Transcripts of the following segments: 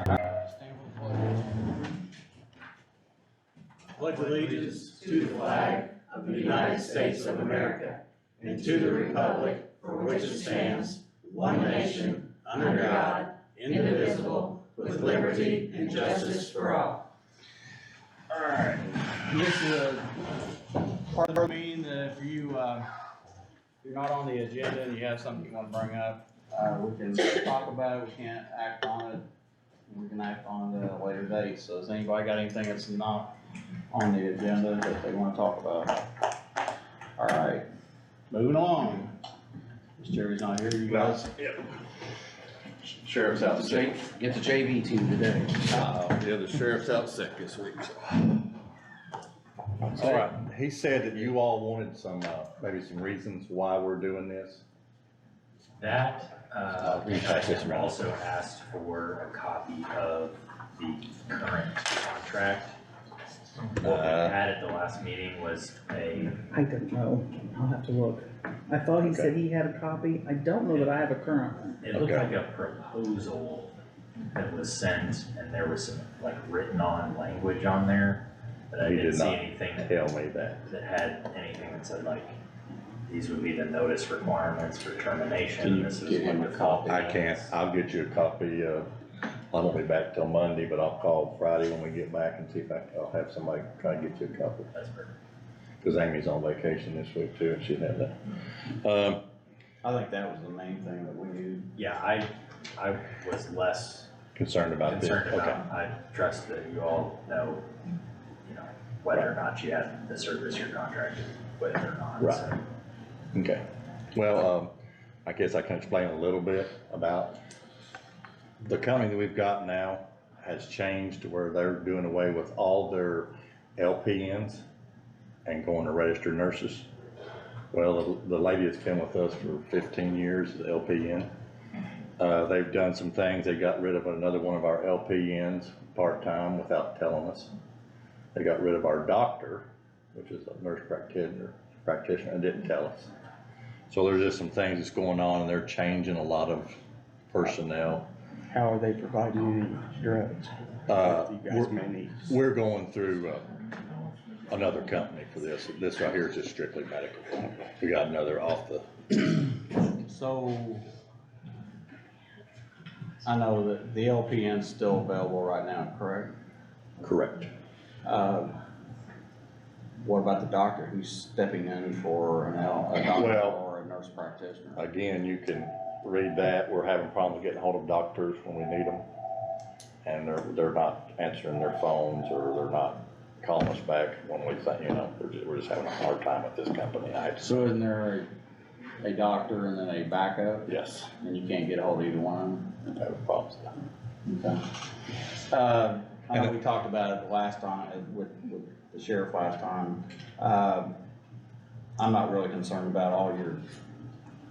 Stand for the pledge. Pledge allegiance to the flag of the United States of America and to the republic for which it stands, one nation, under God, indivisible, with liberty and justice for all. Alright, this is a part of the meeting that if you're not on the agenda and you have something you want to bring up, we can talk about it, we can't act on it. We can act on it at a later date. So has anybody got anything that's not on the agenda that they want to talk about? Alright, moving along. Mr. Jerry's not here, you guys? Yep. Sheriff's out sick. Get the JV team today. Yeah, the sheriff's out sick this week. All right, he said that you all wanted some, maybe some reasons why we're doing this. That, You pass this I around. also asked for a copy of the current contract. What we had at the last meeting was I don't know. I'll have to look. I thought he said he had a copy. I don't know that I have a current. it looked Okay. like a proposal that was sent, and there was some like written on language on there, but I He didn't did see not anything tell me that. that had anything that said like, these would be the notice requirements for termination. Can you This is give him what a the copy? I can't, I'll get you a copy, I won't be back till Monday, but I'll call Friday when we get back and see if I'll have somebody try and get you a copy. That's perfect. Cause Amy's on vacation this week too, and she'd have that. I think that was the main thing that we needed. Yeah, I was less Concerned about this. concerned Okay. about, I trust that you all know, you know, whether or not you have the service you're contracted with or not. Right. So, Okay, well, I guess I can explain a little bit about the company that we've got now has changed to where they're doing away with all their LPNs and going to registered nurses. Well, the lady that's been with us for 15 years is LPN. They've done some things. They got rid of another one of our LPNs part-time without telling us. They got rid of our doctor, which is a nurse practitioner, and didn't tell us. So there's just some things that's going on, and they're changing a lot of personnel. How are they providing any drugs? You guys may need. We're going through another company for this. This right here is just strictly medical. We got another off the, So, I know that the LPN's still available right now, correct? correct. What about the doctor who's stepping in for a doctor Well- or a nurse practitioner? Again, you can read that. We're having problems getting hold of doctors when we need them. And they're not answering their phones, or they're not calling us back when we think, we're just having a hard time with this company. So isn't there a doctor and then a backup, Yes, and you can't get ahold of either one? I'm having problems. Okay. I know we talked about it the last time, with the sheriff last time. I'm not really concerned about all your,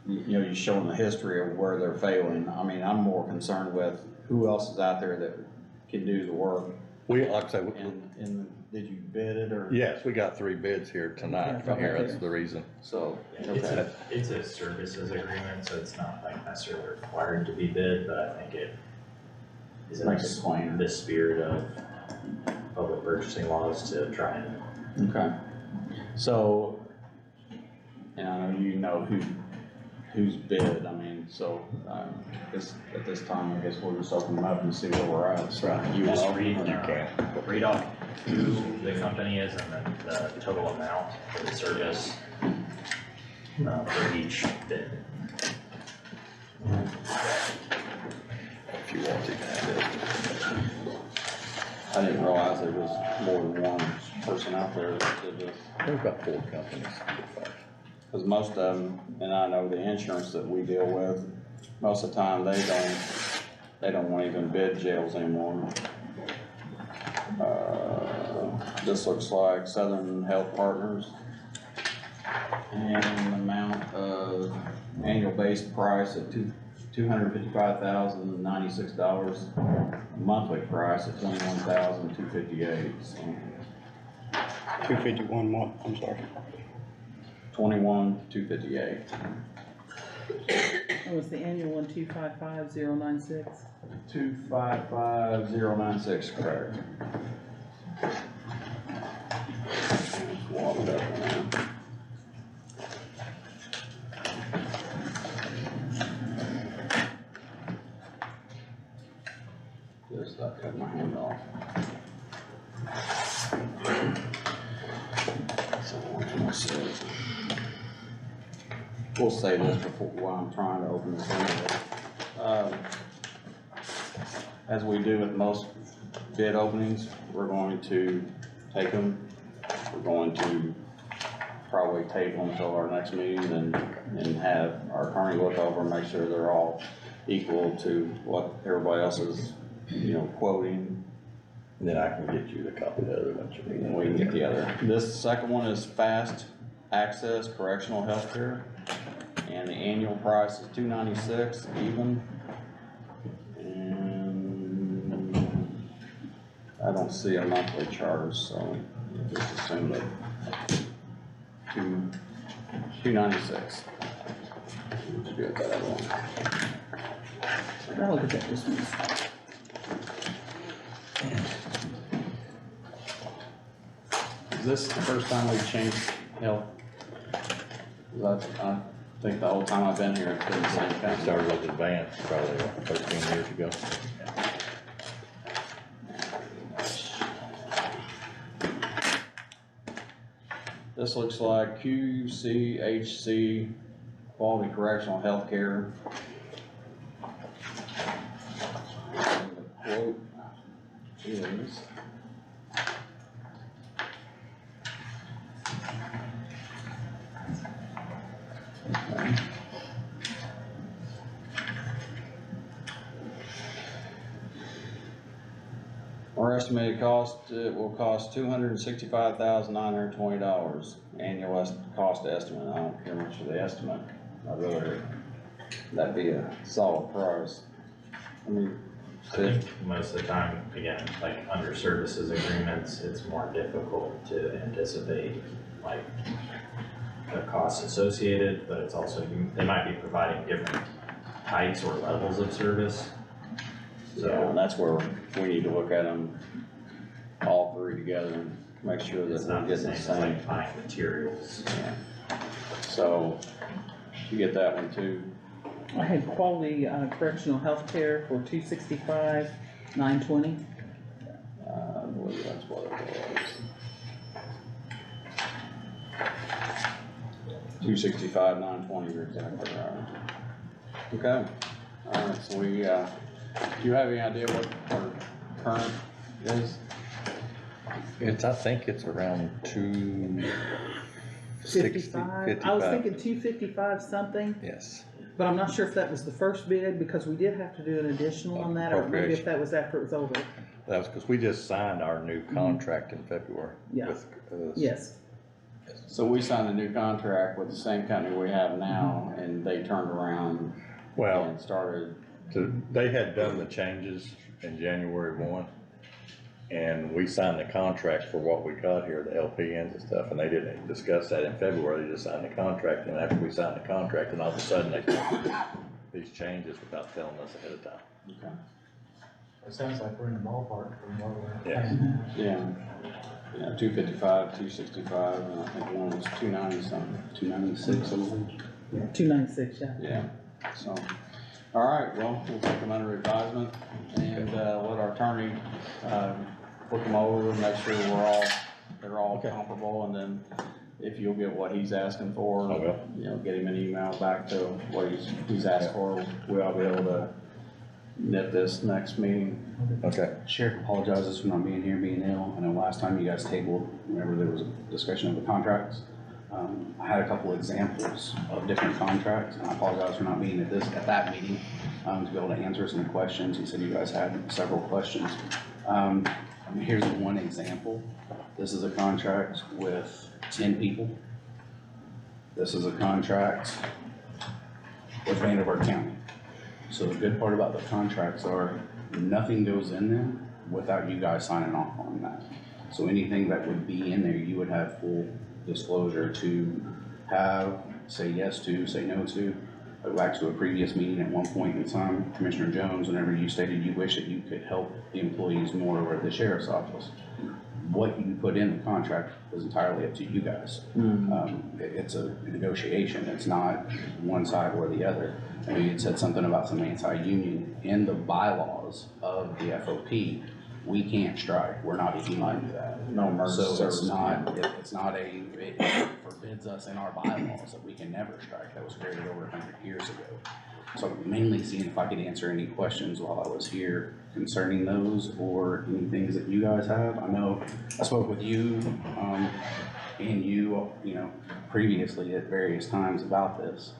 you showing the history of where they're failing. I mean, I'm more concerned with who else is out there that can do the work. We, like I say, And did you bid it or? yes, we got 3 bids here tonight from here. That's the reason. So, yeah, it's a services agreement, so it's not like necessarily required to be bid, but I think it is in Makes it plainer. the spirit of public purchasing laws to try and, okay. So, and I know who's bid, I mean, so, at this time, I guess we'll just open them up and see where we're at. So you just read, You can. read off who the company is and then the total amount for the service for each bid. If you want to, you can have it. I didn't realize there was more than one person out there that did this. There's about 4 companies. Cause most of them, and I know the insurance that we deal with, most of the time, they don't want to even bid jails anymore. This looks like Southern Health Partners. And the amount of annual base price at $255,096, monthly price at $21,258, so 251 month, I'm sorry. 21,258. Oh, it's the annual one, 255096. 255096, correct. Walk it up now. Just I cut my hand off. So, let's see. We'll say this before, while I'm trying to open this anyway. As we do with most bid openings, we're going to take them, we're going to probably table them until our next meeting and have our attorney look over and make sure they're all equal to what everybody else is, you know, quoting. And then I can get you the copy of the other one. And then we can get the other. This second one is Fast Access Correctional Healthcare, and the annual price is $296 even. And I don't see a monthly charge, so just assume that $296. Let's do it that other one. I'll look at that this one. Is this the first time we've changed health? I think the whole time I've been here, it's been the same I company. started with Advance probably 13 years ago. This looks like QCHC Quality Correctional Healthcare. And the quote is okay. Our estimated cost, it will cost $265,920, annual cost estimate. I don't care much for the estimate. I'd rather that be a solid price. I mean, I think most of the time, again, like under services agreements, it's more difficult to anticipate like the costs associated, but it's also, they might be providing different types or levels of service. yeah, and So that's where we need to look at them all three together and make sure that it's we're not the getting same the as same. like buying materials. Yeah. So, you get that one too. I had quality correctional healthcare for 265,920. I believe that's what it was. 265,920, you're exactly right. Okay, alright, so we, do you have any idea what our current is? I think it's around 260, 55. I was thinking 255 something, Yes. but I'm not sure if that was the first bid because we did have to do an additional on that, or maybe if that was after it was over. That was because we just signed our new contract in February. Yeah. with, Yes. So we signed a new contract with the same company we have now, and they turned around Well, and started, they had done the changes in January 1. And we signed the contract for what we got here, the LPNs and stuff, and they didn't discuss that in February, they just signed the contract, and after we signed the contract, and all of a sudden they did these changes without telling us ahead of time. okay, It sounds like we're in the ballpark from what we're. Yes. yeah. Yeah, 255, 265, and I think one was 290 something, 296 something. 296, yeah. Yeah, so, all right, well, we'll take them under advisement and, let our attorney, look them over and make sure they're all Okay. comparable, and then if you'll get what he's asking for. I will. You know, get him an email back to what he's asked for, we'll be able to nip this next meeting. Okay. Sheriff apologizes for not being here, being ill. I know last time you guys tabled, whenever there was a discussion of the contracts. I had a couple examples of different contracts, and I apologize for not being at that meeting, to be able to answer some questions. He said you guys had several questions. Here's one example. This is a contract with 10 people. This is a contract with Vanderbilt County. So the good part about the contracts are nothing goes in there without you guys signing off on that. So anything that would be in there, you would have full disclosure to have, say yes to, say no to. back to a previous meeting at one point in time, Commissioner Jones, whenever you stated you wish that you could help the employees more over at the sheriff's office. What you put in the contract is entirely up to you guys. It's a negotiation, it's not one side or the other. I mean, it said something about some anti-union in the bylaws of the FOP. We can't strike, we're not a union. No emergency So service. it forbids us in our bylaws that we can never strike. That was created over 100 years ago. So I'm mainly seeing if I could answer any questions while I was here concerning those or any things that you guys have. I know I spoke with you, and you know, previously at various times about this.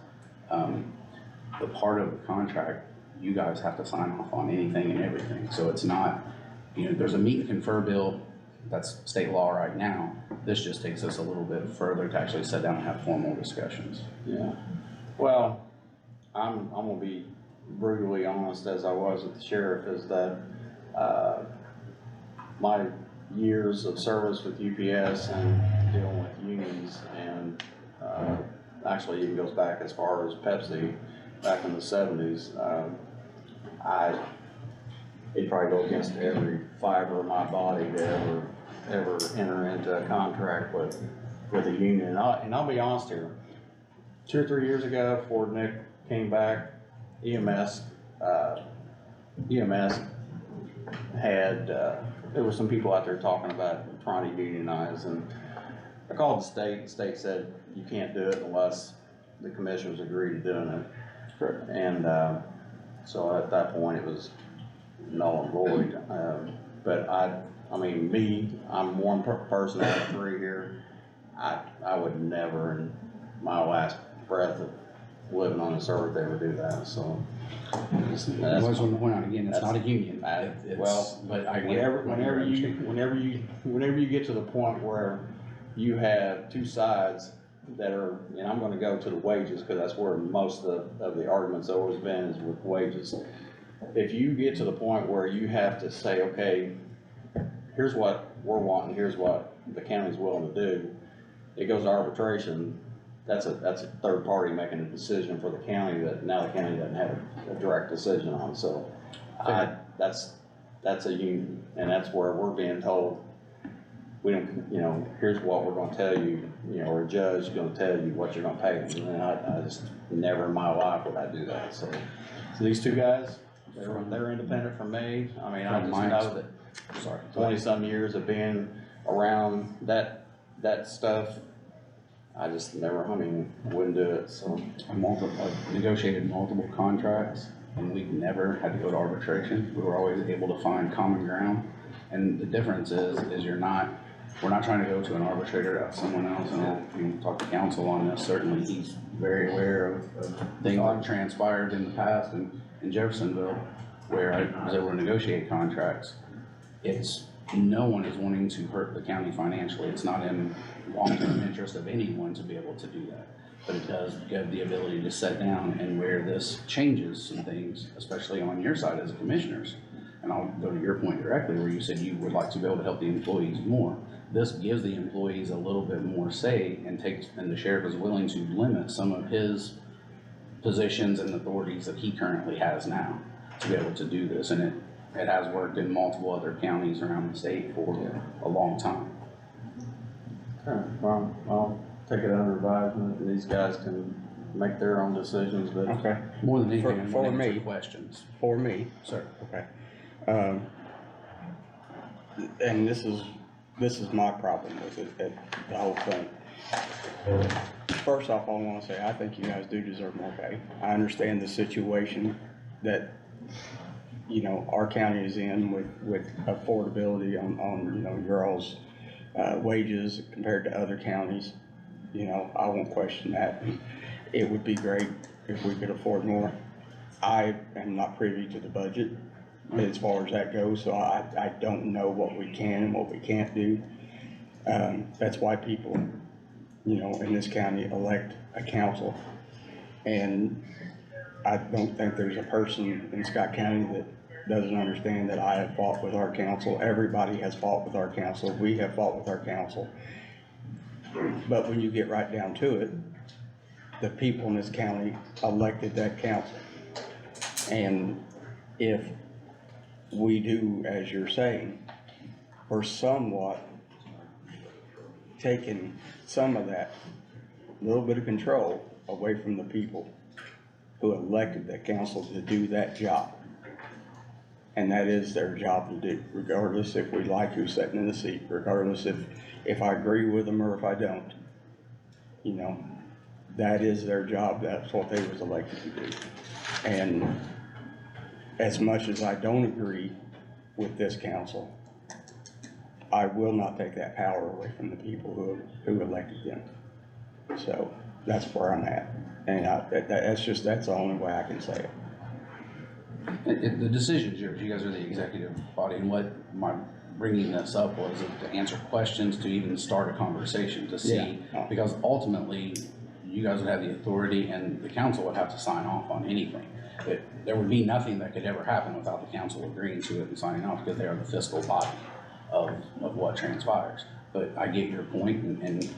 The part of the contract, you guys have to sign off on anything and everything. So it's not, you know, there's a meet and confer bill, that's state law right now. This just takes us a little bit further to actually sit down and have formal discussions. Yeah, well, I'm gonna be brutally honest, as I was with the sheriff, is that, my years of service with UPS and dealing with unions and, actually even goes back as far as Pepsi, back in the 70s, it'd probably go against every fiber of my body to ever enter into a contract with a union. And I'll be honest here, 2 or 3 years ago, before Nick came back, EMS had, there were some people out there talking about trying to unionize, and I called the state said, you can't do it unless the commissioners agree to doing it. And, so at that point, it was null and void. But I mean, I'm one person out of 3 here. I would never in my last breath of living on this earth ever do that, so. I was going to point out again, it's not a union. But I get Whenever you get to the point where you have two sides that are, and I'm gonna go to the wages, cause that's where most of the argument's always been, is with wages. If you get to the point where you have to say, okay, here's what we're wanting, here's what the county's willing to do, it goes to arbitration, that's a third party making a decision for the county that now the county doesn't have a direct decision on, so that's a union, and that's where we're being told, we don't, you know, here's what we're gonna tell you, you know, or a judge is gonna tell you what you're gonna pay them, and I just, never in my life would I do that, so these two guys, they're independent from me, I mean, I just know that 20-some years of being around that stuff, I just never, I mean, wouldn't do it, so. I've negotiated multiple contracts, and we've never had to go to arbitration. We were always able to find common ground. And the difference is we're not trying to go to an arbitrator to have someone else, and I'll, you know, talk to counsel on this. Certainly, he's very aware of things that transpired in the past in Jeffersonville, where I was able to negotiate contracts. No one is wanting to hurt the county financially. It's not in long-term interest of anyone to be able to do that. But it does give the ability to sit down, and where this changes some things, especially on your side as commissioners. And I'll go to your point directly, where you said you would like to be able to help the employees more. This gives the employees a little bit more say, and the sheriff is willing to limit some of his positions and authorities that he currently has now to be able to do this. And it has worked in multiple other counties around the state for a long time. Okay, well, I'll take it under advisement, and these guys can make their own decisions, but. Okay, More than anything, I'm For gonna answer me. questions. for me, Sir. okay. And this is my problem with it, the whole thing. First off, I wanna say, I think you guys do deserve more pay. I understand the situation that, you know, our county is in with affordability on, you know, your all's wages compared to other counties. You know, I won't question that. It would be great if we could afford more. I am not privy to the budget as far as that goes, so I don't know what we can and what we can't do. That's why people, you know, in this county elect a council. And I don't think there's a person in Scott County that doesn't understand that I have fought with our council. Everybody has fought with our council. We have fought with our council. But when you get right down to it, the people in this county elected that council. And if we do, as you're saying, we're somewhat taking some of that little bit of control away from the people who elected that council to do that job. And that is their job to do, regardless if we like who's sitting in the seat, regardless if I agree with them or if I don't. You know, that is their job, that's what they was elected to do. And as much as I don't agree with this council, I will not take that power away from the people who elected them. So that's where I'm at. And that's the only way I can say it. The decision's yours, you guys are the executive body, and what my bringing this up was to answer questions, to even start a conversation, to see, Yeah. because ultimately, you guys would have the authority and the council would have to sign off on anything. There would be nothing that could ever happen without the council agreeing to it and signing off, because they are the fiscal body of what transpires. But I get your point, and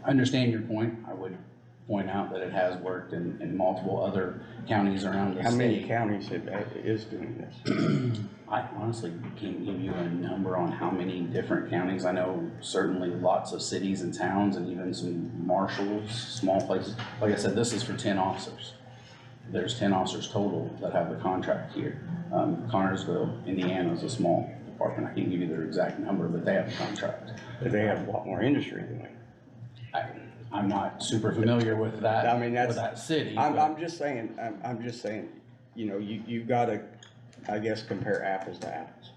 I understand your point. I would point out that it has worked in multiple other counties around the state. How many counties is doing this? I honestly can't give you a number on how many different counties. I know certainly lots of cities and towns and even some marshals, small places. Like I said, this is for 10 officers. There's 10 officers total that have the contract here. Connersville, Indiana is a small department. I can't give you their exact number, but they have a contract. But they have a lot more industry than we. I'm not super familiar with that, I mean, with that city. I'm just saying, you know, you gotta, I guess, compare apples to apples.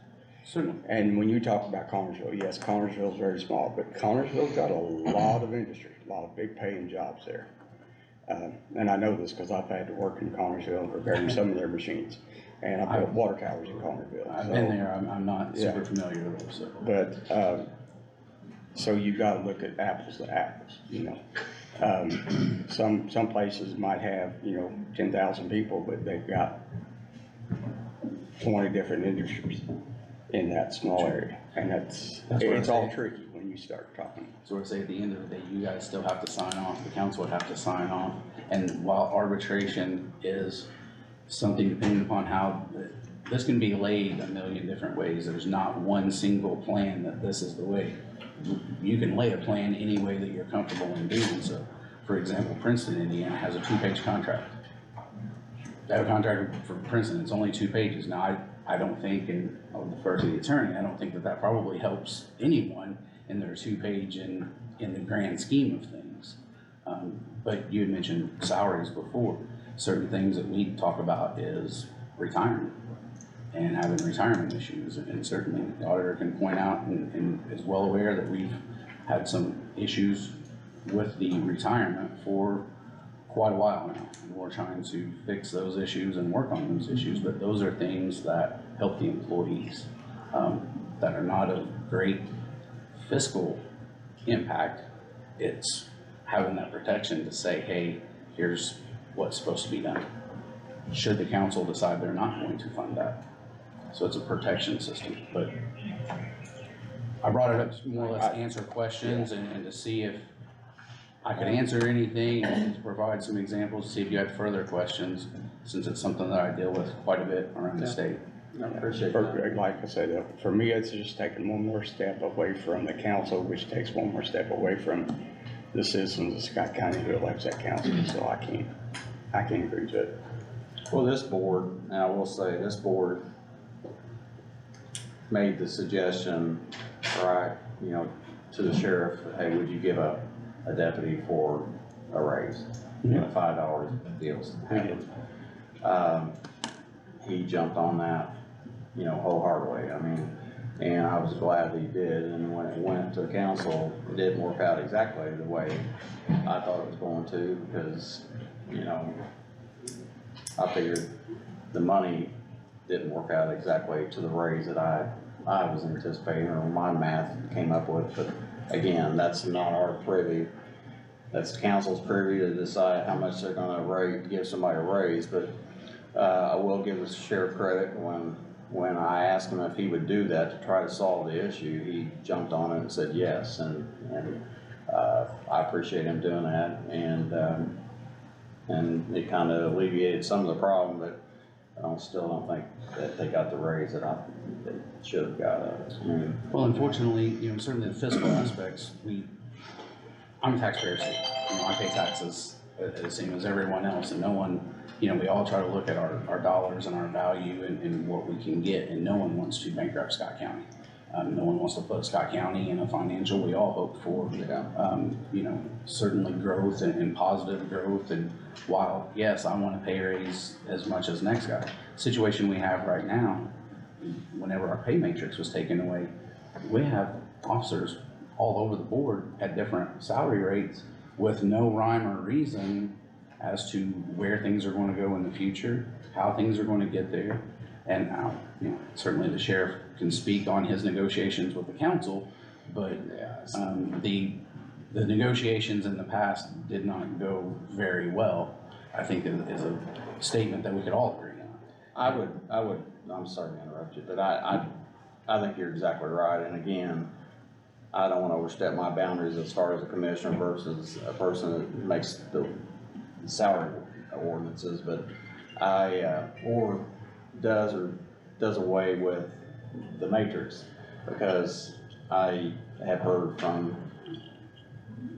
Certainly. And when you talk about Connersville, yes, Connersville's very small, but Connersville's got a lot of industry, a lot of big paying jobs there. And I know this because I've had to work in Connersville repairing some of their machines. And I built water towers in Connersville. I've so- been there, I'm not super Yeah. familiar with it, so. But, so you gotta look at apples to apples, you know. Some places might have, you know, 10,000 people, but they've got 20 different industries in that small area. And That's what it's I all say. tricky when you start talking. So I say at the end of the day, you guys still have to sign off, the council would have to sign off. And while arbitration is something depending upon how, this can be laid a million different ways. There's not one single plan that this is the way. You can lay a plan any way that you're comfortable in doing so. For example, Princeton, Indiana has a 2-page contract. They have a contract for Princeton, it's only 2 pages. Now, I don't think, and I'll defer to the attorney, I don't think that probably helps anyone in their 2-page in the grand scheme of things. But you had mentioned salaries before. Certain things that we talk about is retirement and having retirement issues. And certainly the auditor can point out and is well aware that we've had some issues with the retirement for quite a while now. And we're trying to fix those issues and work on those issues, but those are things that help the employees, that are not of great fiscal impact. It's having that protection to say, hey, here's what's supposed to be done, should the council decide they're not going to fund that. So it's a protection system. But I brought it up to more or less to answer questions and to see if I could answer anything and to provide some examples, see if you had further questions, since it's something that I deal with quite a bit around the state. I appreciate that. Like I said, for me, it's just taking one more step away from the council, which takes one more step away from the citizens of Scott County who elects that council, so I can't agree to it. Well, this board, and I will say, this board made the suggestion, right, you know, to the sheriff, hey, would you give up a deputy for a raise? You know, $5 deals. He jumped on that, you know, wholeheartedly. I mean, and I was glad that he did, and when it went to the council, it didn't work out exactly the way I thought it was going to, because, you know, I figured the money didn't work out exactly to the raise that I was anticipating, or my math came up with, but again, that's not our privy. That's the council's privy to decide how much they're gonna give somebody a raise, but I will give the sheriff credit when I asked him if he would do that to try to solve the issue, he jumped on it and said yes, and I appreciate him doing that, and it kinda alleviated some of the problem, but I still don't think that they got the raise that they should have got. I mean, Well, unfortunately, certainly the fiscal aspects, I'm a taxpayer, so, I pay taxes the same as everyone else, and no one, we all try to look at our dollars and our value and what we can get, and no one wants to bankrupt Scott County. No one wants to put Scott County in a financial, we all hope for, certainly growth and positive growth, and while, yes, I want to pay raise as much as next guy. Situation we have right now, whenever our pay matrix was taken away, we have officers all over the board at different salary rates with no rhyme or reason as to where things are going to go in the future, how things are going to get there. And certainly the sheriff can speak on his negotiations with the council, but the negotiations in the past did not go very well. I think is a statement that we could all agree on. I'm sorry to interrupt you, but I think you're exactly right, and again, I don't wanna overstep my boundaries as far as a commissioner versus a person that makes the salary ordinances, but or does away with the matrix, because I have heard from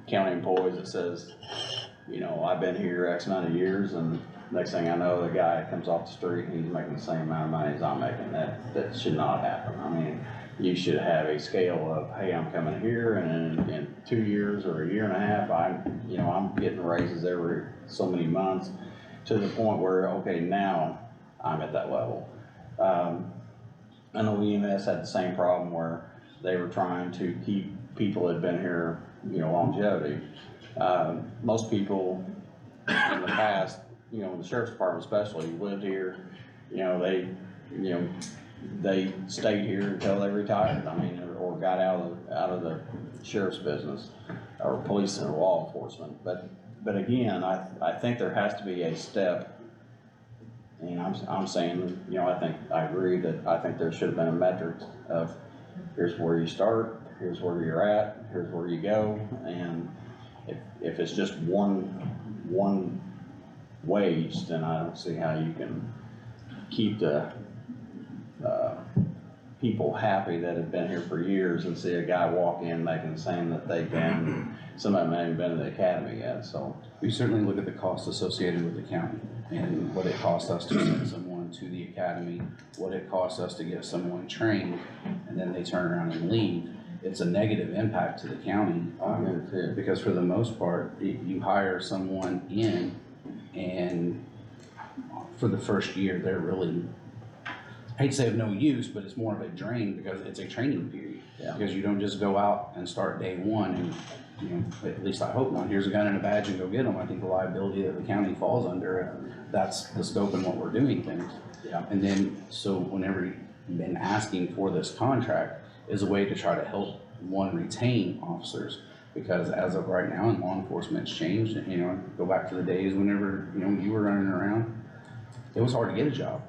county employees that says, I've been here X amount of years, and next thing I know, the guy comes off the street and he's making the same amount of money as I'm making. That should not happen. I mean, you should have a scale of, hey, I'm coming here, and in 2 years or a year and a half, I'm getting raises every so many months, to the point where, okay, now I'm at that level. I know EMS had the same problem where they were trying to keep people that had been here, longevity. Most people in the past, the sheriff's department especially, lived here, they stayed here until they retired, or got out of the sheriff's business, or police and law enforcement. But again, I think there has to be a step, and I'm saying, I agree that I think there should have been a metric of, here's where you start, here's where you're at, here's where you go, and if it's just one wage, then I don't see how you can keep the people happy that have been here for years and see a guy walk in making the same that they've been. Some of them haven't been to the academy yet, so. We certainly look at the costs associated with the county and what it costs us to send someone to the academy, what it costs us to get someone trained, and then they turn around and leave. It's a negative impact to the county, because for the most part, you hire someone in, and for the first year, they're really, I hate to say of no use, but it's more of a drain, because it's a training period. Yeah. Because you don't just go out and start day one and, at least I hope not, here's a gun and a badge and go get them. I think the liability that the county falls under, that's the scope and what we're doing things. Yeah. And then, so whenever you've been asking for this contract is a way to try to help retain officers, because as of right now, and law enforcement's changed, go back to the days whenever, you were running around, it was hard to get a job.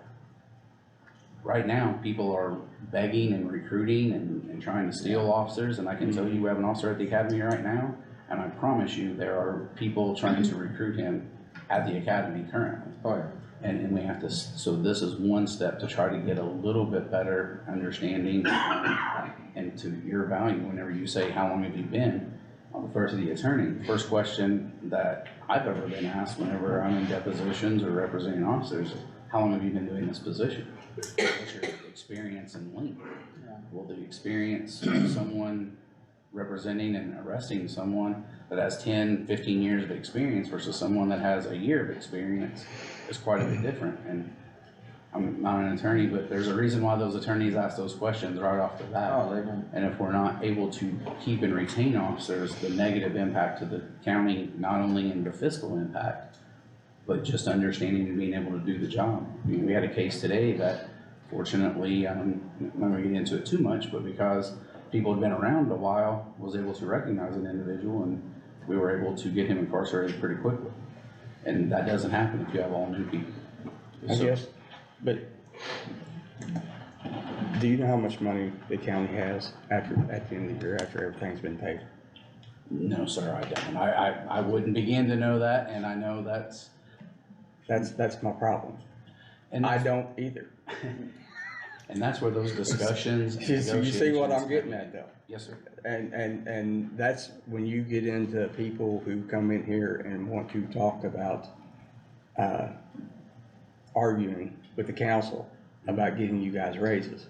Right now, people are begging and recruiting and trying to steal officers, and I can tell you, we have an officer at the academy right now, and I promise you, there are people trying to recruit him at the academy currently. Oh, yeah. And we have to, so this is one step to try to get a little bit better understanding, and to your value, whenever you say, how long have you been? I'll defer to the attorney. The first question that I've ever been asked whenever I'm in depositions or representing officers is, how long have you been doing this position? What's your experience and length? Well, the experience of someone representing and arresting someone that has 10, 15 years of experience versus someone that has a year of experience is quite a bit different. And I'm not an attorney, but there's a reason why those attorneys ask those questions right off the bat. And if we're not able to keep and retain officers, the negative impact to the county, not only in the fiscal impact, but just understanding and being able to do the job. We had a case today that fortunately, I'm not going to get into it too much, but because people had been around a while, was able to recognize an individual, and we were able to get him incarcerated pretty quickly. And that doesn't happen if you have all new people. I guess, but do you know how much money the county has at the end of the year after everything's been paid? No, sir, I don't. I wouldn't begin to know that, and I know that's. That's my problem. And I that's- don't either. And that's where those discussions. and You see what I'm negotiations getting come at in. though? Yes, sir. And that's when you get into people who come in here and want to talk about, arguing with the council about getting you guys raises.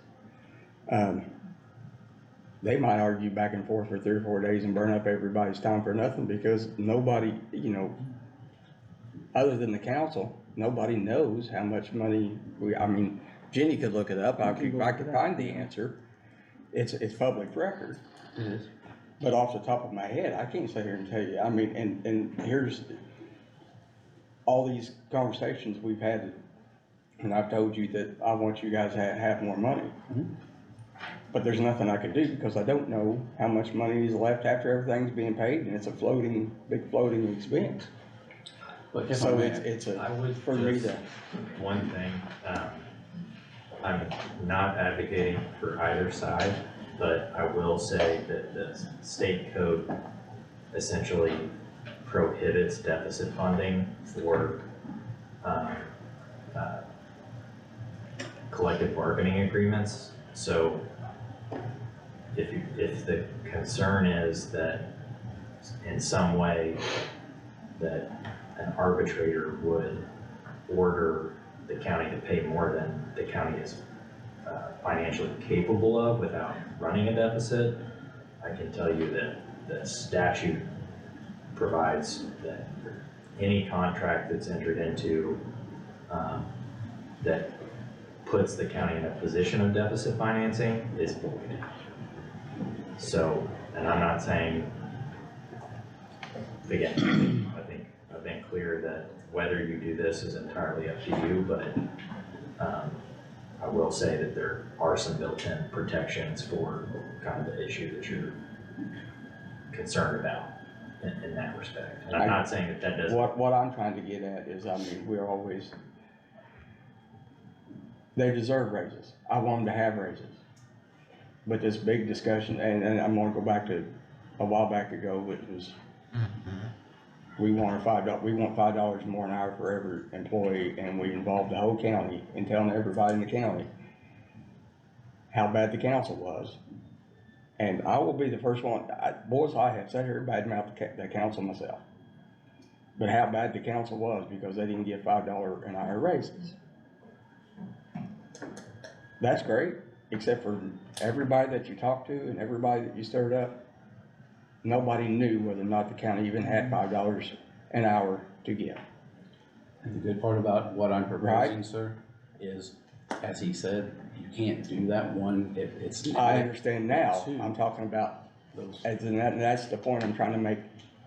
They might argue back and forth for 3 or 4 days and burn up everybody's time for nothing because nobody, you know, other than the council, nobody knows how much money I mean, Jenny could look it up, I could find the answer. It's public record. It is. But off the top of my head, I can't sit here and tell you, I mean, and here's all these conversations we've had, and I've told you that I want you guys to have more money. But there's nothing I can do because I don't know how much money is left after everything's being paid, and it's a big floating expense. But if So I may, it's I would for me just, to, one thing, I'm not advocating for either side, but I will say that the state code essentially prohibits deficit funding for, collective bargaining agreements. So if the concern is that in some way that an arbitrator would order the county to pay more than the county is financially capable of without running a deficit, I can tell you that the statute provides that any contract that's entered into that puts the county in a position of deficit financing is void. So, and I'm not saying, again, I've been clear that whether you do this is entirely up to you, but I will say that there are some built-in protections for kind of the issue that you're concerned about in that respect. And I'm not saying that that doesn't. what I'm trying to get at is, I mean, they deserve raises. I want them to have raises. But this big discussion, and I'm gonna go back to a while back ago, which was, we want $5 more an hour for every employee, and we involved the whole county in telling everybody in the county how bad the council was. And I will be the first one, boys, I have sat here and badmouthed the council myself. But how bad the council was because they didn't give $5 an hour raises. That's great, except for everybody that you talked to and everybody that you stirred up. Nobody knew whether or not the county even had $5 an hour to give. And the good part about what I'm proposing, sir, is, as he said, you can't do that one if it's. I understand now, Two. I'm talking about, Those. and that's the point I'm trying to make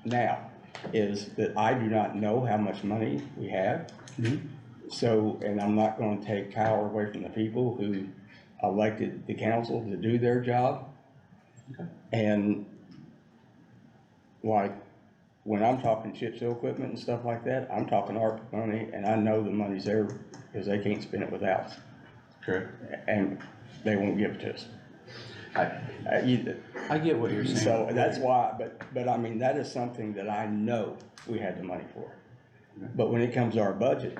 now, is that I do not know how much money we have. So, and I'm not gonna take power away from the people who elected the council to do their job. Okay. And like, when I'm talking chip seal equipment and stuff like that, I'm talking ARPA money, and I know the money's there because they can't spend it without us, Correct. and they won't give it to us. I get what you're saying. So that's why, but I mean, that is something that I know we had the money for. But when it comes to our budget,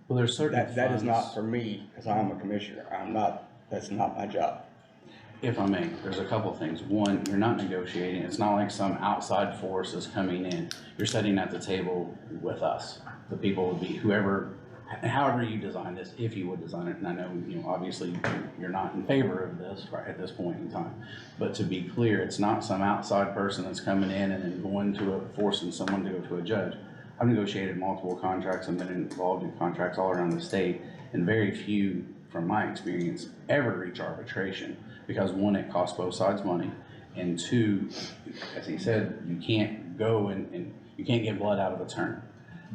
Well, there's certain that is funds- not for me, because I'm a commissioner, that's not my job. If I may, there's a couple things. One, you're not negotiating. It's not like some outside force is coming in. You're sitting at the table with us. The people would be whoever, however you design this, if you would design it. And I know, obviously you're not in favor of this right at this point in time. But to be clear, it's not some outside person that's coming in and then forcing someone to go to a judge. I've negotiated multiple contracts and been involved in contracts all around the state, and very few, from my experience, ever reach arbitration. Because one, it costs both sides money, and two, as he said, you can't go and you can't get blood out of a turnip.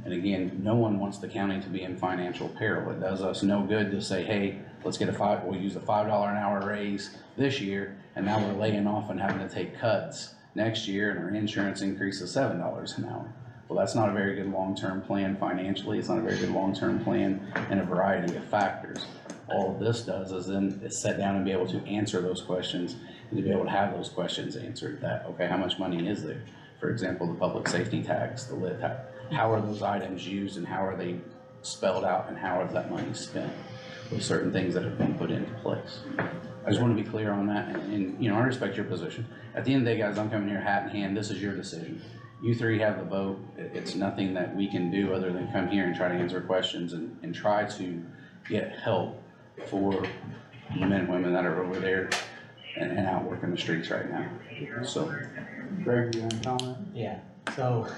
And again, no one wants the county to be in financial peril. It does us no good to say, hey, let's get we'll use a $5 an hour raise this year, and now we're laying off and having to take cuts next year, and our insurance increases $7 an hour. Well, that's not a very good long-term plan financially. It's not a very good long-term plan in a variety of factors. all of this does is then is sit down and be able to answer those questions and to be able to have those questions answered that, okay, how much money is there? For example, the public safety tax, the lit tax, how are those items used and how are they spelled out and how is that money spent with certain things that have been put into place? I just want to be clear on that and, you know, I respect your position. At the end of the day, guys, I'm coming here hat in hand, this is your decision. You three have the vote, it's nothing that we can do other than come here and try to answer questions and try to get help for the men and women that are over there and out working the streets right now, so. Greg, you want to comment? Yeah, so,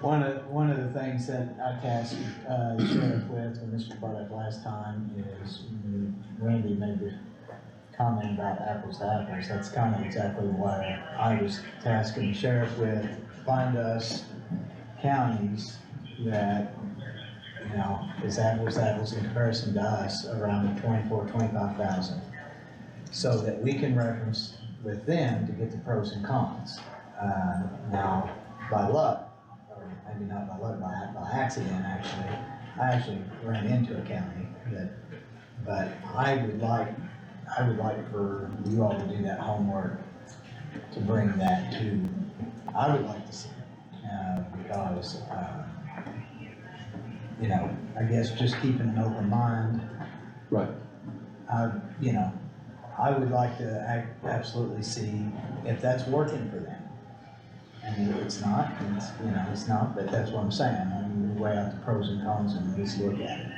one of the things that I tasked, the sheriff with when this was brought up last time is when Randy made the comment about apples to apples, that's kind of exactly what I was tasking the sheriff with, find us counties that, you know, is apples to apples in comparison to us around 25,000. So that we can reference with them to get the pros and cons. Now, by luck, or maybe not by luck, by accident actually, I actually ran into a county that, but I would like for you all to do that homework to bring that to, I would like to see it, because, you know, I guess just keeping an open mind. Right. You know, I would like to absolutely see if that's working for them. And if it's not, it's, you know, it's not, but that's what I'm saying. I mean, we weigh out the pros and cons and at least look at it.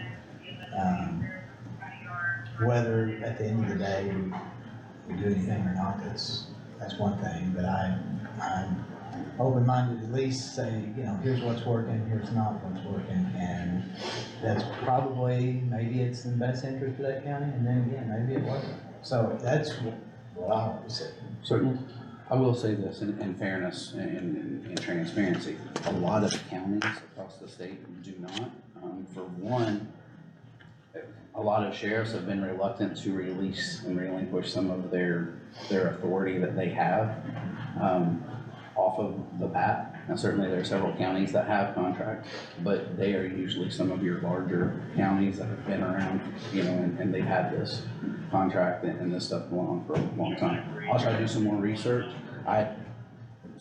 Whether at the end of the day we do anything or not, that's one thing, but I'm open-minded to at least say, you know, here's what's working, here's not what's working, and that's probably, maybe it's in the best interest of that county, and then again, maybe it wasn't. So that's what I would say. Certainly. I will say this in fairness and transparency, a lot of counties across the state do not. For one, a lot of sheriffs have been reluctant to release and relinquish some of their authority that they have off of the bat. Now certainly there are several counties that have contracts, but they are usually some of your larger counties that have been around, you know, and they've had this contract and this stuff going on for a long time. I'll try to do some more research. I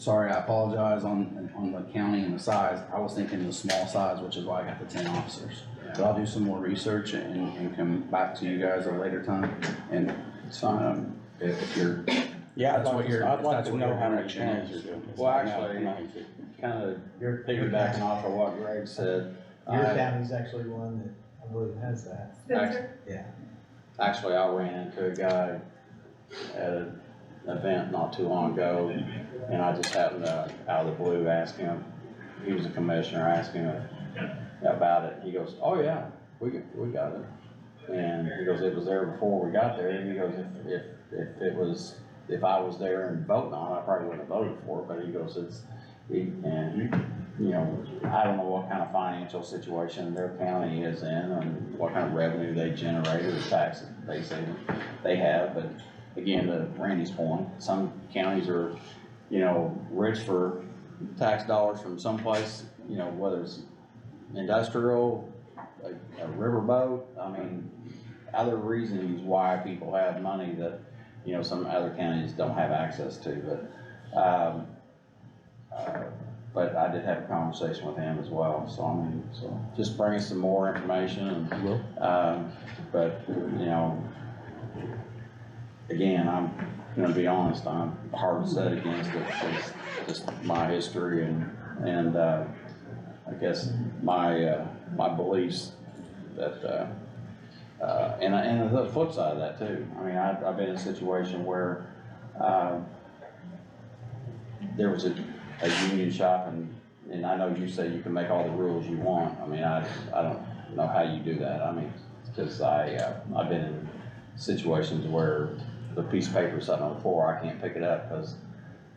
apologize on the county and the size. I was thinking the small size, which is why I got the 10 officers. But I'll do some more research and come back to you guys at a later time. And it's fine, if you're, Yeah, That's what your- I'd like that's to what know your how many direction counties is. are doing this. Well, Right now, actually, tonight. kind of, you're piggybacking off of what Greg said. Your county's actually one that I believe has that. Spencer? Actually, I ran into a guy at an event not too long ago, and I just happened to, out of the blue, ask him, he was a commissioner, asked him about it. He goes, oh yeah, we got it. And he goes, it was there before we got there. And he goes, if I was there and voting on it, I probably wouldn't have voted for it, but he goes, and you know, I don't know what kind of financial situation their county is in and what kind of revenue they generate or the taxes they say they have, but again, to Randy's point, some counties are, you know, rich for tax dollars from someplace, you know, whether it's industrial, a riverboat, I mean, other reasons why people have money that, you know, some other counties don't have access to, but I did have a conversation with him as well, so I mean, so just bring us some more information and, but, you know, again, I'm gonna be honest, I'm hard set against it, it's just my history and I guess my beliefs that, and the flip side of that too. I mean, I've been in a situation where, there was a union shop and I know you say you can make all the rules you want. I mean, I don't know how you do that. I mean, cause I've been in situations where the piece of paper sitting on the floor, I can't pick it up because,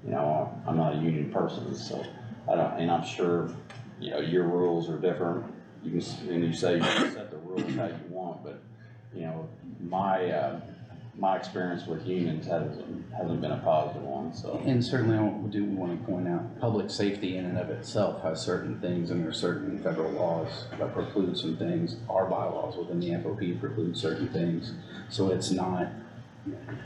you know, I'm not a union person, so I don't, and I'm sure, you know, your rules are different. You can, and you say you can set the rules how you want, but, you know, my my experience with unions hasn't been a positive one, so. And certainly I do want to point out, public safety in and of itself has certain things, and there are certain federal laws that preclude some things. Our bylaws within the FOP preclude certain things. So it's not,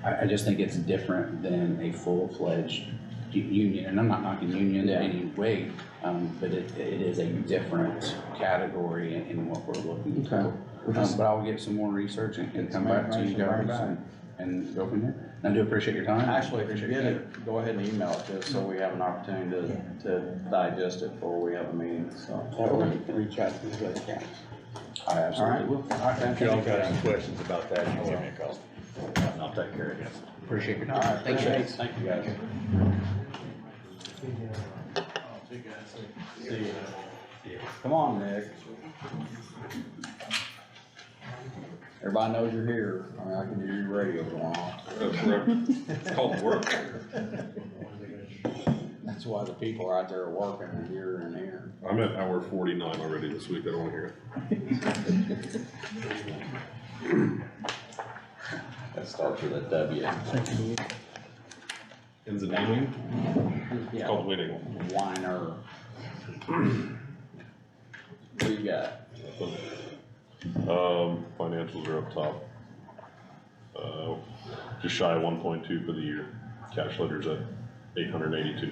I just think it's different than a full-fledged union, and I'm not knocking union in any way, but it is a different category in what we're looking for. But I'll get some more research and come back to you guys and go from there. And I do appreciate your time. Actually, if you get it, go ahead and email it to us so we have an opportunity to digest it before we have a meeting, so. Or we can reach out to the other counties. I absolutely will. All right, If y'all got any questions about that, you can give me a call. And I'll take care of it. Appreciate your All time. right, Thanks, thanks, guys. thank you guys. See ya. Come on, Nick. Everybody knows you're here. I mean, I can hear your radio going on. That's right. It's called work. That's why the people out there are working and here and here. I'm at hour 49 already this week. I don't want to hear it. That starts with a W. Ends in winning. It's Yeah. called winning. Whiner. What you got? Financials are up top. Just shy of 1.2 for the year. Cash ledger's at 882.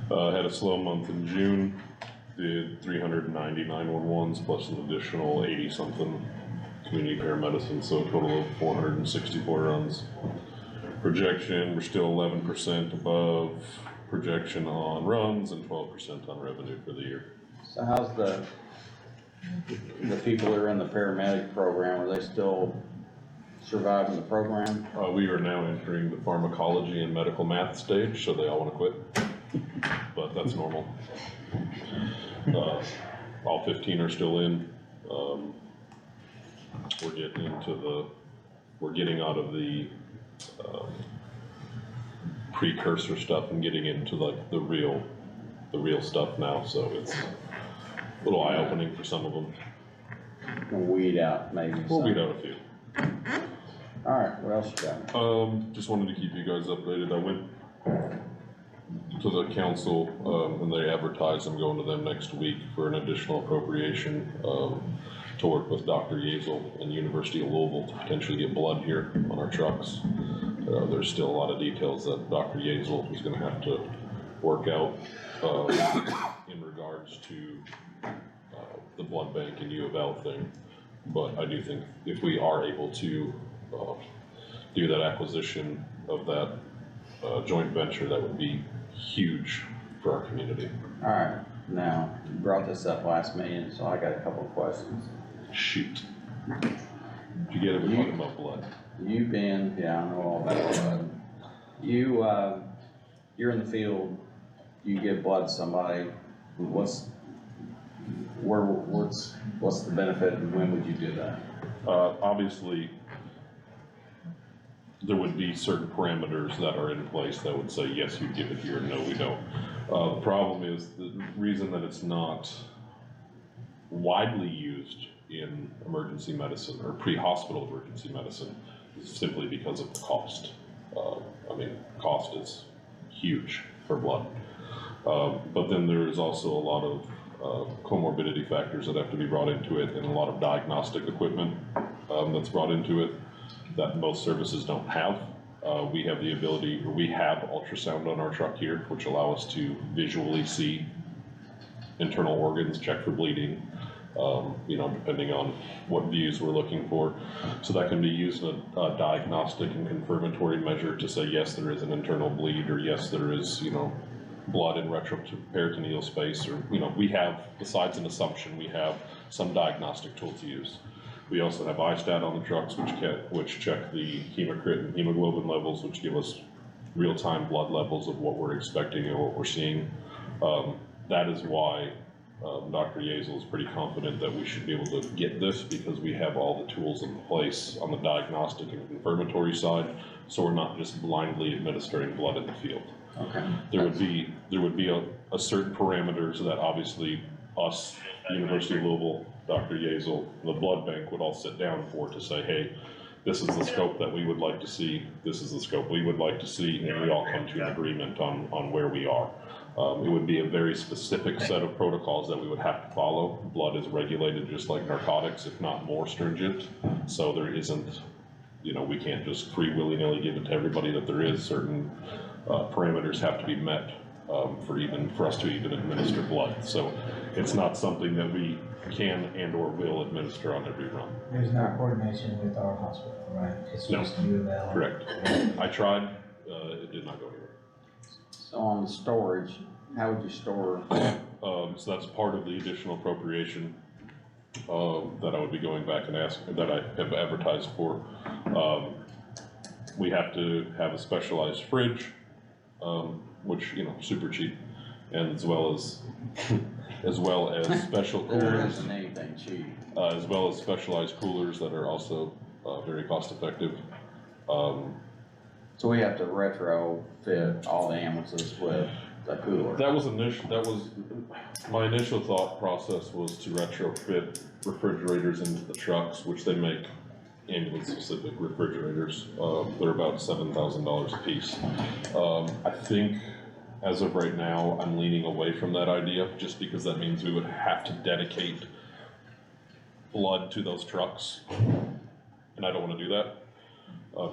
Had a slow month in June. Did 390 911s plus an additional 80 something community paramedicine, so a total of 464 runs. Projection, we're still 11% above projection on runs and 12% on revenue for the year. So how's the people that are in the paramedic program, are they still surviving the program? We are now entering the pharmacology and medical math stage, so they all want to quit, but that's normal. All 15 are still in. We're getting out of the precursor stuff and getting into like the real stuff now, so it's a little eye-opening for some of them. We'll weed out maybe We'll some. weed out a few. Alright, what else you got? Just wanted to keep you guys updated. I went to the council, and they advertised I'm going to them next week for an additional appropriation, to work with Dr. Yazel and University of Louisville to potentially get blood here on our trucks. There's still a lot of details that Dr. Yazel is gonna have to work out, in regards to, the blood bank and U of L thing. But I do think if we are able to, do that acquisition of that, joint venture, that would be huge for our community. Alright, now, you brought this up last meeting, so I got a couple of questions. Shoot. Did you get it? We're talking about blood. You been, yeah, I know all about blood. You're in the field, you give blood to somebody, what's the benefit and when would you do that? Obviously, there would be certain parameters that are in place that would say, yes, you give it here, no, we don't. The problem is the reason that it's not widely used in emergency medicine or pre-hospital emergency medicine is simply because of the cost. I mean, cost is huge for blood. But then there is also a lot of comorbidity factors that have to be brought into it, and a lot of diagnostic equipment that's brought into it that most services don't have. We have the ability, or we have ultrasound on our truck here, which allow us to visually see internal organs, check for bleeding, depending on what views we're looking for. So that can be used in a diagnostic and confirmatory measure to say, yes, there is an internal bleed, or yes, there is, blood in retroperitoneal space, or, we have, besides an assumption, we have some diagnostic tool to use. We also have iStat on the trucks, which check the hematocrit and hemoglobin levels, which give us real-time blood levels of what we're expecting and what we're seeing. That is why Dr. Yazel is pretty confident that we should be able to get this, because we have all the tools in place on the diagnostic and confirmatory side, so we're not just blindly administering blood in the field. Okay. There would be a certain parameters that obviously us, University of Louisville, Dr. Yazel, the blood bank would all sit down for to say, hey, this is the scope that we would like to see, this is the scope we would like to see, and we all come to an agreement on where we are. It would be a very specific set of protocols that we would have to follow. Blood is regulated just like narcotics, if not more stringent, so there isn't, you know, we can't just free willy-nilly give it to everybody, that there is certain parameters have to be met for us to even administer blood. So it's not something that we can and or will administer on every run. There's no coordination with our hospital, right? It's No. just U of L. Correct. I tried, it did not go anywhere. So on the storage, how would you store? So that's part of the additional appropriation that I would be going back and asking, that I have advertised for. We have to have a specialized fridge, which, you know, super cheap, and as well as special There coolers, isn't anything cheap. as well as specialized coolers that are also very cost effective. So we have to retrofit all the ambulances with a cooler. That was my initial thought process was to retrofit refrigerators into the trucks, which they make ambulance-specific refrigerators. They're about $7,000 a piece. I think, as of right now, I'm leaning away from that idea, just because that means we would have to dedicate blood to those trucks, and I don't want to do that.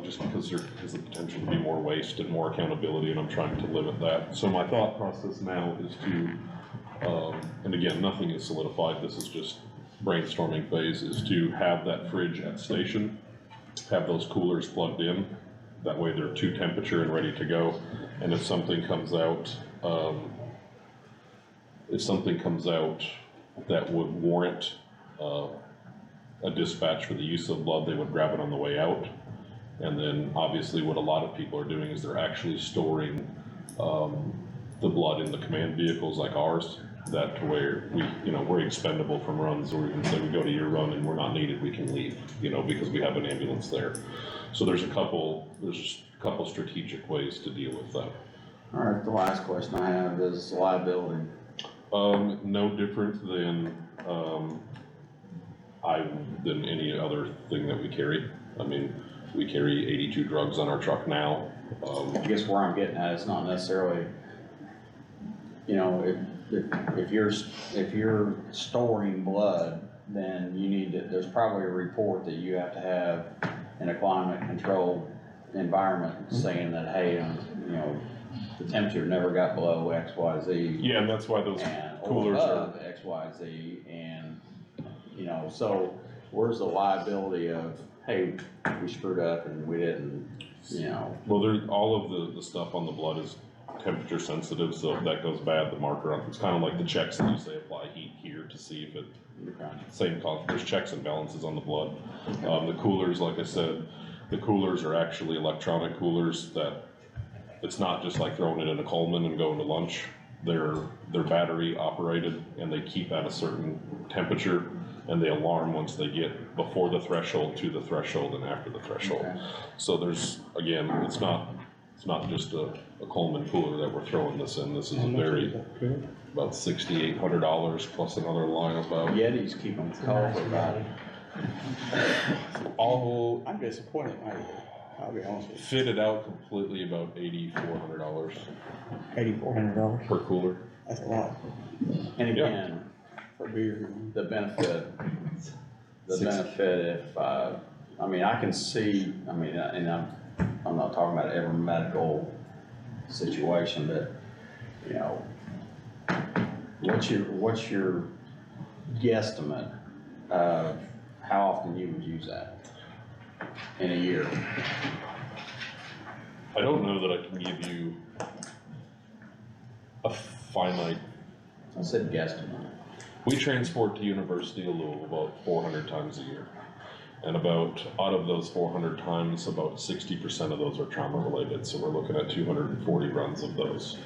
Just because there is the potential to be more waste and more accountability, and I'm trying to limit that. So my thought process now is to, and again, nothing is solidified, this is just brainstorming phase, is to have that fridge at station, have those coolers plugged in, that way they're to temperature and ready to go. And if something comes out, that would warrant a dispatch for the use of blood, they would grab it on the way out. And then obviously what a lot of people are doing is they're actually storing the blood in the command vehicles like ours, that to where we're expendable from runs, or we can say we go to your run and we're not needed, we can leave, because we have an ambulance there. So there's a couple strategic ways to deal with that. All right, the last question I have is liability. No different than than any other thing that we carry. I mean, we carry 82 drugs on our truck now. I guess where I'm getting at is not necessarily, if you're storing blood, then you need to, there's probably a report that you have to have in a climate controlled environment saying that, hey, the temperature never got below X, Y, Z. Yeah, and that's why those coolers are X, Y, Z, and, so where's the liability of, hey, we screwed up and we didn't, Well, all of the stuff on the blood is temperature sensitive, so if that goes bad, the marker on it's kind of like the checks that you say apply heat here to see if it same cost. There's checks and balances on the blood. The coolers, like I said, the coolers are actually electronic coolers that it's not just like throwing it in a Coleman and going to lunch. They're battery operated, and they keep at a certain temperature, and they alarm once they get before the threshold, to the threshold, and after the threshold. Okay. So there's, again, it's not just a Coleman cooler that we're throwing this in. This is about $6,800 plus another line about. Yetis keep them cold about it. All, I'm disappointed, I'll be honest with Fitted out completely about $8,400 you. $8,400 per cooler. That's a lot And again, for beer. the benefit if, I can see, and I'm not talking about every medical situation, but, what's your guesstimate of how often you would use that in a year? I don't know that I can give you a finite. I said guesstimate. We transport to University of Louisville about 400 times a year. And out of those 400 times, about 60% of those are trauma related. So we're looking at 240 runs of those.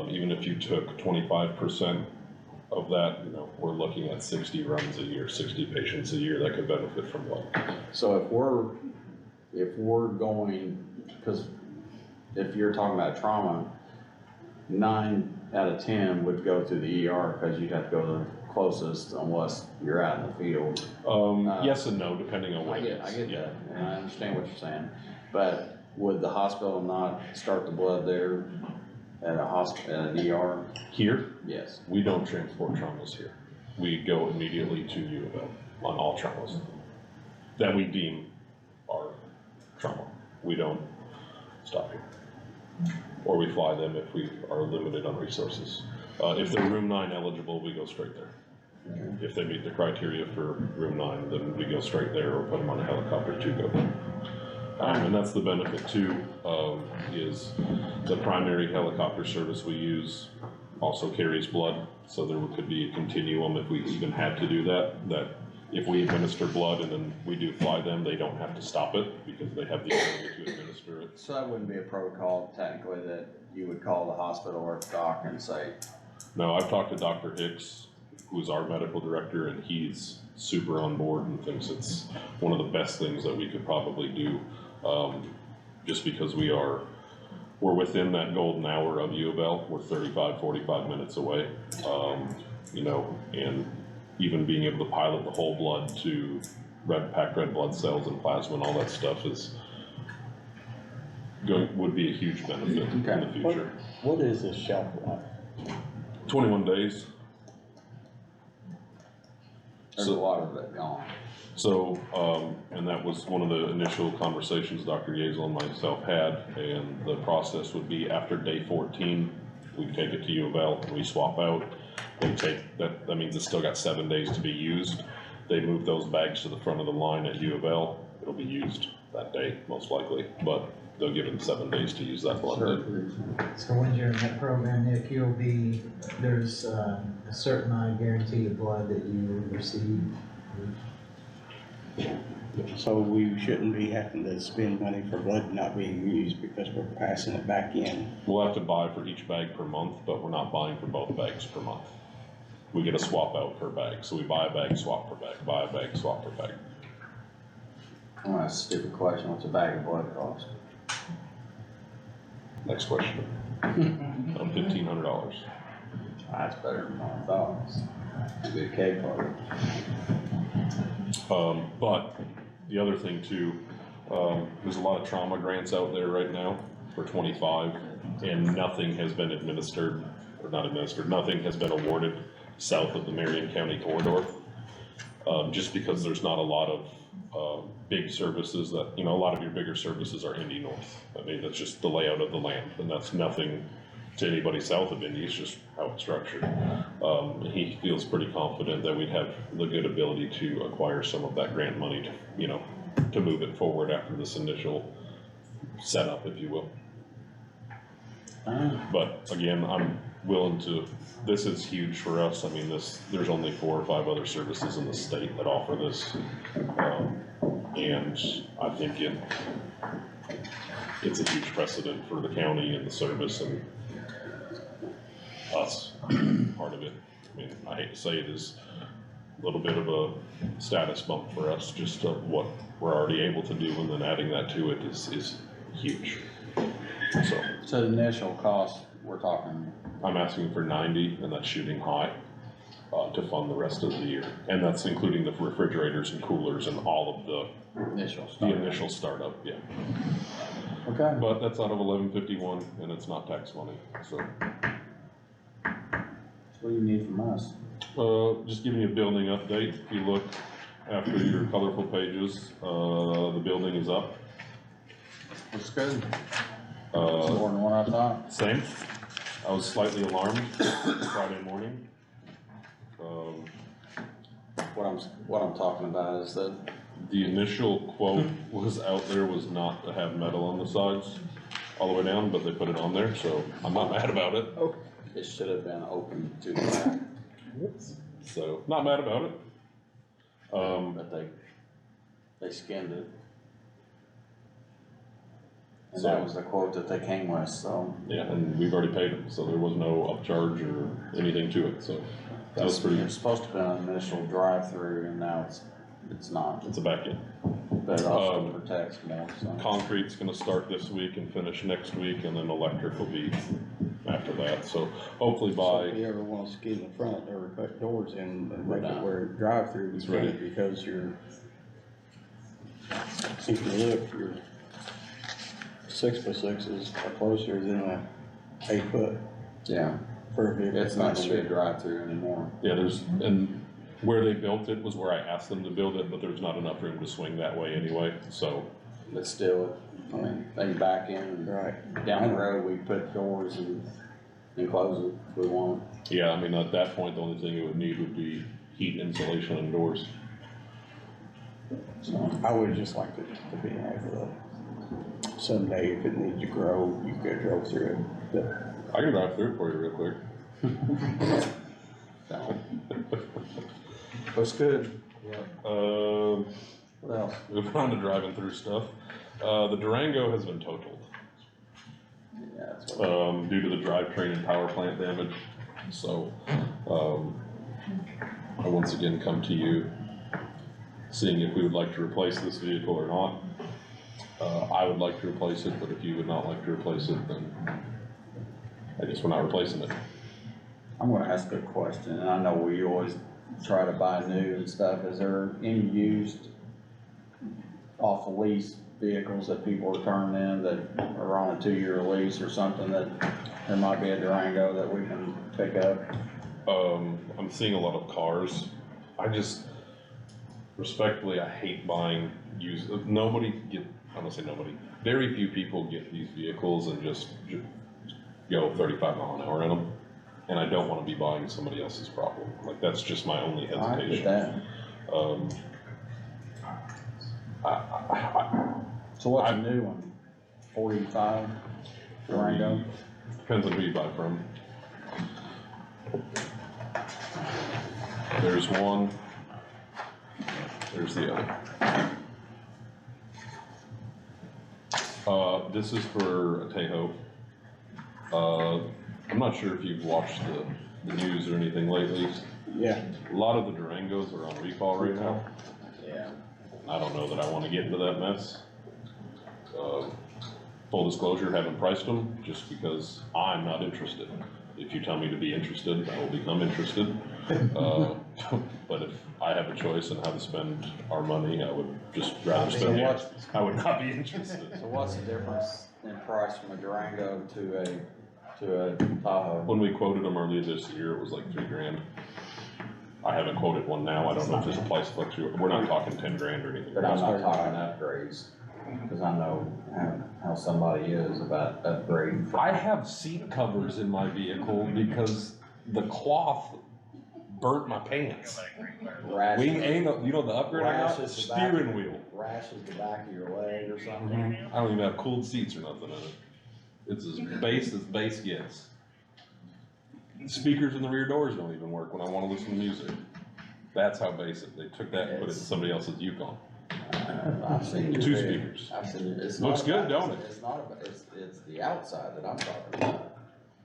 Even if you took 25% of that, we're looking at 60 runs a year, 60 patients a year that could benefit from blood. So if we're going, because if you're talking about trauma, 9 out of 10 would go to the ER because you'd have to go to the closest unless you're out in the field. Yes and no, depending on I what it get, is. I get Yeah. that, and I understand what you're saying, but would the hospital not start the blood there at a at an ER? Here, Yes. we don't transport traumas here. We go immediately to U of L on all traumas that we deem are trauma. We don't stop here. Or we fly them if we are limited on resources. If they're room 9 eligible, we go straight there. If they meet the criteria for room 9, then we go straight there or put them on a helicopter to go there. And that's the benefit too, is the primary helicopter service we use also carries blood. So there could be a continuum if we even had to do that, that if we administer blood and then we do fly them, they don't have to stop it because they have the ability to administer it. So that wouldn't be a protocol technically that you would call the hospital or doc and say, No, I've talked to Dr. Hicks, who's our medical director, and he's super on board and thinks it's one of the best things that we could probably do, just because we're within that golden hour of U of L. We're 35, 45 minutes away, you know, and even being able to pilot the whole blood to packed red blood cells and plasma and all that stuff would be a huge benefit in the future. What is the shelf life? 21 days. there's a lot of it gone. So, and that was one of the initial conversations Dr. Yazel and myself had, and the process would be after day 14, we take it to U of L and we swap out. They take, that means it's still got 7 days to be used. They move those bags to the front of the line at U of L. It'll be used that day, most likely, but they'll give them 7 days to use that blood. So when you're in that program, Nick, there's a certain amount of guaranteed blood that you will receive. So we shouldn't be having to spend money for blood not being used because we're passing it back in. We'll have to buy for each bag per month, but we're not buying for both bags per month. We get a swap out per bag, so we buy a bag, swap per bag, buy a bag, swap per bag. Oh, that's a stupid question, what's a bag of blood cost? Next question. $1,500. That's better than I thought. It's a good cake party. But the other thing too, there's a lot of trauma grants out there right now for 25, and nothing has been administered, or not administered, nothing has been awarded south of the Marion County corridor, just because there's not a lot of big services that, you know, a lot of your bigger services are Indy North. I mean, that's just the layout of the land, and that's nothing to anybody south of Indy, it's just how it's structured. He feels pretty confident that we'd have the good ability to acquire some of that grant money to, you know, to move it forward after this initial setup, if you will. But again, I'm willing to, this is huge for us. I mean, there's only 4 or 5 other services in the state that offer this. And I think it's a huge precedent for the county and the service and us, part of it. I mean, I hate to say it is a little bit of a status bump for us, just of what we're already able to do, and then adding that to it is huge. So the initial cost, we're talking, I'm asking for 90, and that's shooting high, to fund the rest of the year. And that's including the refrigerators and coolers and all of the initial startup, yeah. Okay. But that's out of 1151, and it's not tax money, so. What do you need from us? Just giving you a building update. If you look after your colorful pages, the building is up. Looks good. More than what I thought. Same. I was slightly alarmed Friday morning. What I'm talking about is that The initial quote was out there was not to have metal on the sides all the way down, but they put it on there, so I'm not mad about it. it should have been open to the back, So, not mad about it. but they skinned it. And So- that was the quote that they came with, so. Yeah, and we've already paid it, so there was no upcharge or anything to it, so that was pretty, It's supposed to be an initial drive-through and now it's not, it's a back end. but it also protects more, so. Concrete's gonna start this week and finish next week, and then electric will be after that, so hopefully So if by, you ever want to get in the front or put doors in and We're make it done. where drive-through It's is ready. ready because if you look, your 6x6s are closer than a 8-foot Yeah, for a vehicle. it's not gonna be a drive-through anymore. yeah, and where they built it was where I asked them to build it, but there's not enough room to swing that way anyway, so. But still, I mean, they can back in and Right. down the road, we put doors and close it if we want. Yeah, I mean, at that point, the only thing it would need would be heat insulation and doors. So, I would just like it to be able to, someday if it needs to grow, you could go through it. But I can drive through it for you real quick. so. Looks good. What else? Moving on to driving through stuff. The Durango has been totaled, Yeah, that's what. due to the drivetrain and power plant damage. So, I once again come to you, seeing if we would like to replace this vehicle or not. I would like to replace it, but if you would not like to replace it, then I guess we're not replacing it. I'm gonna ask a question, and I know we always try to buy new and stuff. Is there any used off the lease vehicles that people are turning in that are on a 2-year lease or something that there might be a Durango that we can pick up? I'm seeing a lot of cars. I just, respectfully, I hate buying used, I don't say nobody, very few people get these vehicles and just go 35 mile an hour in them. And I don't wanna be buying somebody else's problem. Like, that's just my only I get hesitation. that. So what's a new one? 45 Durango? Depends on who you buy from. There's one, there's the other. This is for a Tahoe. I'm not sure if you've watched the news or anything lately. yeah, A lot of the Durangos are on recall right now. Yeah. I don't know that I wanna get into that mess. Full disclosure, haven't priced them, just because I'm not interested. If you tell me to be interested, I will become interested. But if I have a choice on how to spend our money, I would just rather So spend what's- it. I would not be interested. So what's the difference in price from a Durango to a Tahoe? When we quoted them earlier this year, it was like $3,000. I haven't quoted one now, I don't know if there's a price fluctuation, we're not talking 10 grand or anything. But I'm not talking upgrades, because I know how somebody is about upgrading. I have seat covers in my vehicle because the cloth burnt my pants. Rashes, You know the upgrade I got? Rashes the back. Steering wheel. rashes the back of your leg or something. I don't even have cooled seats or nothing in it. It's as bass gets. Speakers in the rear doors don't even work when I wanna listen to music. That's how basic. They took that and put it in somebody else's Yukon. I've seen your Two vid- speakers. I've seen it. It's Looks not good, about- don't it? It's not about, it's the outside that I'm talking about.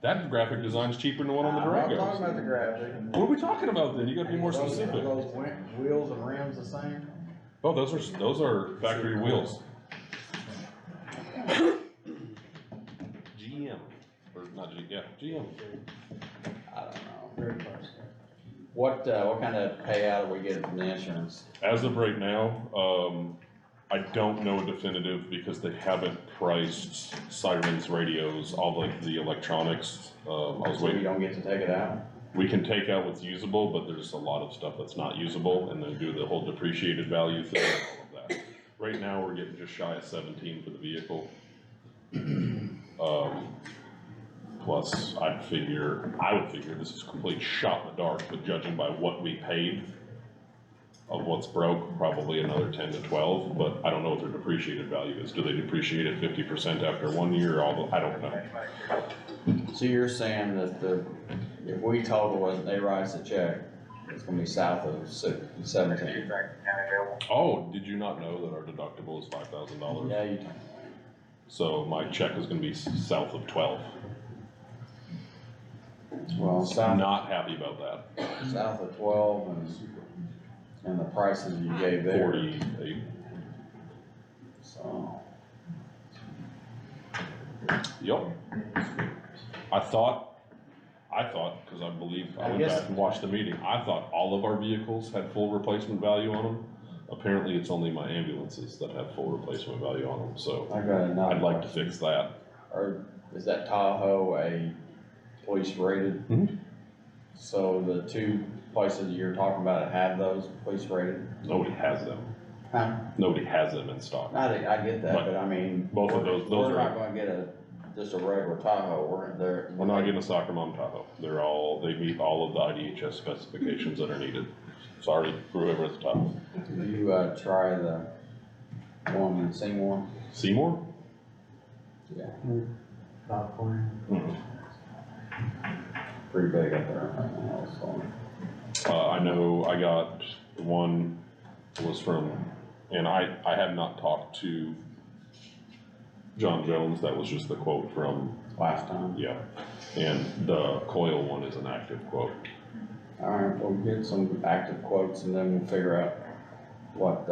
That graphic design's cheaper than the one on the I'm not talking Durangos. about the graphic. What are we talking about then? You gotta be more Are those specific. wheels and rims the same? Oh, those are factory wheels. GM, or not GM. I don't know. What kind of payout are we getting from the insurance? As of right now, I don't know a definitive because they haven't priced sirens, radios, all like the electronics. I was So we waiting, don't get to take it out? we can take out what's usable, but there's a lot of stuff that's not usable, and then do the whole depreciated value thing, all of that. Right now, we're getting just shy of 17 for the vehicle. Plus, I would figure this is a complete shot in the dark, but judging by what we paid of what's broke, probably another 10 to 12, but I don't know what their depreciated value is. Do they depreciate it 50% after 1 year, I don't know. So you're saying that if we total it, they write us a check, it's gonna be south of 17? Oh, did you not know that our deductible is $5,000? Yeah, you told me. So my check is gonna be south of 12. Well, I'm south, not happy about that. south of 12 and the prices you gave there. 48. So, Yep. I thought, cause I believe, I I went guess- back and watched the meeting, I thought all of our vehicles had full replacement value on them. Apparently, it's only my ambulances that have full replacement value on them, so I got another. I'd like to fix that. Or is that Tahoe a police rated? Mhm. So the two places you're talking about that have those police rated? Nobody has them. Huh? Nobody has them in stock. I get that, but I mean. Both of those We're are- not gonna get just a regular Tahoe, We're not getting a soccer mom Tahoe. They meet all of the IDHS specifications that are needed. Sorry, whoever at the top. Do you, try the one in Seymour? Seymour? Yeah, Popcorn. Mhm. pretty big up there right now, so. I know I got one was from, and I have not talked to John Jones, that was just the quote from, Last time. yeah. And the coil one is an active quote. Alright, we'll get some active quotes and then we'll figure out what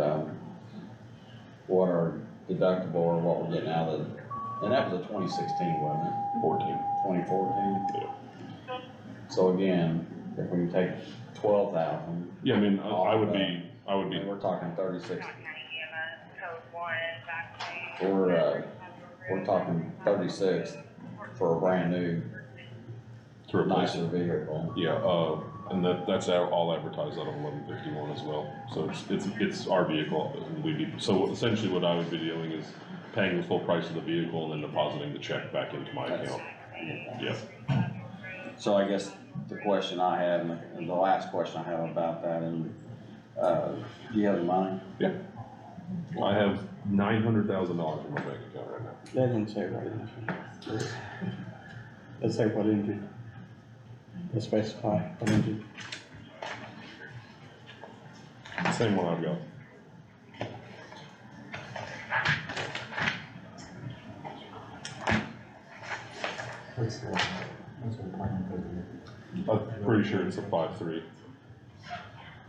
our deductible or what we're getting out of it. And that was a 2016, wasn't it? 14. 2014? Yeah. So again, if we can take 12,000, Yeah, I mean, I would be, we're talking 36. We're talking 36 for a brand new, to replace nicer it. vehicle. Yeah, and that's all advertised out of 1151 as well. So it's our vehicle, and so essentially what I would be doing is paying the full price of the vehicle and then depositing the check back into my account. Yeah. So I guess the question I have, and the last question I have about that, and, do you have the money? I have $900,000 in my bank account right now. That didn't say what engine. Let's say what engine. Let's specify what engine. Same one I've got. What's the plan for the? I'm pretty sure it's a 5.3.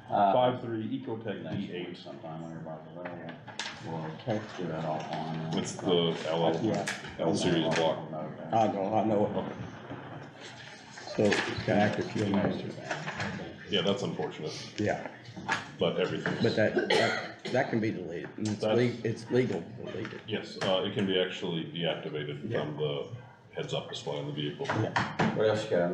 5.3 Ecotech Next week D8. sometime when everybody's available. We'll Okay. do that offline. It's the Yeah, L series block. I know it. So it's got active fuel master. Yeah, that's unfortunate, Yeah, but everything. but that can be deleted. And it's legal to delete it. Yes, it can be actually deactivated Yeah. from the heads-up display on the vehicle. What else you got?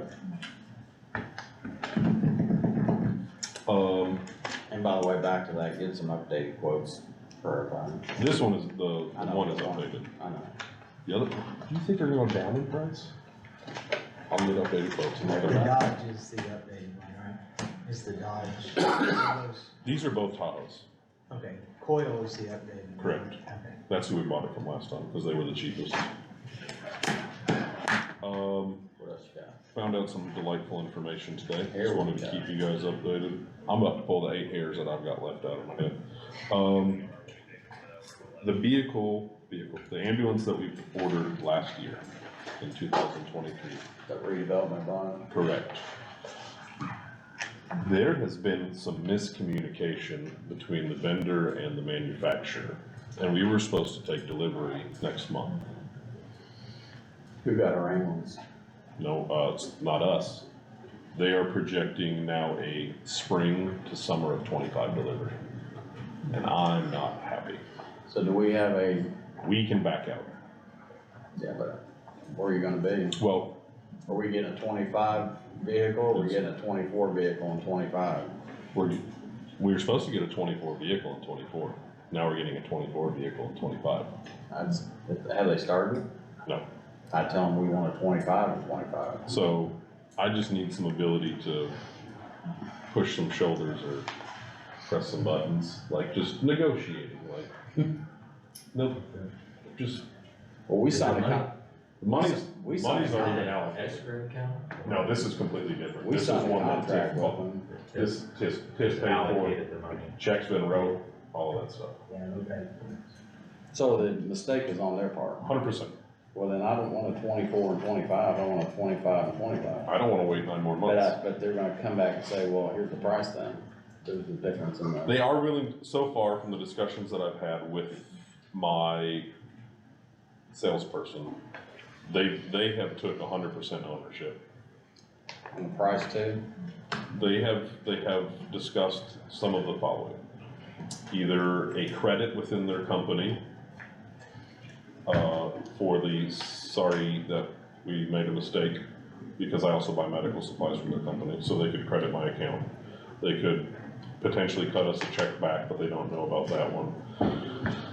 And by the way, back to that, get some updated quotes for everybody. This one is, the I know one is the updated. I know. The other, do you think they're going down in price? I'll get updated quotes. The Dodge is the updated one, right? It's the Dodge. These are both Tahoes. Okay, Coil is the updated one. Correct. Okay. That's who we bought it from last time, because they were the cheapest. What else you got? Found out some delightful information today. Here Just we wanted to go. keep you guys updated. I'm about to pull the 8 hairs that I've got left out of my head. The the ambulance that we ordered last year in 2023. That redevelopment bond? Correct. There has been some miscommunication between the vendor and the manufacturer, and we were supposed to take delivery next month. Who got our ambulance? No, it's not us. They are projecting now a spring to summer of 25 delivery, and I'm not happy. So do we have a, We can back out. yeah, but where are you gonna be? Well, Are we getting a 25 vehicle, or are we getting a 24 vehicle and 25? we were supposed to get a 24 vehicle in 24. Now we're getting a 24 vehicle in 25. Have they started? No. I tell them we want a 25 and 25. So I just need some ability to push some shoulders or press some buttons, like just negotiating, like, nope, just, Well, we signed money's we already signed, been allocated. Escrow account? No, this is completely different. we This is signed a one that contract Tiff- with them. This paid for, Allocated the money. checks been wrote, all of that stuff, Yeah, okay. So the mistake is on their part. 100%. Well, then I don't want a 24 and 25, I want a 25 and 25. I don't wanna wait 9 more months. But they're gonna come back and say, well, here's the price then. There's the difference in the. They are willing, so far from the discussions that I've had with my salesperson, They have took 100% ownership. And the price too? They have discussed some of the following. Either a credit within their company, for the, sorry that we made a mistake, because I also buy medical supplies from their company, so they could credit my account. They could potentially cut us a check back, but they don't know about that one.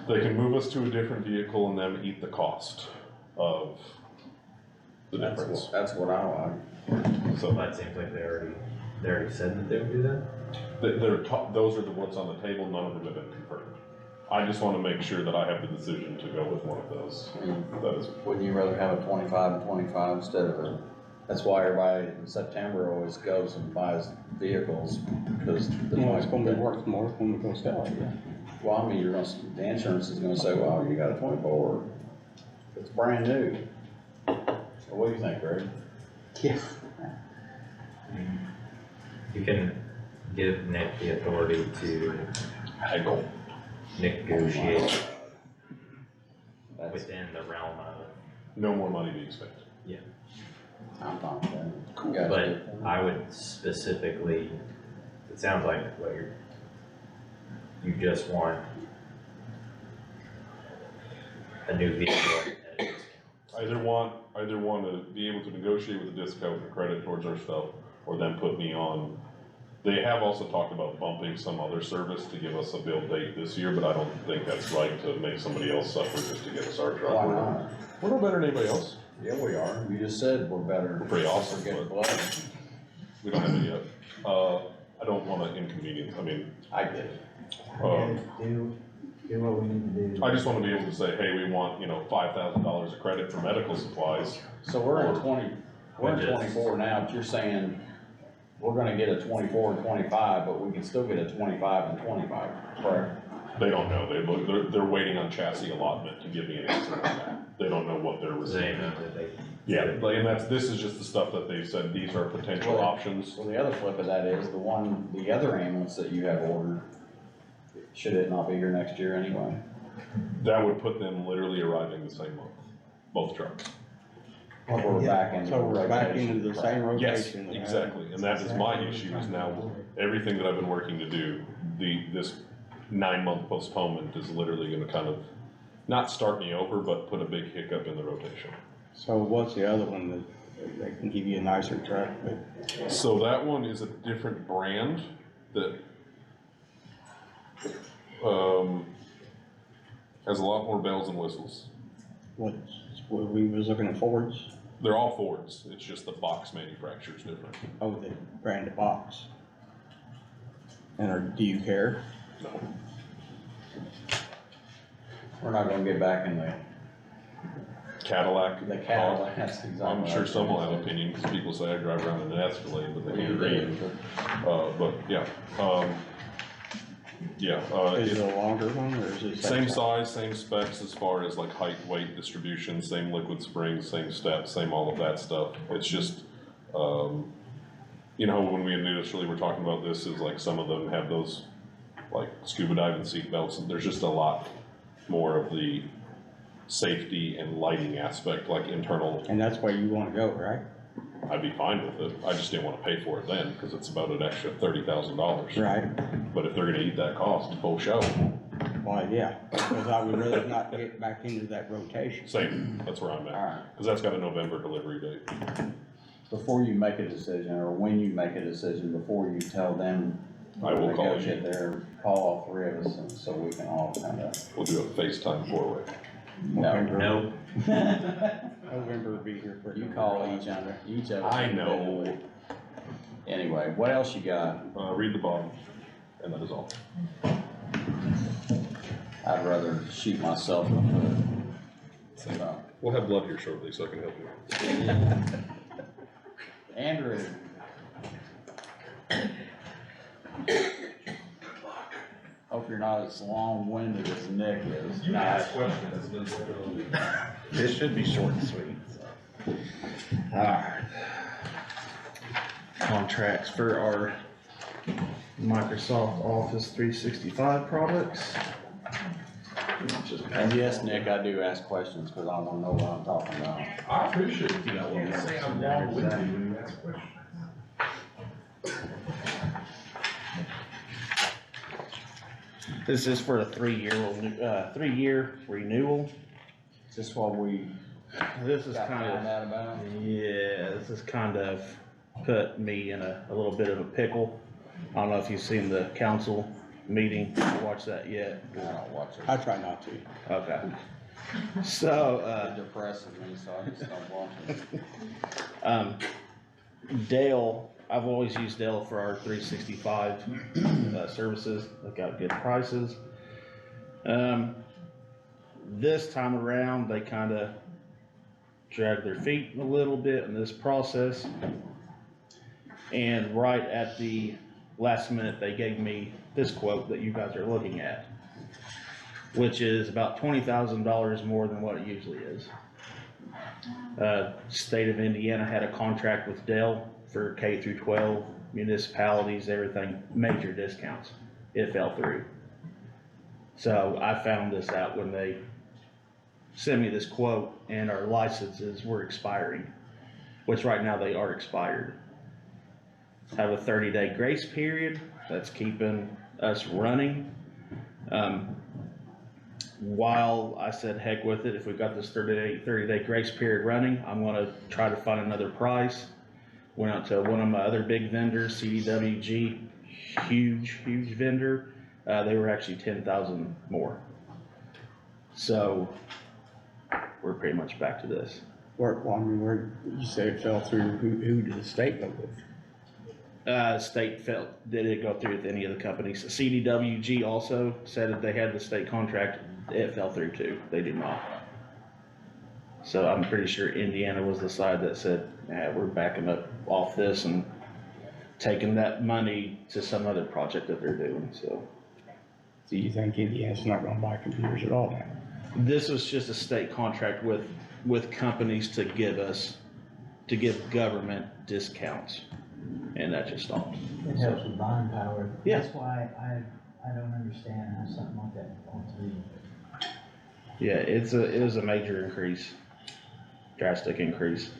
They can move us to a different vehicle and then eat the cost of the difference. That's what I like. So That seems like they already said that they would do that? those are the ones on the table, none of them have been confirmed. I just wanna make sure that I have the decision to go with one of those. That is, Wouldn't you rather have a 25 and 25 instead of a, that's why everybody in September always goes and buys vehicles, because the Well, it's twenty. gonna be worth more when we go sell it, yeah. Well, I mean, the insurance is gonna say, well, you got a 24, it's brand new. What do you think, Greg? Yeah. You can give Nick the authority to haggle. negotiate That's, within the realm of, No more money to be spent. I'm fine with that. You guys but do? I would specifically, it sounds like what you just want a new vehicle at a discount. Either want to be able to negotiate with a discount and credit towards our stuff, or then put me on. They have also talked about bumping some other service to give us a build date this year, but I don't think that's right to make somebody else suffer just to get us our truck. Why not? We're no better than anybody else. Yeah, we are. You just said we're better. We're pretty awesome, Forget but- blood. We don't have it yet. I don't want to inconvenience, I mean, I get it. Do what we need to do. I just want to be able to say, hey, we want, $5,000 of credit for medical supplies. So we're in we're in Budgets. 24 now, but you're saying we're gonna get a 24 and 25, but we can still get a 25 and 25, correct? They don't know, they're waiting on chassis allotment to give me an answer on that. They don't know what they're They receiving. know that they. Yeah, and this is just the stuff that they said, these are potential Well, options. Well, the other flip of that is the other ambulance that you have ordered, should it not be here next year anyway? That would put them literally arriving the same month, both trucks. We're back into So we're back rotation. into the same Yes, rotation. exactly, and that is my issue, is now, everything that I've been working to do, this 9-month postponement is literally gonna kind of, not start me over, but put a big hiccup in the rotation. So what's the other one that they can give you a nicer truck, but So that one is a different brand that, has a lot more bells and whistles. what we was looking at Fords? They're all Fords, it's just the box manufacturer is different. Oh, the brand of box. And do you care? No. We're not gonna get back in Cadillac. the Cadillac, that's exactly. I'm what I sure was some will gonna have say. opinion, because people say I drive around in an Escalade, but they You can't read. do. But, yeah, Is it's it a longer one or is it? same size, same specs as far as like height, weight, distribution, same liquid springs, same steps, same all of that stuff. It's just, when we initially were talking about this, is like some of them have those like scuba diving seat belts, and there's just a lot more of the safety and lighting aspect, like internal. And that's where you wanna go, right? I'd be fine with it, I just didn't wanna pay for it then, because it's about an extra $30,000. Right. But if they're gonna eat that cost, full show, Well, yeah, because I would rather not get back into that rotation. same, that's where I'm at, Alright, because that's got a November delivery date. before you make a decision, or when you make a decision, before you tell them. I will call you. Negotiate there, call all three of us, and so we can all kind of. We'll do a FaceTime four-way. November. Nope. November would be here for. You call each of us. I know. individually. Anyway, what else you got? Read the bottom, and that is all. I'd rather shoot myself in the foot. So, We'll have blood here shortly, so I can help you. Andrew. Hope you're not as long-winded as Nick is. This should be short and sweet. Alright. Contracts for our Microsoft Office 365 products. And yes, Nick, I do ask questions, cause I wanna know what I'm talking about. I appreciate it, you know, when you say I'm wrong with you when you ask questions. This is for a 3-year renewal. Is this what we This is got kind found of, out about? yeah, this has kind of put me in a little bit of a pickle. I don't know if you've seen the council meeting, watch that yet. I don't watch it. I try not to. Okay. So, It depresses me, so I just don't watch it. Dale, I've always used Dale for our 365 services. They've got good prices. This time around, they kind of dragged their feet a little bit in this process. And right at the last minute, they gave me this quote that you guys are looking at, which is about $20,000 more than what it usually is. State of Indiana had a contract with Dell for K through 12 municipalities, everything, major discounts. It fell through. So I found this out when they sent me this quote, and our licenses were expiring, which right now they are expired. Have a 30-day grace period. That's keeping us running. While I said heck with it, if we've got this 30-day grace period running, I'm gonna try to find another price. Went out to one of my other big vendors, CDWG, huge vendor. They were actually 10,000 more. So we're pretty much back to this. Where you say it fell through, who did the state go with? State didn't go through with any of the companies. CDWG also said that they had the state contract, it fell through too. They did not. So I'm pretty sure Indiana was the side that said, nah, we're backing up off this and taking that money to some other project that they're doing, so. Do you think Indiana's not gonna buy computers at all now? This was just a state contract with companies to give government discounts, and that just stopped. It helps with buying power. Yeah. That's why I don't understand how something like that wants to be. Yeah, it was a major increase, drastic increase.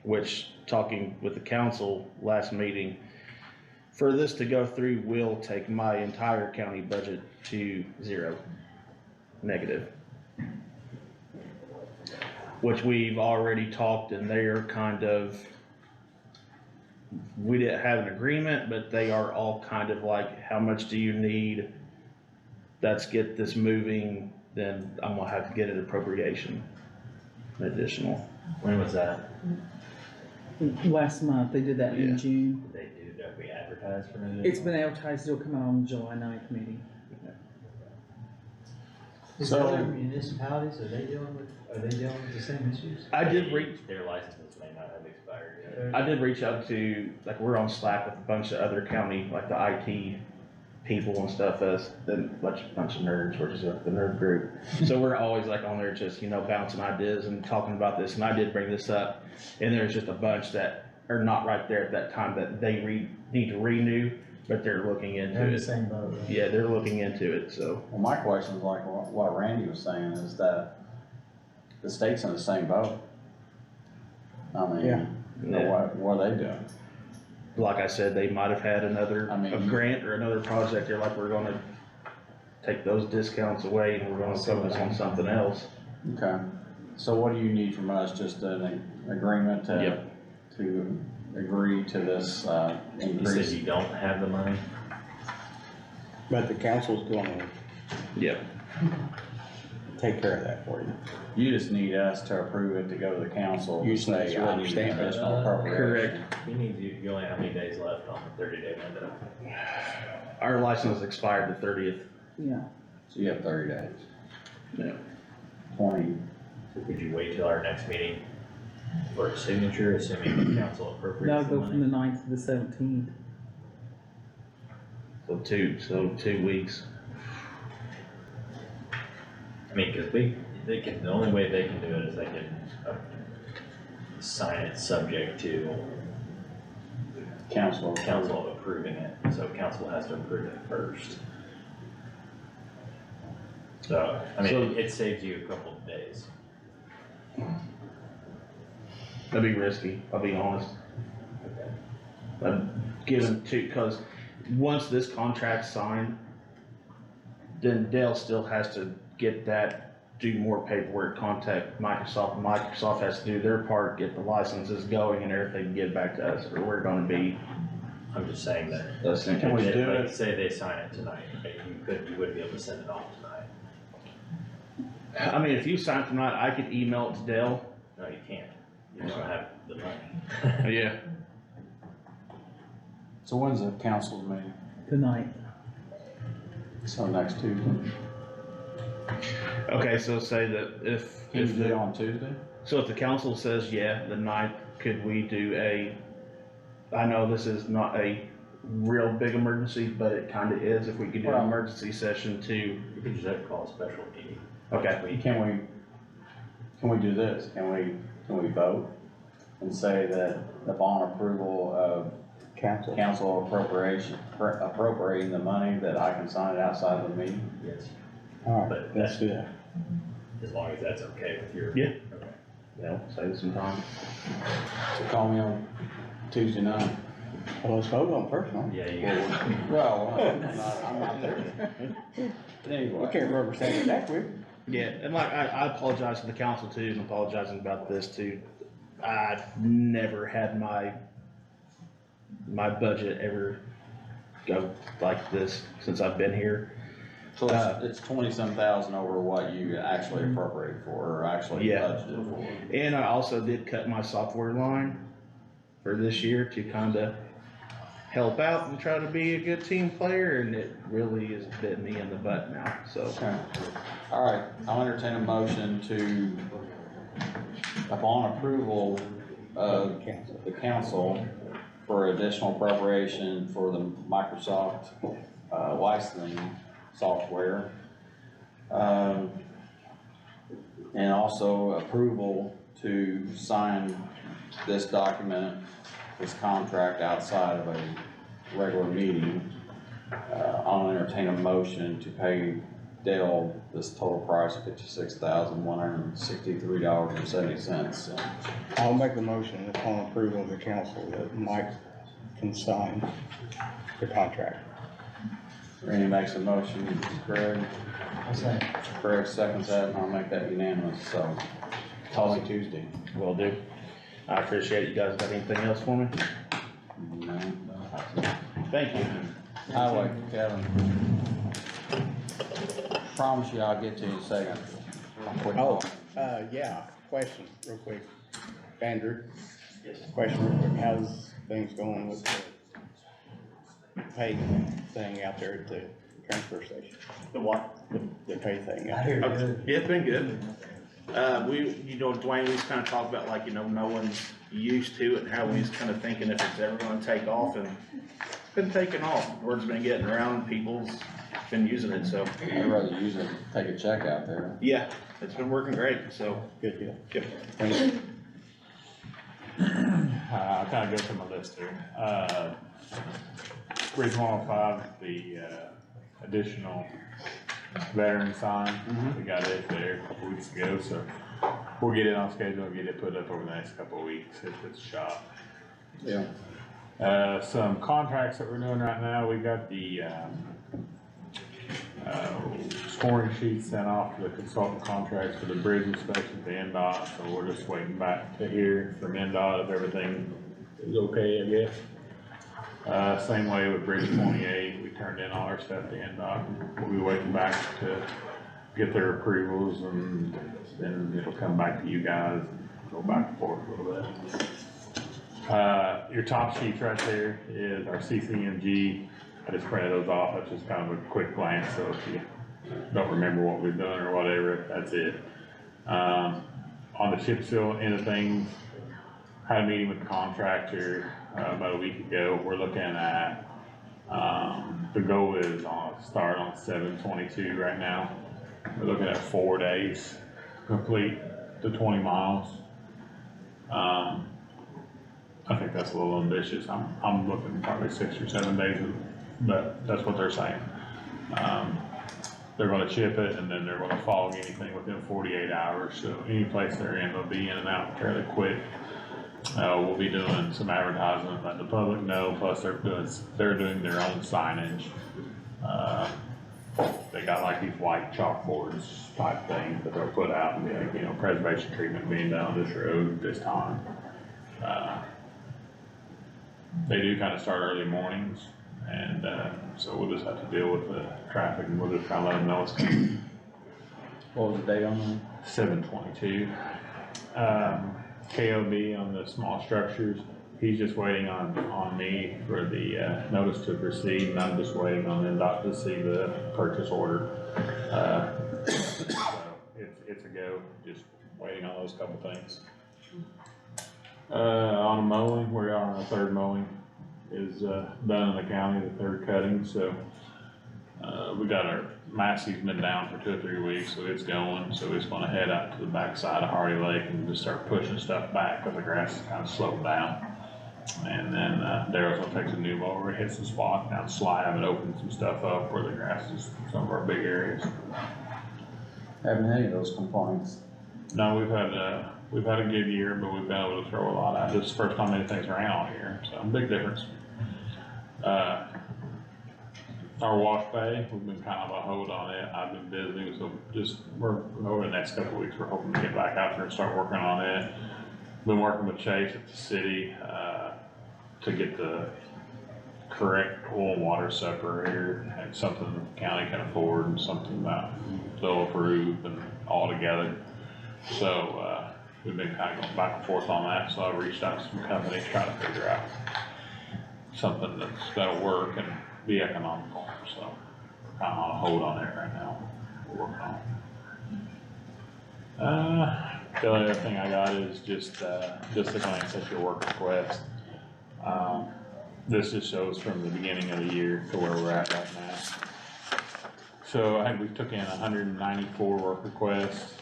Which, talking with the council last meeting, for this to go through will take my entire county budget to zero, negative. Which we've already talked, and they're kind of, we didn't have an agreement, but they are all kind of like, how much do you need? Let's get this moving, then I'm gonna have to get an appropriation additional. When was that? Last month, they did that Yeah. in June. Did they do, did we advertise for an It's been advertised, it'll come out on the July 9th meeting. Is So- other municipalities, are they dealing with the same issues? I did reach, Their licenses may not have expired yet. I did reach out to, like, we're on Slack with a bunch of other county, like the IT people and stuff, as the bunch of nerds, we're just the nerd group. So we're always like on there just, bouncing ideas and talking about this, and I did bring this up, and there's just a bunch that are not right there at that time that they need to renew, but they're looking into They're in the it. same boat. Yeah, they're looking into it, so. Well, my question is like what Randy was saying, is that the state's in the same boat. I mean, Yeah. what are they doing? Like I said, they might have had I mean- a grant or another project, they're like, we're gonna take those discounts away and we're gonna focus on something else. Okay, so what do you need from us, just an agreement Yep. to agree to this, You said increase? you don't have the money? But the council's gonna Yep. take care of that for you. You just need us to approve it to go to the council. You and just need say, to I need an understand that. additional appropriation. You need, you only have how many days left on the 30-day window? Our license expired the 30th. Yeah. So you have 30 days, Yeah. 20, So could you wait till our next meeting for a signature, assuming the council That'll appropriates the go from the money? 9th to the 17th. So 2 weeks. I mean, cause the only way they can do it is they can sign it subject to council. council approving it, so council has to approve it first. So, I mean, it saves you a couple of days. That'd be risky, I'll be honest. Given to, cause once this contract's signed, then Dell still has to get that, do more paperwork, contact Microsoft. Microsoft has to do their part, get the licenses going and everything, get it back to us, or we're gonna be. I'm just saying that. Can we do Like, it? say they sign it tonight, okay, you wouldn't be able to send it off tonight. I mean, if you sign tonight, I could email it to Dell. No, you can't. You don't have the money. Yeah. So when's the council meeting? Tonight. So next Tuesday? Okay, so say that if Can you do it on Tuesday? so if the council says, yeah, the 9th, could we do I know this is not a real big emergency, but it kinda is, if we could do an Well- emergency session to, You could just have to call a special meeting. okay, Can we do this? Can we vote and say that upon approval of council appropriating the money, that I can sign it outside of the meeting? Yes, Alright, But let's do that. as long as that's okay with your. Yeah. Okay. yeah, save some time. So call me on Tuesday night. Well, let's vote on it first, huh? Yeah, you got Well, I'm not there. We Anyway, can't rubber stamp it that quick. Yeah, and like, I apologize to the council too, and apologizing about this too. I've never had my budget ever go like this since I've been here. so it's 20-some thousand over what you actually appropriated for, or actually Yeah. budgeted for. And I also did cut my software line for this year to kinda help out and try to be a good team player, and it really is bit me in the butt now, so. Okay. All right, I'll entertain a motion to, upon approval of the council, for additional appropriation for the Microsoft licensing software. And also approval to sign this document, this contract outside of a regular meeting. I'll entertain a motion to pay Dell this total price of $56,163.70. I'll make the motion upon approval of the council that Mike can sign the contract. Randy makes a motion, Craig, I say, Craig seconds that, and I'll make that unanimous, so call me Tuesday. Will do. I appreciate it. You guys got anything else for me? No. Thank you. Highway, Kevin. Promise you I'll get to you in a second. I'll quit Oh, talking. yeah, question, real quick. Andrew? Question real quick, how's things going with the pay thing out there at the transfer station? The what? The pay thing I out hear there? good. Yeah, it's been good. Dwayne, we just kinda talked about like, no one's used to it and how we was kinda thinking if it's ever gonna take off, and it's been taking off. Word's been getting around, people's been using it, so, I'd rather use it, take a check out there. yeah, it's been working great, so. Good deal. Yep. I'll kind of go through my list here. Bridge 105, the additional veteran sign, we got it there a couple weeks ago, so we'll get it on schedule and get it put up over the next couple of weeks if it's shot. Yeah. Some contracts that we're doing right now, we got the scoring sheet sent off to the consultant contracts for the bridge inspection to NDOT, so we're just waiting back to hear from NDOT if everything is okay, I guess. Same way with Bridge 28, we turned in all our stuff to NDOT, we'll be waiting back to get their approvals, and then it'll come back to you guys, go back and forth a little bit. Your top sheets right there is our CCMG. I just printed those off, that's just kind of a quick glance, so if you don't remember what we've done or whatever, that's it. On the chip seal end of things, had a meeting with the contractor about a week ago. We're looking at, the goal is start on 7/22 right now. We're looking at 4 days to complete the 20 miles. I think that's a little ambitious. I'm looking probably 6 or 7 days, but that's what they're saying. they're gonna chip it and then they're gonna fog anything within 48 hours. So any place they're in, they'll be in and out fairly quick. We'll be doing some advertisement, let the public know, plus they're doing their own signage. They got like these white chalkboards type things that they'll put out and be like, you know, preservation treatment being done on this road this time. They do kind of start early mornings, and so we'll just have to deal with the traffic, and we'll just try to let them know it's coming. What was the date on that? 7/22. KOB on the small structures, he's just waiting on me for the notice to proceed, and I'm just waiting on NDOT to see the purchase order. So it's a go, just waiting on those couple things. On the mowing, we are on the third mowing is done in the county, the third cutting, so we got our Massey's been down for 2 or 3 weeks, so it's going, so it's gonna head out to the backside of Hardy Lake and just start pushing stuff back, cause the grass is kinda slowed down. And then Daryl's gonna take the new mower, hit some spot down Slab and open some stuff up where the grass is some of our big areas. Haven't had any of those complaints. No, we've had a good year, but we've been able to throw a lot out. This is the first time anything's ran out here, so big difference. Our wash bay, we've been kind of a hold on it. I've been busy, so we're over the next couple of weeks, we're hoping to get back out there and start working on it. Been working with Chase at the city, to get the correct oil and water separator, and something the county can afford and something that they'll approve and all together. So, we've been kind of going back and forth on that, so I reached out to some companies trying to figure out something that'll work and be economical, so we're kind of on a hold on it right now. We're working on it. The only other thing I got is just to glance at your work request. This just shows from the beginning of the year to where we're at right now. So I think we took in 194 work requests.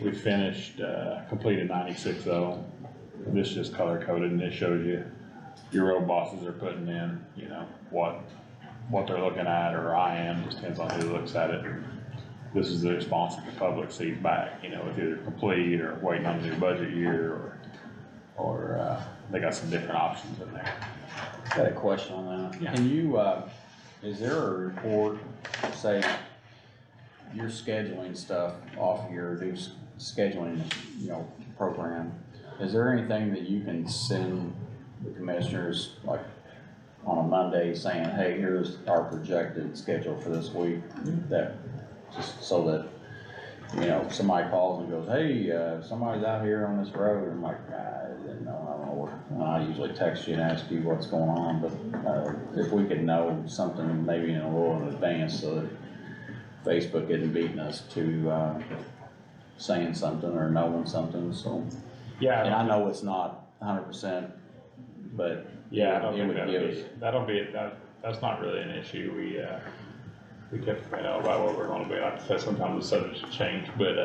We finished, completed 96 of them. This is just color coded, and it shows you your road bosses are putting in, you know, what they're looking at, or I am, just depends on who looks at it. This is the response that the public sees back, you know, it's either complete or waiting on the new budget year, or they got some different options in there. I got a question on that. Yeah. Can you, is there a report, say, you're scheduling stuff off of your new scheduling, you know, program? Is there anything that you can send the commissioners, like, on a Monday saying, hey, here's our projected schedule for this week? That, just so that, you know, somebody calls and goes, hey, somebody's out here on this road, and I'm like, I didn't know, I don't know what. I usually text you and ask you what's going on, but if we could know something maybe in a little in advance, so that Facebook isn't beating us to saying something or knowing something, so. Yeah. And I know it's not 100%, but. Yeah, I don't it think would give that's not really an issue. We typically know about what we're gonna be. Like I said, sometimes the subjects change, but,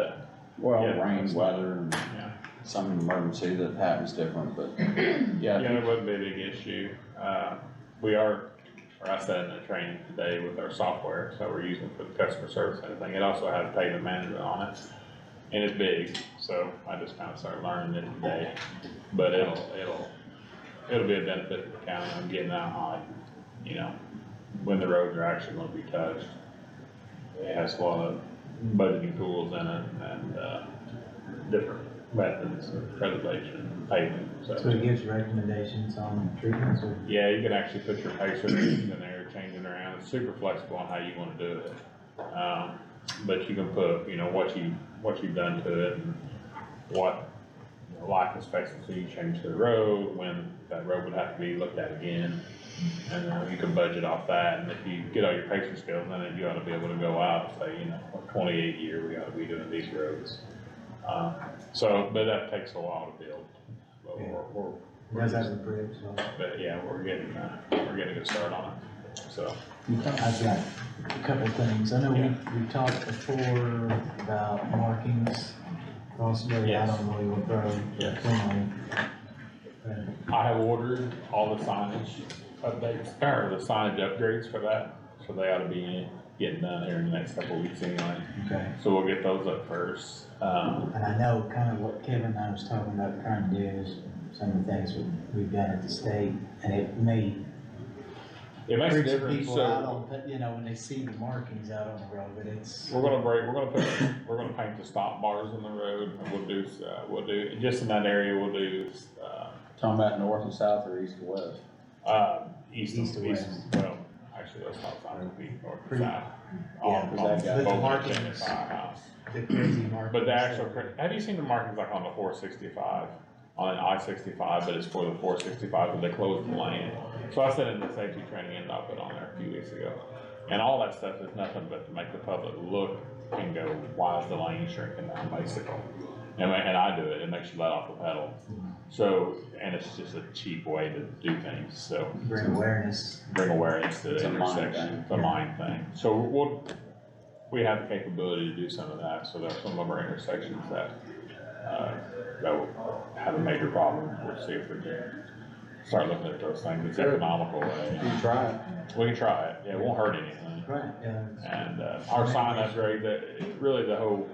well, yeah, rain, weather, and yeah. some emergency that happens different, but, Yeah, yeah. there wouldn't be a big issue. I said in the training today with our software, so we're using for the customer service and everything. It also has payment management on it, and it's big, so I just kind of started learning it today. But it'll be a benefit to the county on getting out on, you know, when the roads are actually gonna be touched. It has a lot of budgeting tools in it and, different methods of preservation, paving, so. So it gives recommendations on treatments or? Yeah, you can actually put your pacer in there, change it around. It's super flexible on how you wanna do it. But you can put, you know, what you've done to it and what, you know, life expectancy you change to the road, when that road would have to be looked at again. And you can budget off that, and if you get all your pacer skills, then you ought to be able to go out and say, you know, 28 year, we ought to be doing these roads. But that takes a while to build. But You guys have the bridge, so. but yeah, we're getting a good start on it, so. I've got a couple things. I know we talked before about markings possibly out on William Road. Yes. Finally. I have ordered all the signage updates, or the signage upgrades for that, so they ought to be in. getting done here in the next couple of weeks anyway. Okay. So we'll get those up first. And I know kind of what Kevin and I was talking about trying to do is some of the things we've done at the state, and it may It makes a freak some difference, people out so on, you know, when they see the markings out on the road, but it's. we're gonna paint the stop bars in the road, and we'll do, just in that area, we'll do, Talking about north and south or east and west? east East to and west. well, actually, those stop signs will be north and Pretty- south. yeah, On- because on that guy- both But the ends markings- of the firehouse. The crazy markings. But the actual, have you seen the markings like on the 465, on an I-65, but it's for the 465, but they closed the lane? So I sent in the safety training and I put on there a few weeks ago. And all that stuff is nothing but to make the public look and go, why is the lane shrinking down, basically? And I do it, it makes you let off the pedal. So, and it's just a cheap way to do things, so Bring awareness. bring awareness to It's the a mind intersection. thing. It's a mind thing. So we have the capability to do some of that, so there are some of our intersections that will have a major problem. We'll see if we can start looking at those things. It's economical way. You can try it. We can try it. Yeah, it won't hurt anything. Right, yeah. And, our sign upgrade, really the whole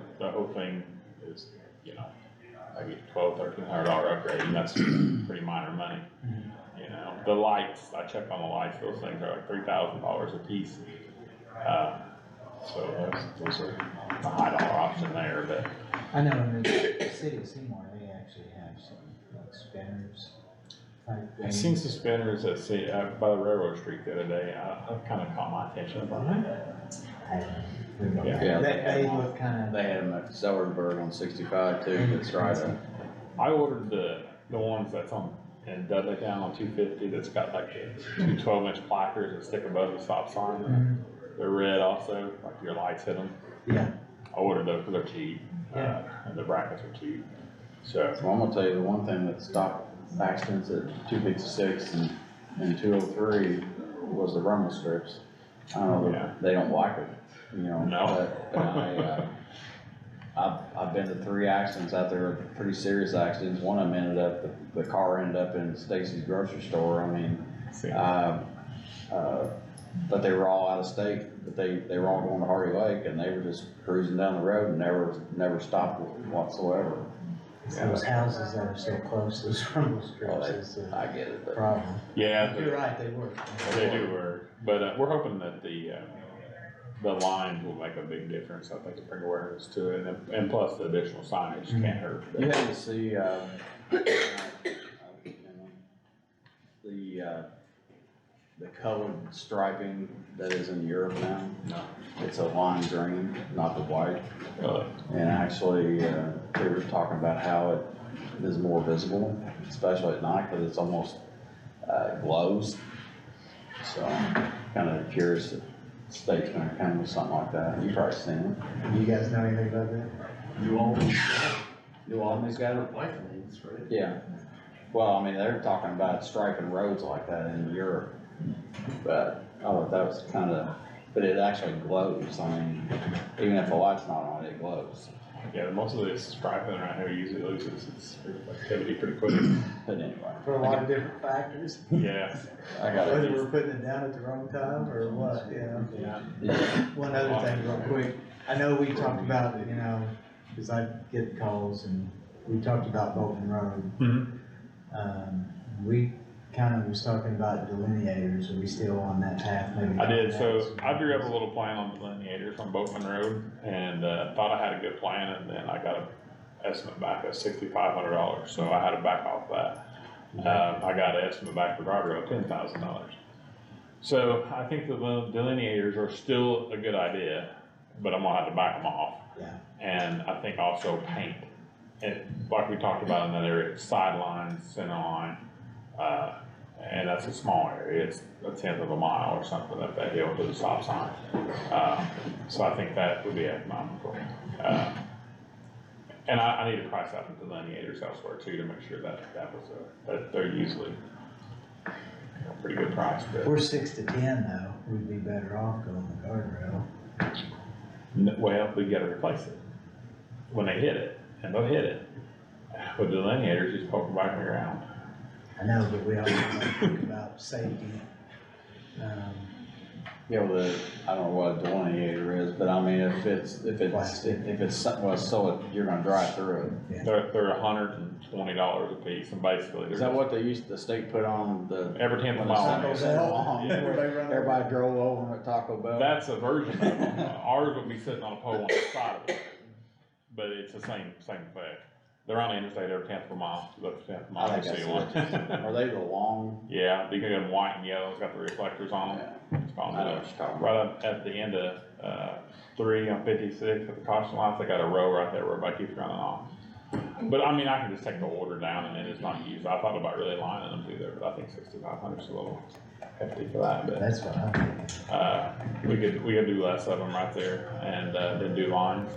thing is, you know, maybe $1,200-1,300 upgrade, and that's pretty minor money. You know, the lights, I checked on the lights, those things are like $3,000 a piece. So those are a high dollar option there, but I know in the city of Seymour, they actually have some like spinners type I things. seen suspenders at by the railroad street the other day. That kind of caught my attention. I thought, Yeah, They look kind of. They had them at Sellersburg on 65 too, that's right. I ordered the ones that's on in Dudley down on 250 that's got like the two 12-inch placards that stick above the stop sign. Mhm. They're red also, like your lights hit them. Yeah. I ordered those because they're cheap, Yeah. and the brackets are cheap. So, Well, I'm gonna tell you, the one thing that stopped accidents at 256 and 203 was the rumble strips. I don't know, Yeah. they don't like it, you know. No. But I've been to 3 accidents out there, pretty serious accidents. One of them ended up, the car ended up in Stacy's grocery store. I mean, see, but they were all out of state, but they were all going to Hardy Lake and they were just cruising down the road and never stopped whatsoever. Those houses that are so close, those rumble Well, strips is the I get it, but problem. yeah, You're right, they work. they do work, but we're hoping that the lines will make a big difference. I think to bring awareness to it, and plus the additional signage can't hurt. you had to see, the colored striping that is in Europe now. No. It's a lime green, not the white. Really? And actually, they were talking about how it is more visible, especially at night, because it's almost, glows. So I'm kind of curious if the state's gonna come with something like that. You've probably seen it. You guys know anything about that? New Albany's got it? Life lanes, right? Yeah. Well, I mean, they're talking about striping roads like that in Europe. But, oh, that was kind of, but it actually glows. I mean, even if the light's not on, it glows. Yeah, most of this striping around here usually loses its activity pretty quick. But anyway. For a lot of different factors, Yeah, I got whether it. we're putting it down at the wrong time or what, yeah. One other thing real quick, I know we talked about, you know, cause I get calls and we talked about Bolton Road. We kind of was talking about delineators, are we still on that path maybe? I did, so I drew up a little plan on delineators on Boatman Road, and, thought I had a good plan, and then I got an estimate back of $6,500, so I had to back off that. I got an estimate back for guardrail, $10,000. So I think the delineators are still a good idea, but I'm gonna have to back them off. Yeah. And I think also paint, and like we talked about in that area, sidelines, center line, and that's a small area, it's 1/10 of a mile or something up that hill to the stop sign. So I think that would be economical. And I need to price out the delineators elsewhere too, to make sure that that they're usually a pretty good price, If but. we're 6 to 10 though, we'd be better off going the guardrail. Well, we gotta replace it when they hit it, and they'll hit it. With delineators, just poke them back in the ground. I know, but we always think about safety. Yeah, well, I don't know what a delineator is, but I mean, if it's something, well, so you're gonna drive through it. They're $120 a piece, and basically. Is that what the state put on the? Every 10th when mile. the Taco Bell? Yeah. Everybody drove over them at Taco Bell? That's a version of them. Ours would be sitting on a pole on the side of it, but it's the same effect. They're on the interstate every 10th of a mile, look, 10th of a mile, I you think see that's one. it. Are they the long? Yeah, you can get them white and yellow, it's got the reflectors on them. It's called, I know what you're talking about. right up at the end of, 3 on 56 at the caution lights, they got a row right there where everybody keeps running off. But I mean, I can just take the order down and then it's not used. I thought about really lining them through there, but I think 6,500 is a little hefty for that, but. That's fine. We could do less of them right there and, then do lines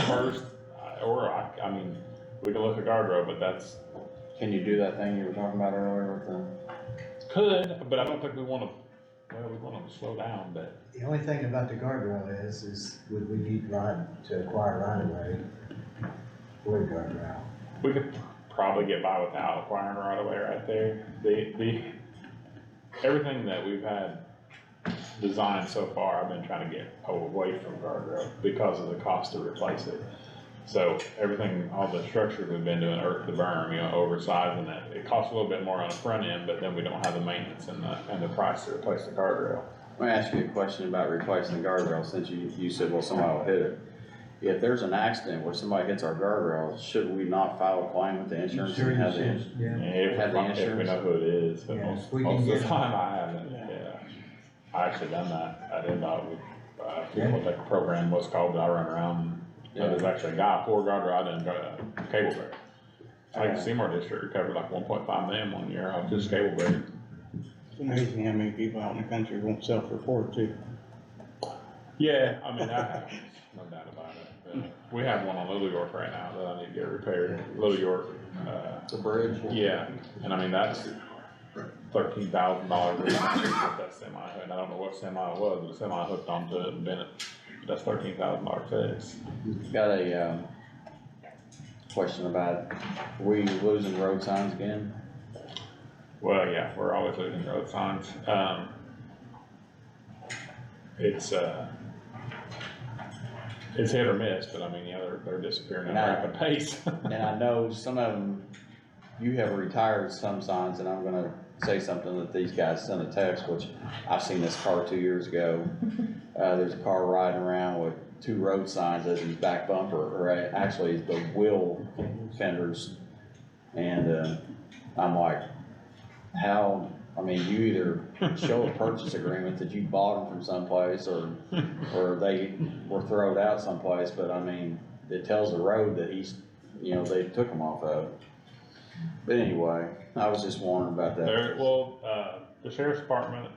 first, I mean, we could look at guardrail, but that's. Can you do that thing you were talking about earlier with the? Could, but I don't think we wanna, well, we want them to slow down, but. The only thing about the guardrail is would we need to acquire right of way for the guardrail? We could probably get by without acquiring right away right there. Everything that we've had designed so far, I've been trying to get away from guardrail because of the cost to replace it. So everything, all the structures we've been doing, earth to berm, oversizing it, it costs a little bit more on the front end, but then we don't have the maintenance and the price to replace the guardrail. Let me ask you a question about replacing the guardrail, since you said, well, somebody will hit it. If there's an accident where somebody hits our guardrail, should we not file a claim with the insurance and have the? Yeah. If Have the we insurance? know who it is, but Yeah, most we can of the get- time I haven't, yeah. I actually done that, I didn't know, I forget what that program was called, but I run around. There's actually a guy, poor guardrail, I done got a cable break. Like Seymour District recovered like 1.5 million one year off just cable break. It's amazing how many people out in the country won't self-report too. Yeah, I mean, I have no doubt about it. But we have one on Little York right now that I need to get repaired. Little York, The bridge? yeah, and I mean, that's $13,000 with that semi hook. I don't know what semi it was, but the semi hooked onto it and bent it. That's $13,000 fix. Got a, question about, we losing road signs again? Well, yeah, we're always losing road signs. It's hit or miss, but I mean, yeah, they're disappearing at a rapid pace. And I know some of them, you have retired some signs, and I'm gonna say something that these guys sent a text, which I've seen this car 2 years ago. There's a car riding around with 2 road signs as his back bumper, or actually the wheel fenders. And, I'm like, how, I mean, you either show a purchase agreement that you bought them from someplace, or they were thrown out someplace, but I mean, it tells the road that he's, they took them off of. But anyway, I was just wondering about that. The sheriff's department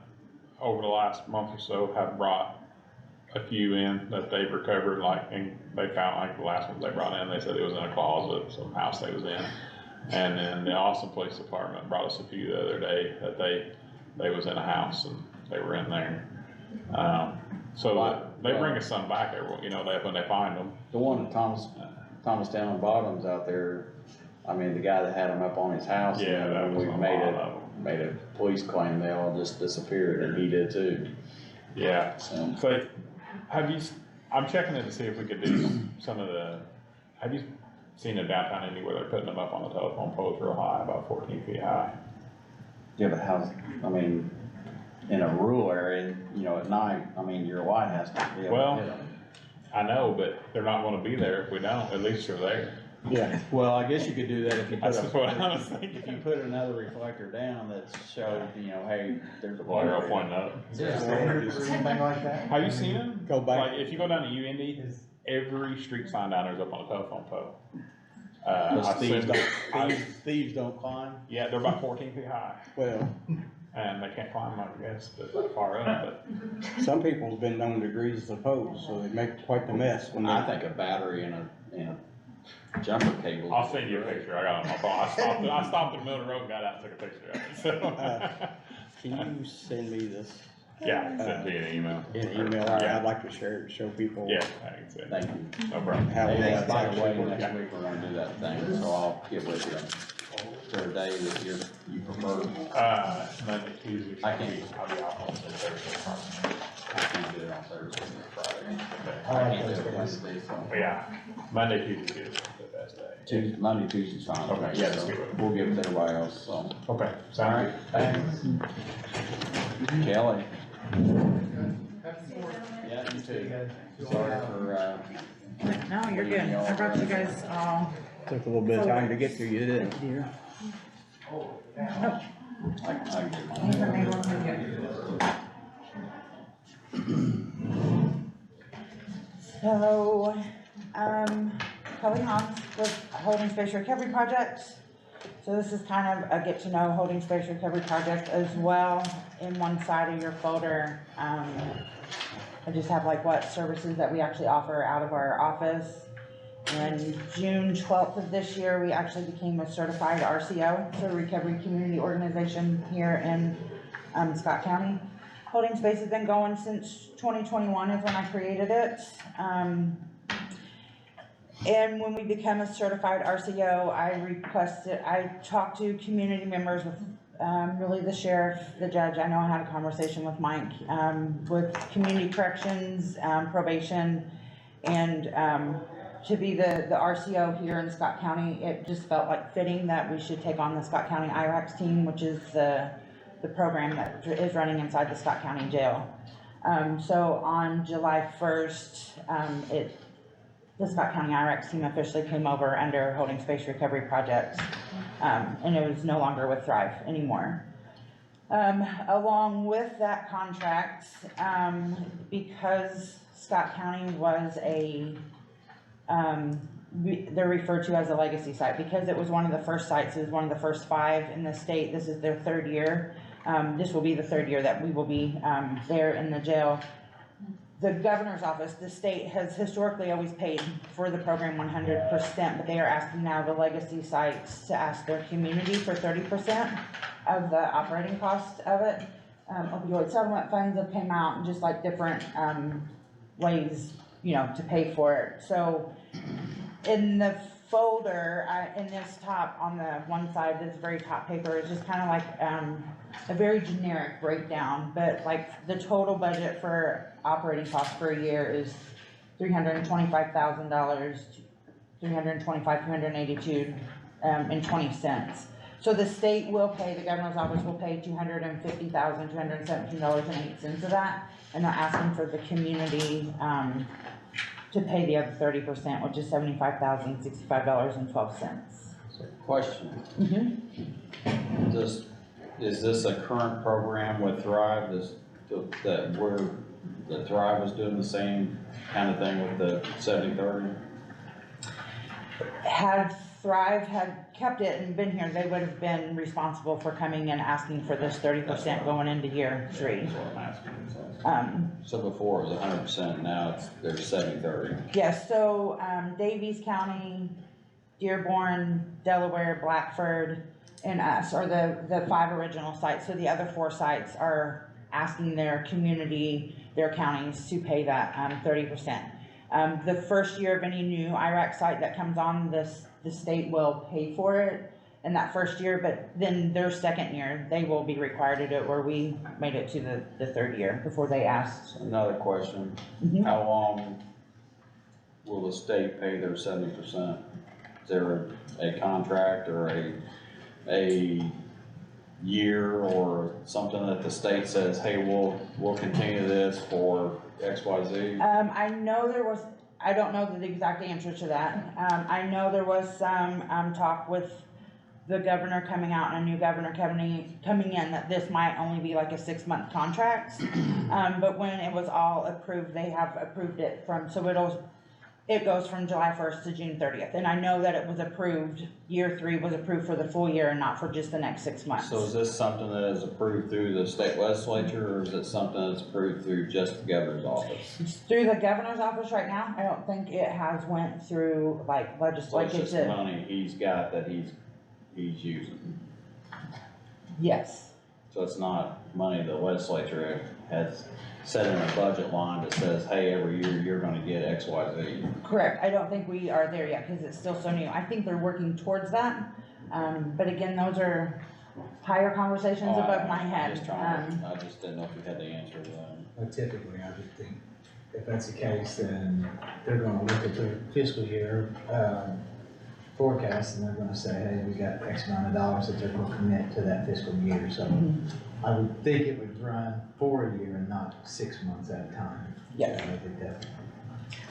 over the last month or so have brought a few in that they've recovered, and they found, like the last one they brought in, they said it was in a closet, some house they was in. And then the Austin Police Department brought us a few the other day that they was in a house and they were in there. So they bring us some back every, when they find them. The one at Thomastown and Bottoms out there, I mean, the guy that had them up on his house, Yeah, that and was we a made lot of them. made a police claim, they all just disappeared, and he did too. Yeah, So, so I'm checking it to see if we could do some of have you seen a downtown Indy where they're putting them up on the telephone poles real high, about 14 feet high? yeah, but how's, I mean, in a rural area, at night, I mean, your light has to be able Well, to hit them. I know, but they're not gonna be there if we don't, at least they're there. Yeah, well, I guess you could do that if you That's what I was if thinking. you put another reflector down that showed, hey, there's a Well, they're all light. pointing up. Is there a standard for anything like that? Have you seen them? Go back. Like, if you go down to Indy, every street sign down there is up on a telephone pole. Those I've thieves seen- Thieves don't climb. Yeah, they're about 14 feet high, Well, and they can't climb, I guess, but that far up, but. some people have been known to grease the poles, so they make quite the mess when I they. think a battery and a jumper cable. I'll send you a picture, I got it on my phone, I stopped in the middle of the road and got out and took a picture of it, so. Can you send me this Yeah, I can send you an email. in email? Yeah. I'd like to share it, show people. Yeah, I can send it. Thank you. No problem. How Hey, it's by the actually way, working. next week we're gonna do that thing, so I'll get with you for a day that you prefer. Monday, Tuesday. I can't. I'll be off on Thursday. I can't do it on Thursday or Friday. I I like can't do it Thursdays. Wednesday, so. But yeah, Monday, Tuesday is the best day. Tuesday, Monday, Tuesday's fine. Okay, yeah, that's So good. we'll give it to everybody else, so. Okay, All sound right, thanks. Kelly? Yeah, you too. Sorry for, No, you're good. I brought you guys all. Took a little bit of time to get to you, didn't it? I can get mine. These are made one for you. So, Kelly Hans with Holding Space Recovery Project. So this is kind of a get to know Holding Space Recovery Project as well. In one side of your folder, I just have like what services that we actually offer out of our office. And June 12th of this year, we actually became a certified RCO, so Recovery Community Organization here in Scott County. Holding Space has been going since 2021 is when I created it. And when we become a certified RCO, I talked to community members with really the sheriff, the judge. I know I had a conversation with Mike, with community corrections, probation, and to be the RCO here in Scott County, it just felt like fitting that we should take on the Scott County IRACS team, which is the program that is running inside the Scott County Jail. So on July 1st, the Scott County IRACS team officially came over under Holding Space Recovery Project, and it was no longer with Thrive anymore. Along with that contract, because Scott County was they're referred to as a legacy site, because it was one of the first sites, it was one of the first 5 in the state. This is their 3rd year. This will be the 3rd year that we will be there in the jail. The governor's office, the state has historically always paid for the program 100%, but they are asking now the legacy sites to ask their community for 30% of the operating cost of it. Opioid settlement funds have came out and just like different ways, to pay for it. So in the folder, in this top, on the one side, this very top paper is just kind of like a very generic breakdown, but like the total budget for operating costs for a year is $325,000, $382 and 20 cents. So the state will pay, the governor's office will pay $250,000, $217.08 of that, and they're asking for the community to pay the other 30%, which is $75,065.12. Question, Mm-hmm. is this a current program with Thrive, that Thrive is doing the same kind of thing with the 70/30? Had Thrive had kept it and been here, they would have been responsible for coming and asking for this 30% going into year 3. That's what I'm asking, so before it was 100%, now there's 70/30. Yes, so Davies County, Dearborn, Delaware, Blackford, and us are the 5 original sites. So the other 4 sites are asking their community, their counties to pay that 30%. The first year of any new IRAC site that comes on, the state will pay for it in that first year, but then their second year, they will be required to do it, where we made it to the 3rd year before they asked. Another question, Mhm. how long will the state pay their 70%? Is there a contract or a year or something that the state says, hey, we'll continue this for XYZ? I know there was, I don't know the exact answer to that. I know there was some talk with the governor coming out and a new governor coming in that this might only be like a 6-month contract. But when it was all approved, they have approved it so it goes from July 1st to June 30th. And I know that it was approved, year 3 was approved for the full year and not for just the next 6 months. So is this something that is approved through the state legislature, or is it something that's approved through just the governor's office? It's through the governor's office right now. I don't think it has went through like So legislature. it's just money he's got that he's using? Yes. So it's not money the legislature has set in a budget line that says, hey, every year you're gonna get X, Y, Z. Correct. I don't think we are there yet because it's still so new. I think they're working towards that. But again, those are higher conversations above my head. I just didn't know if you had the answer to that. Well, typically, I would think, if that's the case, then they're gonna look at their fiscal year, forecast, and they're gonna say, hey, we got X amount of dollars that they're gonna commit to that fiscal year, so I would think it would run for a year and not 6 months at a time. Yes. I think that,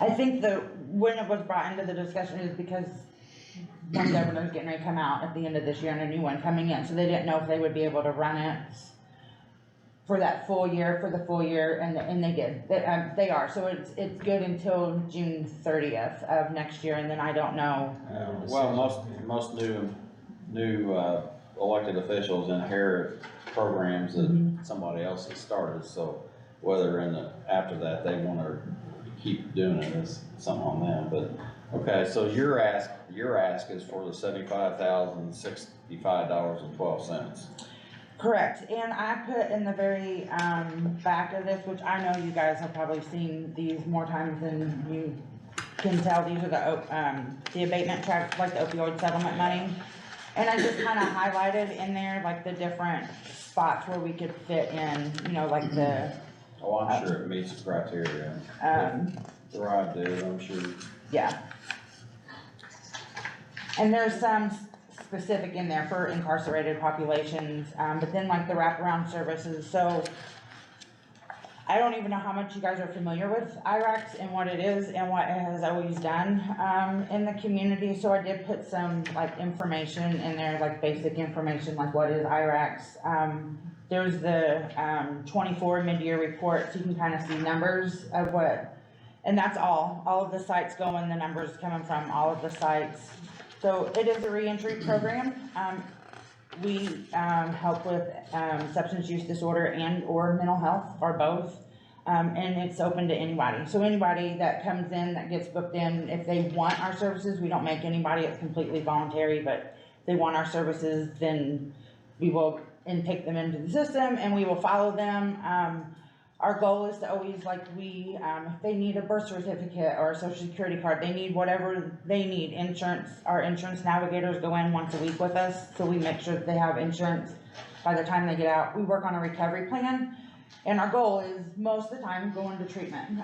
I think when it was brought into the discussion is because one governor's getting ready to come out at the end of this year and a new one coming in, so they didn't know if they would be able to run it for that full year, and they did, they are, so it's good until June 30th of next year, and then I don't know. Well, most new elected officials inherit programs that somebody else has started, so whether after that they wanna keep doing it is something on them, but, okay, so your ask is for the $75,065.12. Correct, and I put in the very, back of this, which I know you guys have probably seen these more times than you can tell, these are the abatement track, like the opioid settlement money. And I just kinda highlighted in there, like the different spots where we could fit in, like the, Oh, I'm sure it meets the criteria. Thrive did, I'm sure. yeah. And there's some specific in there for incarcerated populations, but then like the wraparound services, so I don't even know how much you guys are familiar with IRACs and what it is and what it has always done, in the community, so I did put some like information in there, like basic information, like what is IRACs. There's the, 24 mid-year report, so you can kind of see numbers of what, and that's all of the sites going, the numbers coming from all of the sites. So it is a reentry program. We help with substance use disorder and or mental health, or both. And it's open to anybody. So anybody that comes in, that gets booked in, if they want our services, we don't make anybody, it's completely voluntary, but if they want our services, then we will take them into the system and we will follow them. Our goal is to always, if they need a birth certificate or a social security card, they need whatever they need, insurance, our insurance navigators go in once a week with us, so we make sure that they have insurance by the time they get out. We work on a recovery plan, and our goal is most of the time going to treatment,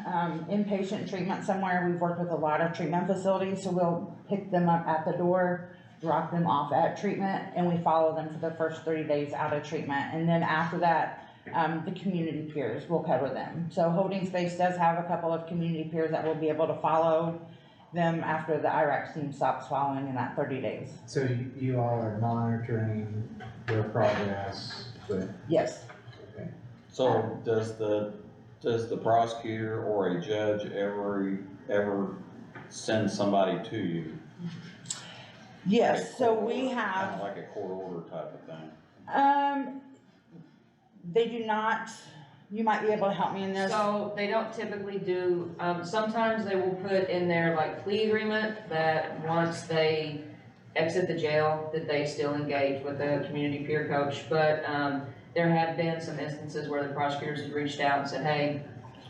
inpatient treatment somewhere. We've worked with a lot of treatment facilities, so we'll pick them up at the door, drop them off at treatment, and we follow them for the first 30 days out of treatment, and then after that, the community peers will cover them. So Holding Space does have a couple of community peers that will be able to follow them after the IRAC team stops following in that 30 days. so you all are monitoring their progress with, Yes. So does the prosecutor or a judge ever send somebody to you? Yes, so we Kinda have, like a court order type of thing? they do not, you might be able to help me in this. So they don't typically do, sometimes they will put in their plea agreement that once they exit the jail, that they still engage with the community peer coach, but, there have been some instances where the prosecutors have reached out and said, hey,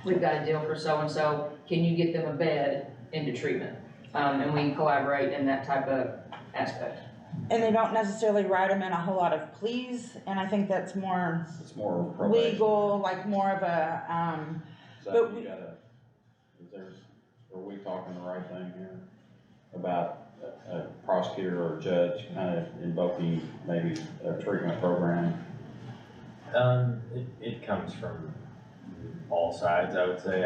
we've got a deal for so-and-so, can you get them a bed into treatment? And we collaborate in that type of aspect. And they don't necessarily write them in a whole lot of pleas, and I think that's more It's more probation. legal, more of a, So you gotta, are we talking the right thing here? About a prosecutor or a judge kind of invoking maybe a treatment program? It comes from all sides, I would say.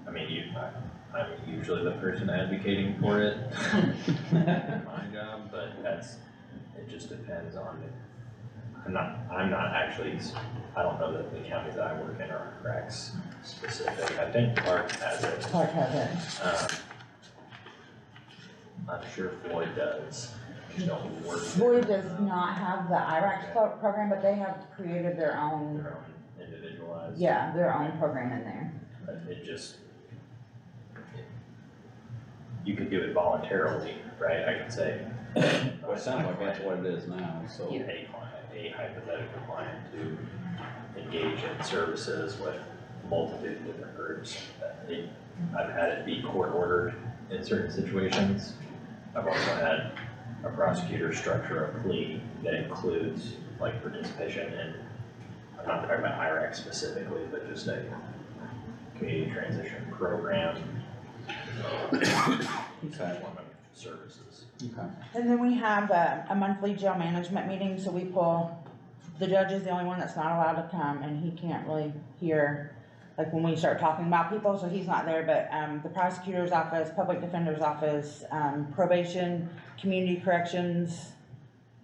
I'm usually the person advocating for it in my job, but it just depends on it. I don't know that the counties that I work in are IRACs specific. I think Clark has it. Clark has it. I'm sure Floyd does. Floyd does not have the IRAC program, but they have created their own, Individualized. yeah, their own program in there. But you could do it voluntarily, right? I could say. Well, it sounds like that's what it is now, so. A hypothetical client to engage in services with multitude of different groups. I've had it be court ordered in certain situations. I've also had a prosecutor structure a plea that includes participation in, I'm not talking about IRAC specifically, but just a community transition program. Employment services. Okay. And then we have a monthly jail management meeting, so we pull, the judge is the only one that's not allowed to come, and he can't really hear, like, when we start talking about people, so he's not there, but, the prosecutor's office, public defender's office, probation, community corrections,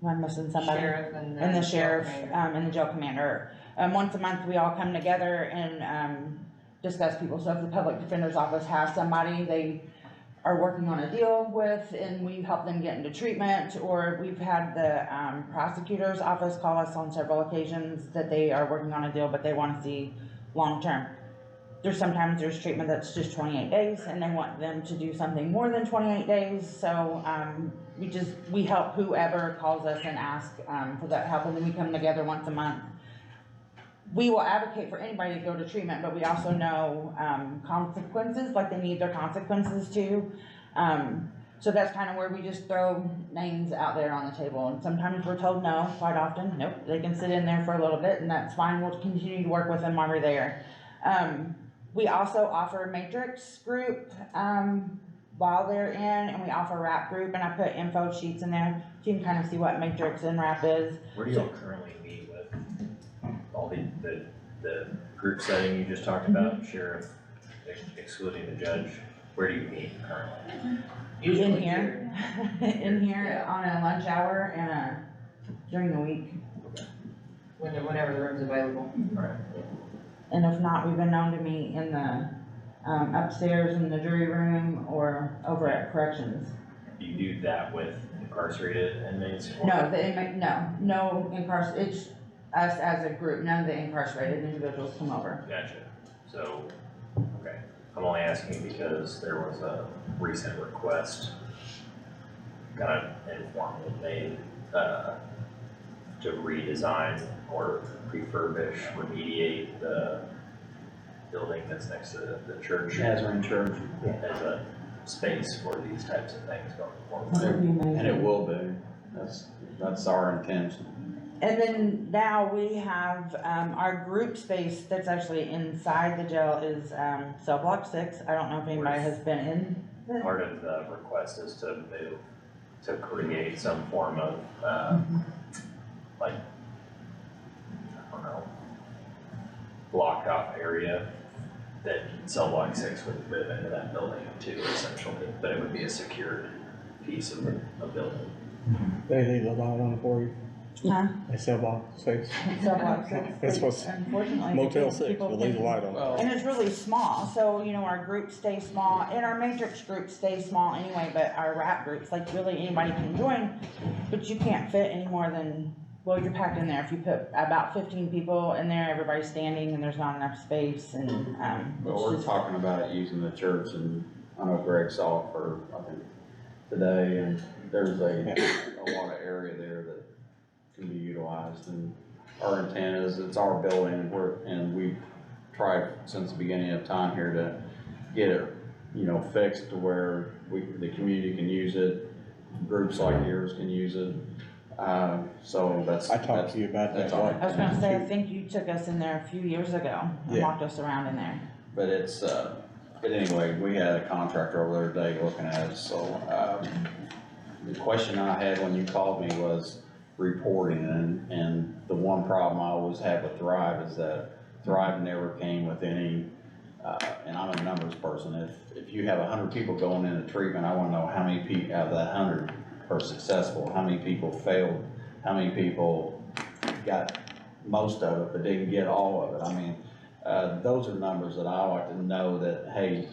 am I missing somebody? Sheriff And the jail sheriff, commander. and the jail commander. Once a month, we all come together and, discuss people, so if the public defender's office has somebody they are working on a deal with, and we help them get into treatment, or we've had the, prosecutor's office call us on several occasions that they are working on a deal, but they wanna see long-term. Sometimes there's treatment that's just 28 days, and they want them to do something more than 28 days, so, we help whoever calls us and ask, for that help, and then we come together once a month. We will advocate for anybody to go to treatment, but we also know, consequences, like they need their consequences too. So that's kind of where we just throw names out there on the table, and sometimes we're told no, quite often, nope, they can sit in there for a little bit, and that's fine, we'll continue to work with them while we're there. We also offer matrix group, while they're in, and we offer rap group, and I put info sheets in there, so you can kind of see what matrix and rap is. Where do y'all currently meet with all the group setting you just talked about, sheriff excluding the judge? Where do you meet currently? In here, in here on a lunch hour and during the week. Whenever the room's available. Alright. And if not, we've been known to meet in the, upstairs in the jury room or over at corrections. Do you do that with incarcerated inmates? or- No, the inmate, no it's us as a group, none of the incarcerated individuals come over. Gotcha. So, okay, I'm only asking because there was a recent request, kind of informal made, to redesign or refurbish, remediate the building that's next to the church. Nazarene Church. As a space for these types of things going forward. That would be amazing. And it will be, that's our intention. And then now we have, our group space that's actually inside the jail is, cell block 6. I don't know if anybody has been in. Part of the request is to move, to create some form of, like, I don't know, blocked off area that cell block 6 would move into that building too, essentially, but it would be a secured piece of the building. They leave a lot on it for you. Huh? They sell block 6. Cell block 6. It's what's Unfortunately. Motel because 6, people will leave a think- light on it. And it's really small, so, you know, our groups stay small, and our matrix groups stay small anyway, but our rap groups, like, really anybody can join, but you can't fit any more than, well, you're packed in there, if you put about 15 people in there, everybody's standing, and there's not enough space, and, But it's we're just, talking about using the church, and I know Greg saw it for, I think, today, and there's a lot of area there that can be utilized, and our intent is, it's our building, and we've tried since the beginning of time here to get it, you know, fixed to where the community can use it, groups like yours can use it, so that's. I talked to you about that. that's our I was gonna say, I intent. think you took us in there a few years ago, and Yeah. walked us around in there. But it's, but anyway, we had a contractor over there today looking at it, so, the question I had when you called me was reporting, and the one problem I always had with Thrive is that Thrive never came with any, and I'm a numbers person, if you have 100 people going into treatment, I wanna know how many people out of that 100 are successful, how many people failed, how many people got most of it but didn't get all of it. I mean, those are numbers that I like to know that, hey,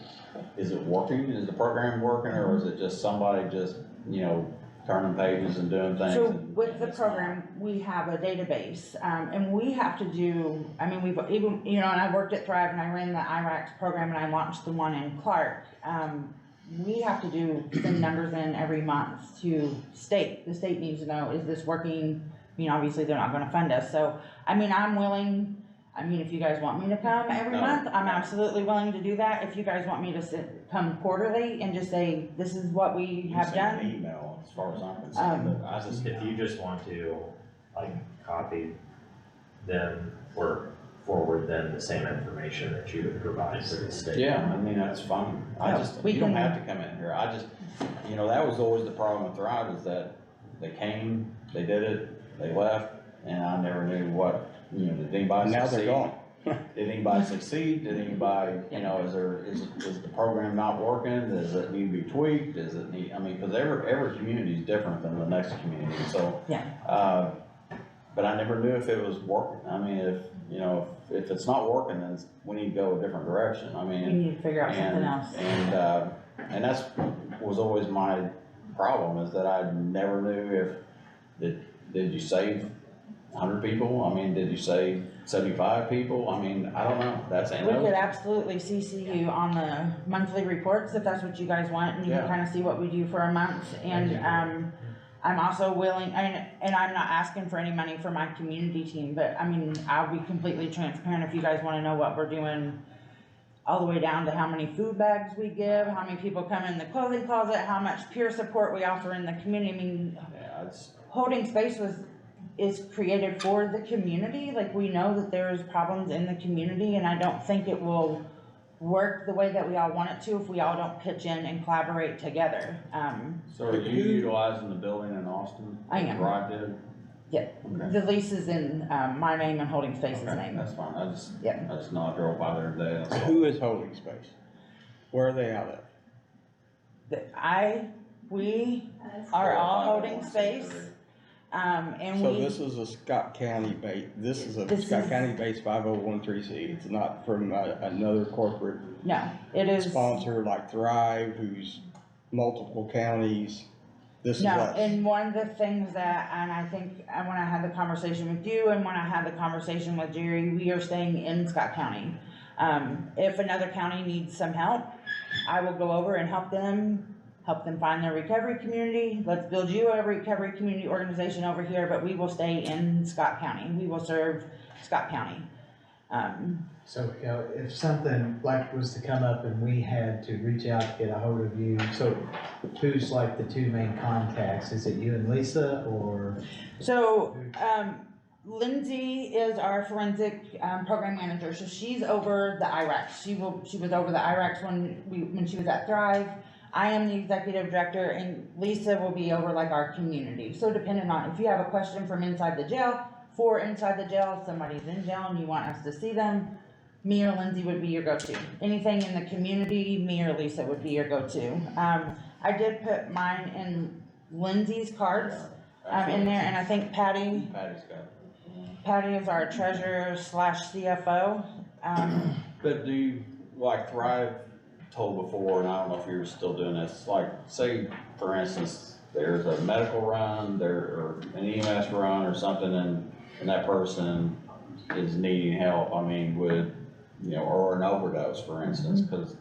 is it working? Is the program working, or is it just somebody just, you know, turning pages and doing things? So and with the it's not? program, we have a database, and we have to do, I mean, we've even, you know, and I worked at Thrive and I ran the IRACS program and I launched the one in Clark. We have to send numbers in every month to state. The state needs to know, is this working? I mean, obviously they're not gonna fund us, so, I mean, I'm willing, I mean, if you guys want me to come every No. month, I'm absolutely willing to do that. If you guys want me to come quarterly and just say, this is what we You have send done. an email, as far as I'm concerned, but I just, If you just want to, like, copy them for forward them the same information that you would provide to the state. Yeah, I mean, that's fine. I Yeah, just, we you don't can- have to come in here. I just, you know, that was always the problem with Thrive is that they came, they did it, they left, and I never knew what, you know, did anybody Now they're succeed? gone. Did anybody succeed? Did anybody, you know, is the program not working? Does it need to be tweaked? Does it need, I mean, cause every community is different than the next community, so. Yeah. But I never knew if it was working. I mean, if, you know, if it's not working, then we need to go a different direction. I mean. We need to figure out something else. And that's, was always my problem, is that I never knew if, did you save 100 people? I mean, did you save 75 people? I mean, I don't know, that's. We could absolutely CC you on the monthly reports if that's what you guys want, and you can Yeah. kind of see what we do for a month. And, I'm also willing, and I'm not asking for any money for my community team, but I mean, I'll be completely transparent if you guys wanna know what we're doing. All the way down to how many food bags we give, how many people come in the clothing closet, how much peer support we offer in the community. I mean, Yeah, it's, Holding Space is created for the community. Like, we know that there's problems in the community, and I don't think it will work the way that we all want it to if we all don't pitch in and collaborate together. so are you utilizing the building in Austin? I am. Thrive did? Yeah, Okay. the lease is in, my name and Holding Space's Okay, name. that's fine. I just, Yeah. I just know I drove by there today. that's all. Who is Holding Space? Where are they out of? We are all Holding Space, and So we, this is a Scott County this is a This Scott is- County based 5013C. It's not from another corporate no, it is. sponsor like Thrive, who's multiple counties. This is No, us. and one of the things that, and I think, when I had the conversation with you and when I had the conversation with Jerry, we are staying in Scott County. If another county needs some help, I will go over and help them find their recovery community. Let's build you a recovery community organization over here, but we will stay in Scott County. We will serve Scott County. So, you know, if something like was to come up and we had to reach out to get a hold of you, so who's like the two main contacts? Is it you and Lisa, or? So, Lindsay is our forensic, program manager, so she's over the IRACs. She was over the IRACs when she was at Thrive. I am the executive director, and Lisa will be over like our community. So depending on, if you have a question from inside the jail, if somebody's in jail and you want us to see them, me or Lindsay would be your go-to. Anything in the community, me or Lisa would be your go-to. I did put mine in Lindsay's cards, in there, and I think Patty's got it. Patty is our treasurer / CFO. But do you, like Thrive told before, and I don't know if you're still doing this, like, say, for instance, there's a medical run, or an EMS run or something, and that person is needing help, I mean, would, you know, or an overdose, for instance, cause,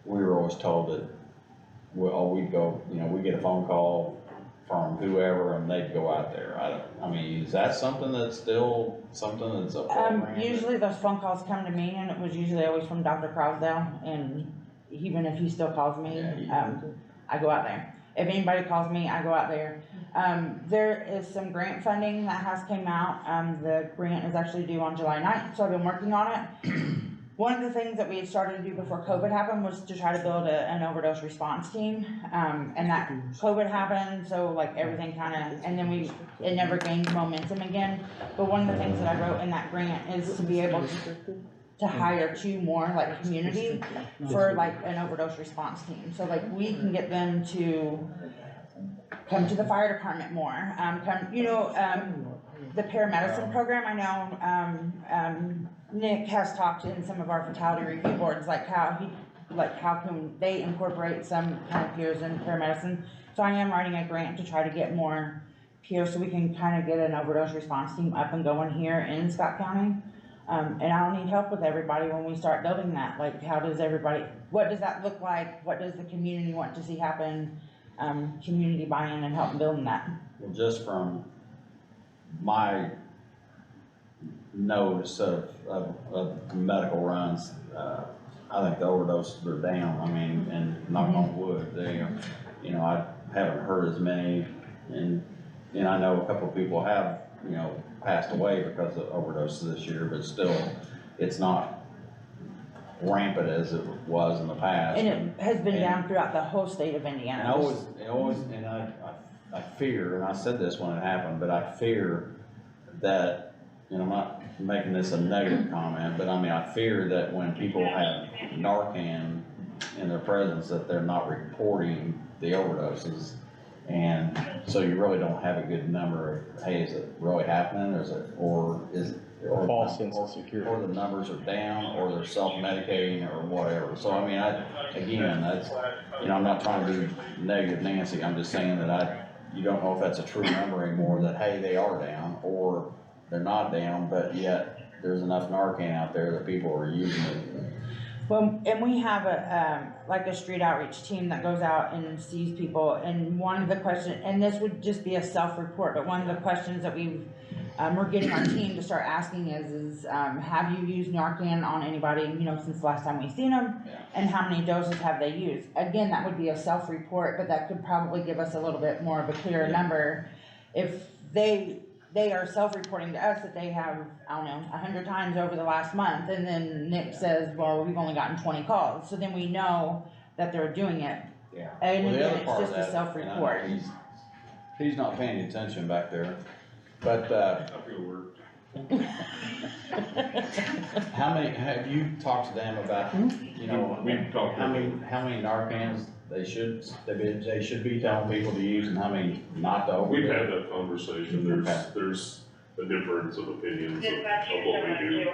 we were always told that, we'd go, you know, we get a phone call from whoever and they'd go out there. I mean, is that something that's still, something that's a program? that- Usually those phone calls come to me, and it was usually always from Dr. Crosdale, and even if he still calls me, I go out there. If anybody calls me, I go out there. There is some grant funding that has came out. The grant is actually due on July 9th, so I've been working on it. One of the things that we had started to do before COVID happened was to try to build an overdose response team. And that COVID happened, so like everything kinda, and then it never gained momentum again. But one of the things that I wrote in that grant is to be able to hire 2 more, like, community for like an overdose response team. So like we can get them to come to the fire department more, the paramedicine program, I know, Nick has talked in some of our fatality review boards, like how can they incorporate some kind of peers in paramedicine. So I am writing a grant to try to get more peers so we can kind of get an overdose response team up and going here in Scott County. And I'll need help with everybody when we start building that, like what does that look like? What does the community want to see happen? Community buy-in and help building that. Well, just from my notice of medical runs, I think the overdoses are down. I mean, and knock on wood, they, you know, I haven't heard as many, and I know a couple of people have, you know, passed away because of overdoses this year, but still, it's not rampant as it was in the past. And it has been And- down throughout the whole state of Indiana. And I fear, and I said this when it happened, but I fear that, I'm not making this a negative comment, but I mean, I fear that when people have Narcan in their presence, that they're not reporting the overdoses. And so you really don't have a good number of, hey, is it really happening, or is it, False sense of security. or the numbers are down, or they're self-medicating, or whatever. So I mean, again, that's, I'm not trying to be negative Nancy, I'm just saying that you don't know if that's a true number anymore, that, hey, they are down, or they're not down, but yet there's enough Narcan out there that people are using it. Well, and we have like a street outreach team that goes out and sees people, and one of the questions, and this would just be a self-report, but one of the questions that we're getting our team to start asking is have you used Narcan on anybody, since the last time we've seen them? Yeah. And how many doses have they used? Again, that would be a self-report, but that could probably give us a little bit more of a clearer number. If they are self-reporting to us that they have, 100 times over the last month, and then Nick says, well, we've only gotten 20 calls, so then we know that they're doing it. Yeah. And Well, the again, other it's part of just a that, self-report. and I know he's not paying attention back there, but, I feel weird. have you talked to them about, We've talked to how many Narcans they should be telling people to use, and how many not to overdose? We've had that conversation, there's a difference of opinions of what we do.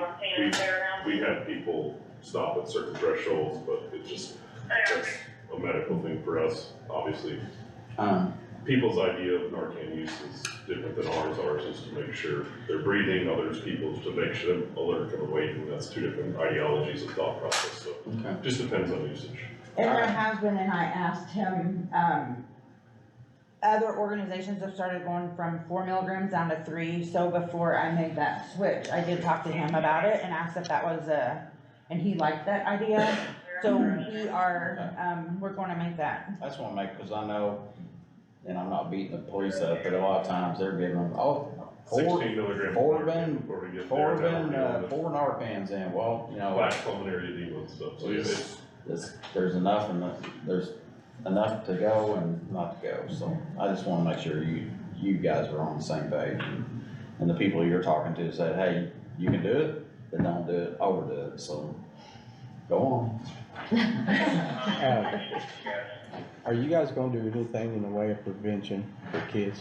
We have people stop at certain thresholds, but that's a medical thing for us, obviously. People's idea of Narcan use is different than ours. Ours is to make sure they're breathing, others people's to make sure they're alert and awake, and that's two different ideologies of thought process, so Okay. just depends on usage. And there has been, and I asked him, other organizations have started going from 4 milligrams down to 3, so before I made that switch, I did talk to him about it and asked if that was and he liked that idea, so we are, we're gonna make that. I just wanna make, cause I know, and I'm not beating the police up, but a lot of times they're giving them, 16 milligrams. four Four Narcans in, well, Black pulmonary edema and stuff, so there's enough there's enough to go and not to go, so I just wanna make sure you guys are on the same page. And the people you're talking to said, hey, you can do it, but don't do it, overdo it, so go on. Are you guys gonna do anything in the way of prevention for kids?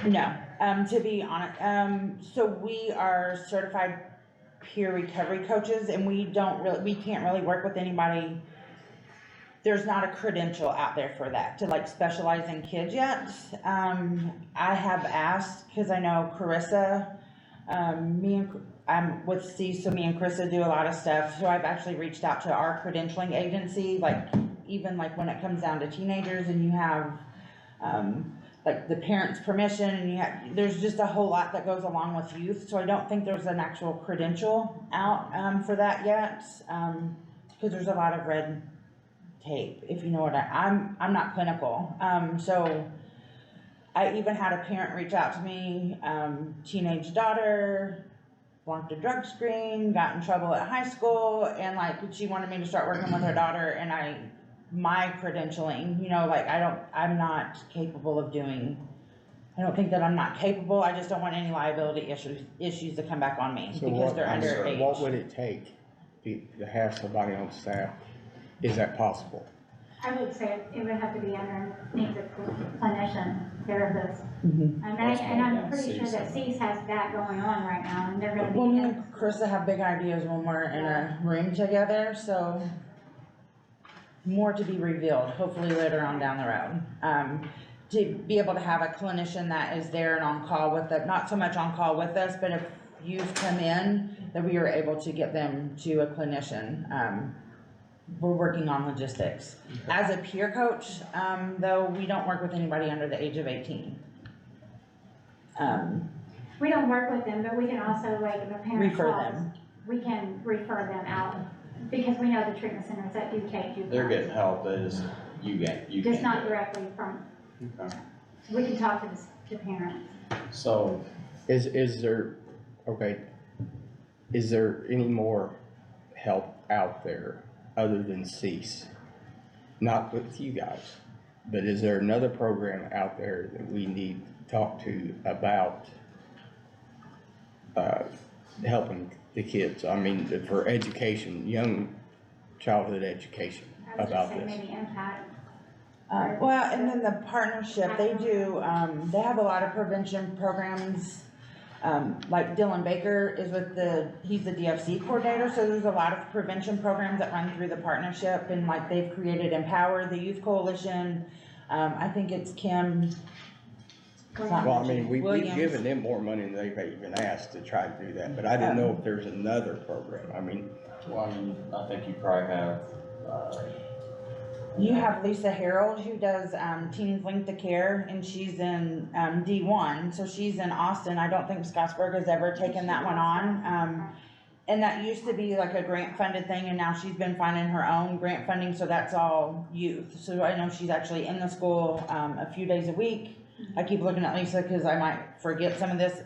No, to be honest, so we are certified peer recovery coaches, and we can't really work with anybody. There's not a credential out there for that, to like specialize in kids yet. I have asked, cause I know Carissa, I'm with C, so me and Carissa do a lot of stuff, so I've actually reached out to our credentialing agency, like, even like when it comes down to teenagers and you have, like the parents' permission, and there's just a whole lot that goes along with youth, so I don't think there's an actual credential out, for that yet, cause there's a lot of red tape, if you know what I'm not clinical, so I even had a parent reach out to me, teenage daughter, flunked a drug screen, got in trouble at high school, and like, she wanted me to start working with her daughter, and my credentialing, I'm not capable of doing, I don't think that I'm not capable, I just don't want any liability issues to come back on me, So because they're underage. what would it take to have somebody on staff? Is that possible? I would say it would have to be underneath the clinician therapist. Mhm. And I'm pretty sure that CEAS has that going on right now, and they're gonna be. Well, me and Carissa have big ideas when we're in a room together, so more to be revealed, hopefully later on down the road. To be able to have a clinician that is there and on call with us, not so much on call with us, but if youth come in, that we are able to get them to a clinician. We're working on logistics. As a peer coach, though, we don't work with anybody under the age of 18. We don't work with them, but we can also, like, if a parent Refer calls, them. we can refer them out, because we know the treatment centers that do take juveniles. They're getting help, they just, you Just can't not do it. directly from, Okay. we can talk to to parents. So, Is there, okay, is there any more help out there other than CEASE? Not with you guys, but is there another program out there that we need to talk to about, helping the kids? I mean, for education, young childhood education I was about just saying this. maybe impact. Well, and then the partnership, they do, they have a lot of prevention programs. Like Dylan Baker is with he's the DFC coordinator, so there's a lot of prevention programs that run through the partnership, and like they've created Empower, the Youth Coalition. I think it's Kim. Well, I mean, we've Williams. given them more money than they've even asked to try to do that, but I didn't know if there's another program. I mean, well, I think you probably have, You have Lisa Harold, who does, Teens Linked to Care, and she's in, D1, so she's in Austin. I don't think Scottsburg has ever taken that one on. And that used to be like a grant funded thing, and now she's been finding her own grant funding, so that's all youth. So I know she's actually in the school, a few days a week. I keep looking at Lisa, cause I might forget some of this.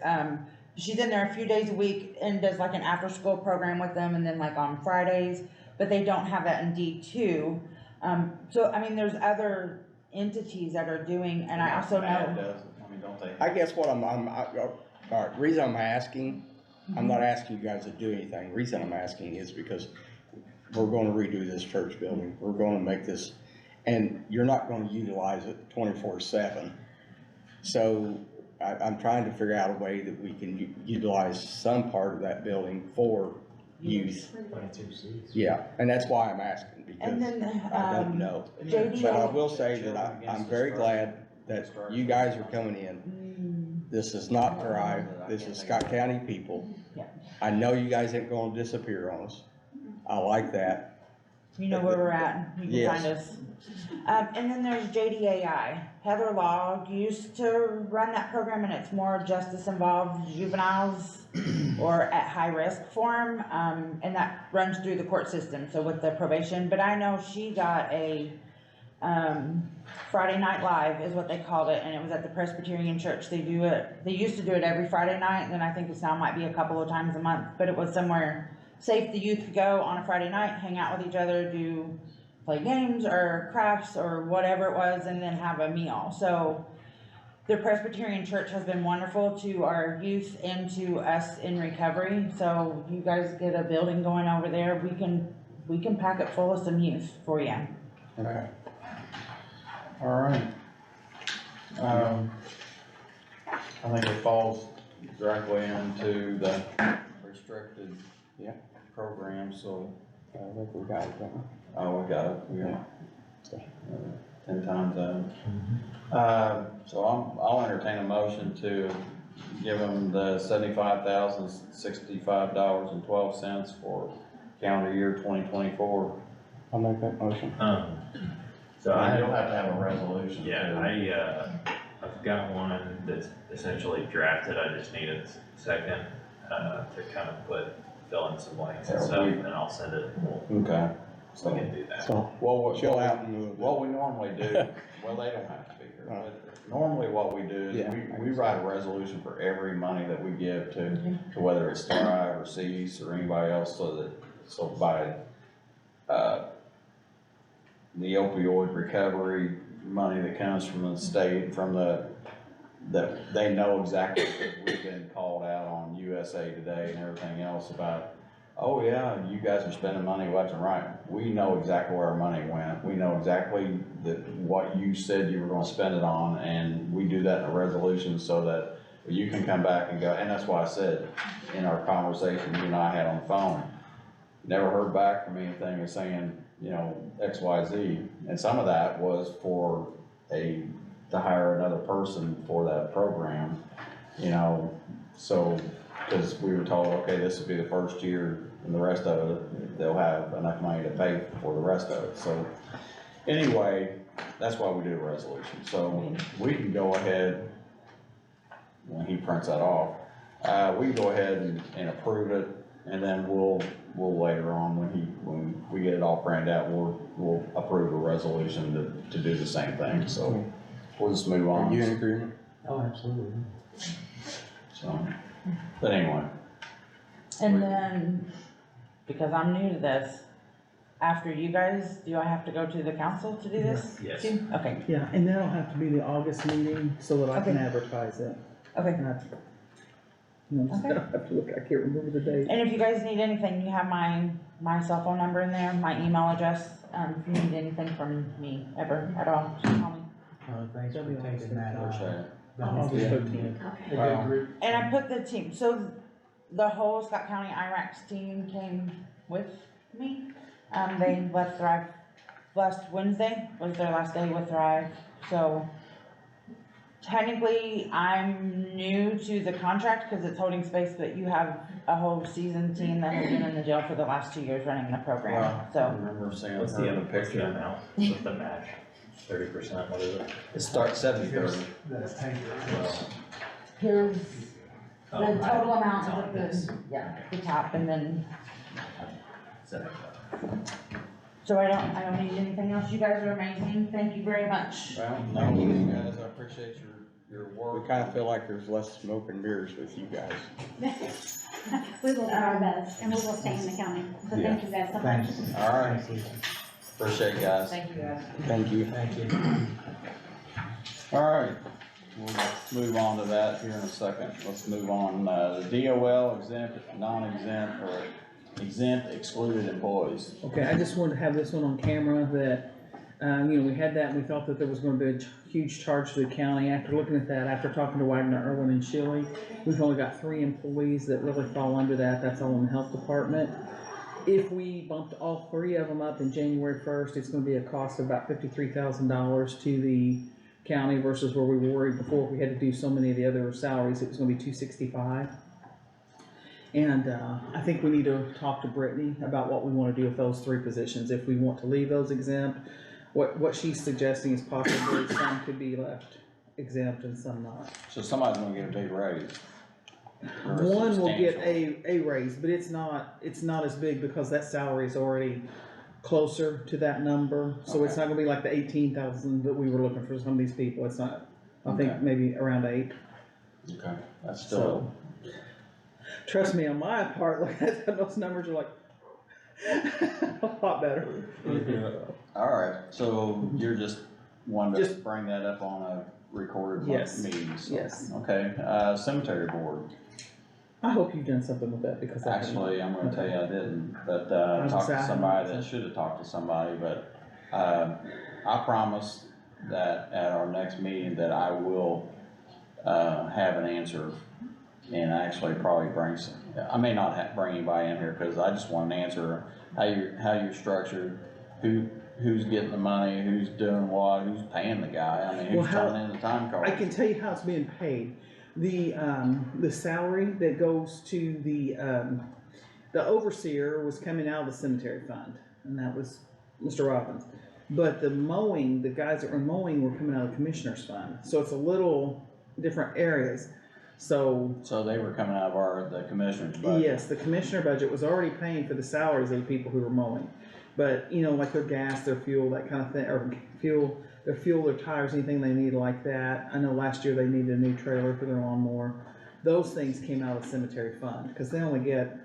She's in there a few days a week and does like an after school program with them, and then like on Fridays, but they don't have that in D2. So, I mean, there's other entities that are doing, and I also MAD know. does, I mean, don't they? I guess what all right, reason I'm asking, I'm not asking you guys to do anything. Reason I'm asking is because we're gonna redo this church building. We're gonna make this, and you're not gonna utilize it 24/7. So I'm trying to figure out a way that we can utilize some part of that building for youth. Yeah, and that's why I'm asking, And because then, I don't know. JD. But I will say that I'm very glad that you guys are coming in. This is not dry, this is Scott County people. Yeah. I know you guys ain't gonna disappear on us. I like that. You know where we're at, you can Yes. find us. And then there's JDAI. Heather Law used to run that program, and it's more justice involved juveniles or at high risk for them, and that runs through the court system, so with the probation. But I know she got a, Friday Night Live is what they called it, and it was at the Presbyterian Church. They used to do it every Friday night, and then I think it's now might be a couple of times a month, but it was somewhere safe the youth could go on a Friday night, hang out with each other, play games or crafts or whatever it was, and then have a meal. So the Presbyterian Church has been wonderful to our youth and to us in recovery. So you guys get a building going over there, we can pack it full of some youth for you. Okay. All right. I think it falls directly into the restricted program, so. I think we got it, don't we? Oh, we got it, Yeah. 10 times so I'll entertain a motion to give them the $75,065.12 for calendar year 2024. I'll make that motion. So I You don't have, have to have a resolution. yeah, I've got one that's essentially drafted, I just need a second, to kind of fill in some blanks and Yeah, stuff, we- and I'll send it, Okay. we can do that. So, Well, chill out and move. what we normally do, well, they don't have to be here, but normally what we do is Yeah. we write a resolution for every money that we give to whether it's Thrive or CEASE or anybody else, so by, the opioid recovery money that comes from the state, that they know exactly, because we've been called out on USA Today and everything else about, oh yeah, you guys are spending money left and right. We know exactly where our money went. We know exactly what you said you were gonna spend it on, and we do that in a resolution so that you can come back and go, and that's why I said in our conversation you and I had on the phone, never heard back from anything as saying, X, Y, Z. And some of that was to hire another person for that program, so, because we were told, okay, this will be the first year, and the rest of it, they'll have enough money to pay for the rest of it, so. Anyway, that's why we do a resolution, so we can go ahead, when he prints that off, we can go ahead and approve it, and then we'll later on, when we get it all printed out, we'll approve a resolution to do the same thing, so we'll just move on. Are you in agreement? Oh, absolutely. So, but anyway, And then, because I'm new to this, after you guys, do I have to go to the council to do this? Yes. too? Okay, Yeah, and that'll have to be the August meeting so that I can Okay. advertise it. okay. And I Okay. have to look, I can't remember the date. And if you guys need anything, you have my cell phone number in there, my email address, if you need anything from me ever at all, just call me. Thanks for taking that, appreciate it. August Yeah. 13th. Okay. A Well, good group. And I put the team, so the whole Scott County IRACS team came with me. They left Thrive, last Wednesday was their last day with Thrive, so technically, I'm new to the contract because it's holding space, but you have a whole seasoned team that has been in the jail for the last 2 years running the program, I so. remember seeing What's her in the the other picture picture. amount with the match? 30%, what is it? It starts 70/30. That's tanker. Here's Oh, the right. total amount It's on of this. the, yeah, the top, and then, 75. so I don't need anything else, you guys are amazing, thank you very much. Well, no, you guys, I appreciate your We work. kinda feel like there's less smoke and beers with you guys. We will do our best, and we will stay in the county, so thank you guys so much. Thanks. All right, Thanks, Lisa. appreciate it, guys. Thank you guys. Thank you. Thank you. All right, we'll move on to that here in a second. Let's move on, the DOL exempt, non-exempt, or exempt excluded employees. Okay, I just wanted to have this one on camera that, we had that and we thought that there was gonna be a huge charge to the county. After looking at that, after talking to Wagner, Irwin, and Shiley, we've only got 3 employees that really fall under that. That's all in the health department. If we bumped all 3 of them up in January 1st, it's gonna be a cost of about $53,000 to the county versus where we were worried before. If we had to do so many of the other salaries, it was gonna be $265. And, I think we need to talk to Brittany about what we wanna do with those 3 positions. If we want to leave those exempt, what she's suggesting is possibly some could be left exempt and some not. So somebody's gonna get a big raise. Or a One will get substantial. a raise, but it's not as big because that salary is already closer to that number. So it's Okay. not gonna be like the 18,000 that we were looking for some of these people. It's not, I Okay. think maybe around 8. Okay, that's still, So, trust me, on my part, like, those numbers are like, a lot better. all right, so you're just wanting to Just- bring that up on a recorded Yes. meeting, so. Yes. Okay, cemetery board. I hope you've done something with that because. Actually, I'm gonna tell you I didn't, but, I was talked gonna to say, somebody that should have talked to somebody, but, I promise that at our next meeting that I will, have an answer and actually probably bring some, I may not bring anybody in here, cause I just want an answer, how you're structured, who's getting the money, who's doing what, who's paying the guy, I mean, Well, who's how- turning in the time I can cards. tell you how it's being paid. The salary that goes to the overseer was coming out of the cemetery fund, and that was Mr. Robbins. But the mowing, the guys that were mowing were coming out of the commissioner's fund, so it's a little different areas. So, So they were coming out of the commissioner's budget. yes, the commissioner budget was already paying for the salaries of the people who were mowing. But, like their gas, their fuel, that kind of thing, or their tires, anything they need like that. I know last year they needed a new trailer for their lawnmower. Those things came out of the cemetery fund, cause they only get,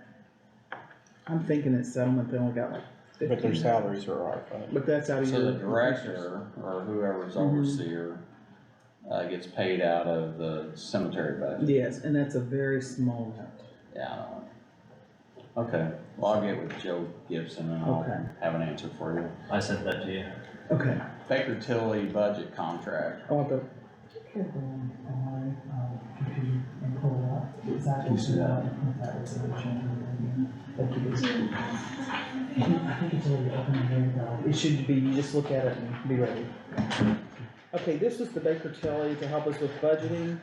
I'm thinking at settlement, they only got like 15. But their salaries are our fund. But that's out of your. So the director, or whoever's overseer, gets paid out of the cemetery budget. Yes, and that's a very small amount. Yeah, I know. Okay, well, I'll get with Joe Gibson and I'll Okay. have an answer for you. I sent that to you. Okay. Baker Tilly budget contract. I'll go. And pull it up. Exactly. You see that? I think it's already open here, It should be, you just look at it and be ready. Okay, this was the Baker Tilly to help us with budgeting.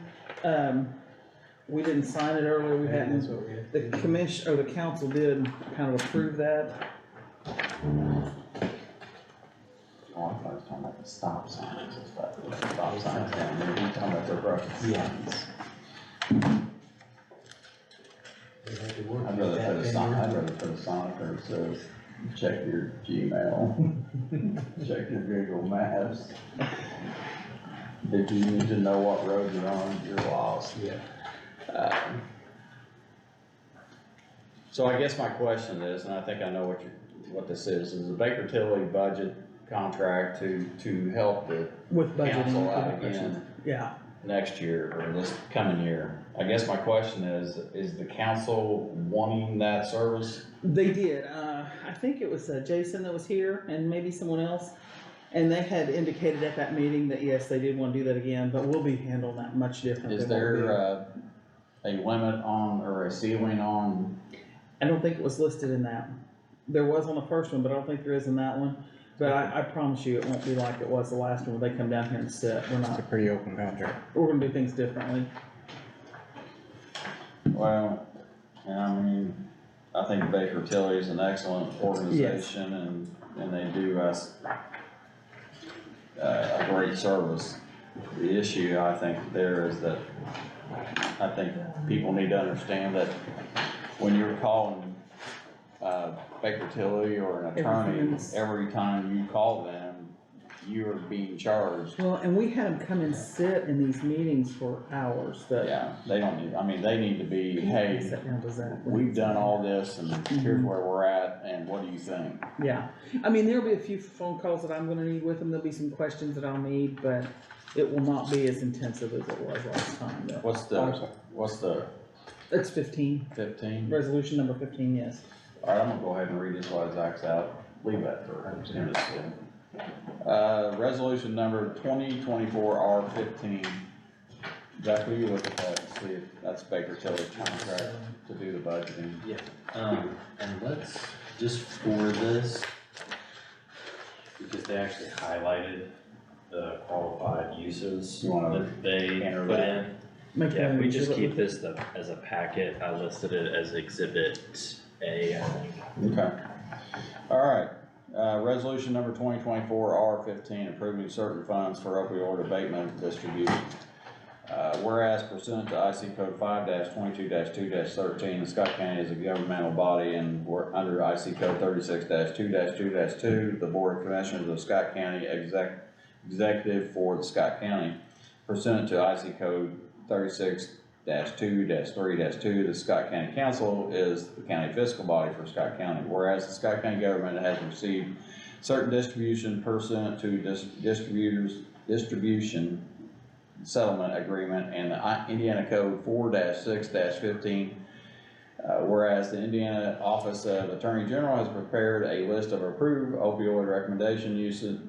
We didn't sign it earlier, we hadn't, the commission, or the council did kind of approve that. Oh, I thought I was talking about the stop signs and stuff. The stop signs down there, you talking about the road. Yeah. I'd rather put a sign there that says, check your Gmail, check your Google Maps. If you need to know what road you're on, you're lost. Yeah. So I guess my question is, and I think I know what this is the Baker Tilly budget contract to help the With council out budgeting, again yeah. next year or this coming year. I guess my question is the council wanting that service? They did, I think it was Jason that was here and maybe someone else. And they had indicated at that meeting that yes, they did wanna do that again, but we'll be handling that much different. Is than what we there did. a limit on, or a ceiling on? I don't think it was listed in that. There was on the first one, but I don't think there is in that one. But I promise you, it won't be like it was the last one where they come down here and sit. We're It's a not, pretty open contract. we're gonna do things differently. Well, and I mean, I think Baker Tilly is an excellent organization and they do us a great service. The issue I think there is that I think people need to understand that when you're calling, Baker Tilly or an attorney, Everything's- every time you call them, you are being charged. Well, and we had them come and sit in these meetings for hours, but. Yeah, they don't need, I mean, they need to be, hey, Sit down, does that. we've done all this and here's where we're at and what do you think? Yeah, I mean, there'll be a few phone calls that I'm gonna need with them, there'll be some questions that I'll need, but it will not be as intensive as it was last time, but What's the it's 15, 15? resolution number 15, yes. Alright, I'm gonna go ahead and read this while Zach's out, leave that for him to see. Resolution number 2024-R15. Zach, will you look at that and see if that's Baker Tilly's contract to do the budgeting? Yeah, and let's, just for this, because they actually highlighted the qualified uses You wanna that they enter put that? in. Make Yeah, that if we just exhibit keep with this as a packet, I listed it as exhibit A, I think. Okay. Alright, resolution number 2024-R15, approving certain funds for opioid abatement distribution. Whereas pursuant to IC code 5-22-2-13, Scott County is a governmental body and we're under IC code 36-2-2-2, the Board of Commissioners of Scott County executive for the Scott County. Pursuant to IC code 36-2-3-2, the Scott County Council is the county fiscal body for Scott County. Whereas the Scott County government has received certain distribution pursuant to distribution settlement agreement and the Indiana Code 4-6-15. Whereas the Indiana Office of Attorney General has prepared a list of approved opioid recommendation uses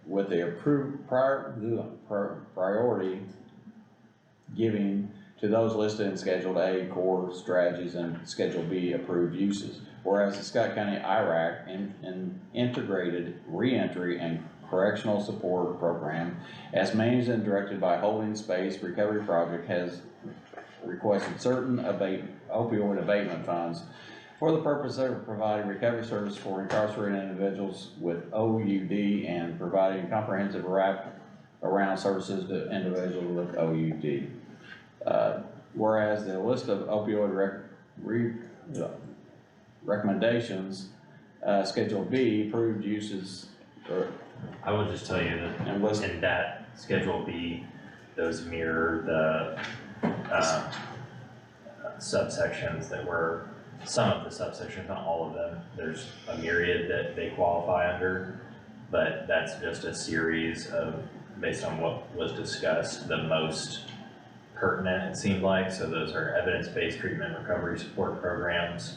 with the approved priority giving to those listed in Schedule A core strategies and Schedule B approved uses. Whereas the Scott County IRAC and integrated reentry and correctional support program as managed and directed by Holding Space Recovery Project has requested certain opioid abatement funds for the purpose of providing recovery service for incarcerated individuals with OUD and providing comprehensive wrap-around services to individuals with OUD. Whereas the list of opioid recommendations, Schedule B, approved uses, I will just tell you that in that Schedule B, those mirror the, subsections that were, some of the subsections, not all of them. There's a myriad that they qualify under, but that's just a series of, based on what was discussed, the most pertinent, it seemed like. So those are evidence-based treatment recovery support programs,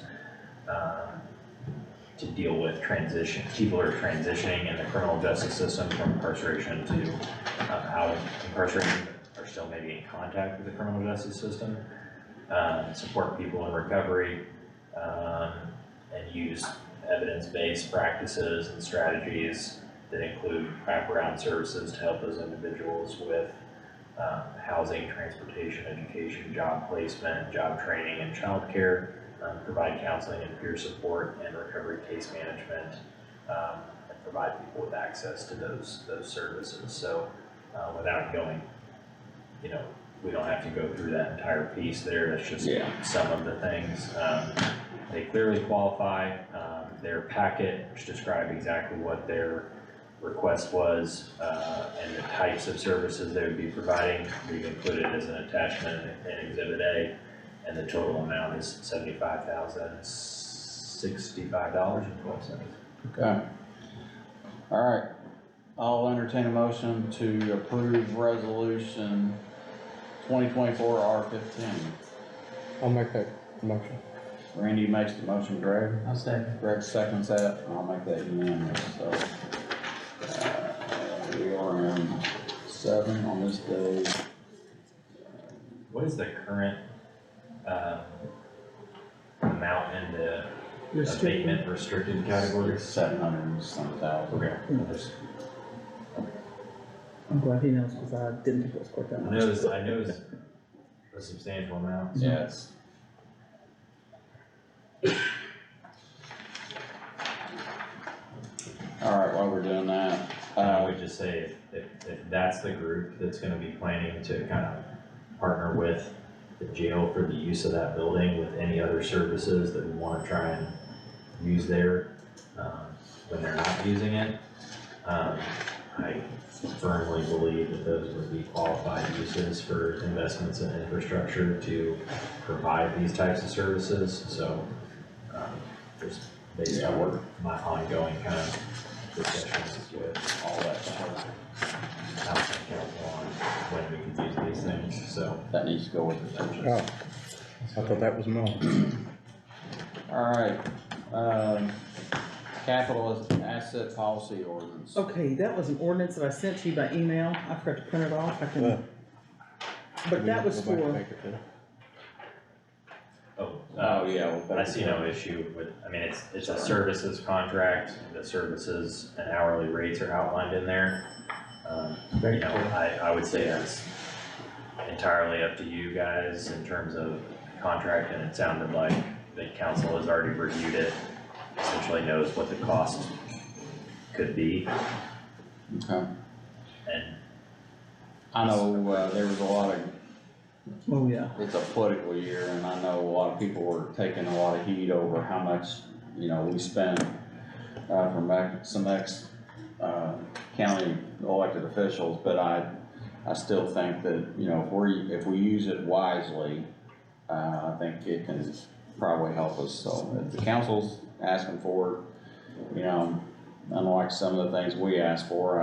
to deal with transition, people who are transitioning in the criminal justice system from incarceration to out of incarceration, but are still maybe in contact with the criminal justice system. Support people in recovery, and use evidence-based practices and strategies that include wraparound services to help those individuals with housing, transportation, education, job placement, job training, and childcare. Provide counseling and peer support and recovery case management, and provide people with access to those services. So without going, we don't have to go through that entire piece there. That's just some of the things. They clearly qualify. Their packet, which describe exactly what their request was, and the types of services they would be providing. We've included as an attachment in Exhibit A, and the total amount is $75,065.12. Okay. All right, I'll entertain a motion to approve resolution 2024 R15. I'll make that motion. Randy makes the motion, Greg. I'll say. Greg seconds that, and I'll make that unanimous, so. We are in 7 on this day. What is the current, amount in the abatement restricted category? 700 and some thousand. Okay. I'm glad he knows, cause I didn't think it was quite that I much. know it's a substantial amount. So. Yes. All right, while we're doing that, I would just say if that's the group that's gonna be planning to kind of partner with the jail for the use of that building with any other services that we wanna try and use there, when they're not using it, I firmly believe that those would be qualified uses for investments in infrastructure to provide these types of services, so, just based on my ongoing kind of discussions with all that stuff. outside counsel on when we could use these things, so. That needs to go with the budget. Oh, I thought that was more. All right, capital asset policy ordinance. Okay, that was an ordinance that I sent to you by email, I forgot to print it off, I can, but that was for, Oh, yeah. I see no issue with, I mean, it's a services contract, the services and hourly rates are outlined in there. You know, I would say that's entirely up to you guys in terms of contract, and it sounded like the council has already reviewed it, essentially knows what the cost could be. Okay. And I know, there was a lot of, oh yeah, it's a political year, and I know a lot of people were taking a lot of heat over how much, you know, we spent, from some county elected officials, but I still think that, you know, if we use it wisely, I think it can probably help us, so if the council's asking for it, you know, unlike some of the things we asked for,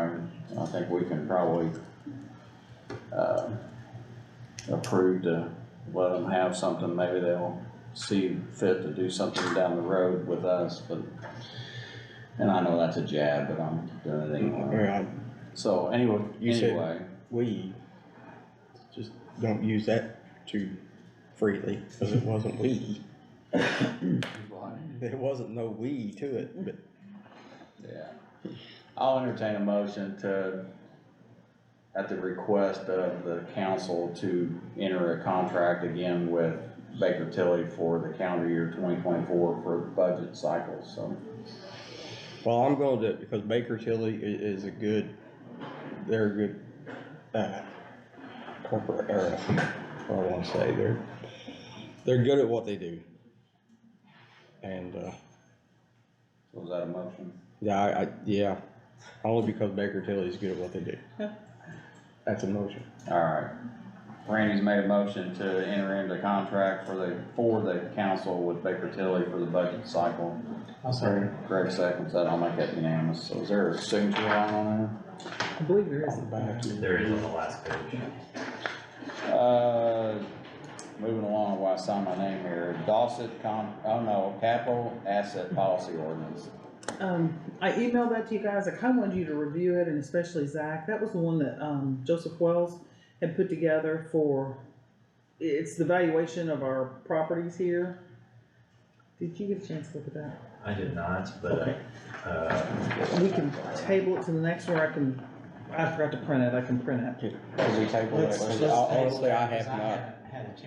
I think we can probably, approve to let them have something, maybe they'll see fit to do something down the road with us, but, and I know that's a jab, but I'm doing it anyway. So anyway, You said we, just don't use that too freely, cause it wasn't we. There wasn't no we to it, but. Yeah, I'll entertain a motion to, at the request of the council, to enter a contract again with Baker Tilly for the calendar year 2024 for the budget cycle, so. Well, I'm going to, because Baker Tilly is a good, they're a good, corporate, or, what I wanna say, they're good at what they do. And, Was that a motion? yeah, yeah, only because Baker Tilly is good at what they do. Yeah. That's a motion. Alright, Randy's made a motion to enter into contract for the council with Baker Tilly for the budget cycle. I'll say. Greg seconds that, I'll make that unanimous, so is there a signature line on I believe there is. there is on the last page. there? Moving along, while I sign my name here, capital asset policy ordinance. I emailed that to you guys, I kinda wanted you to review it, and especially Zach, that was the one that, Joseph Wells had put together for, it's the valuation of our properties here. Did you get a chance to look at that? I did not, but, We can table it to the next one, I forgot to print it, I can print it. Can we table it? Honestly, I have not.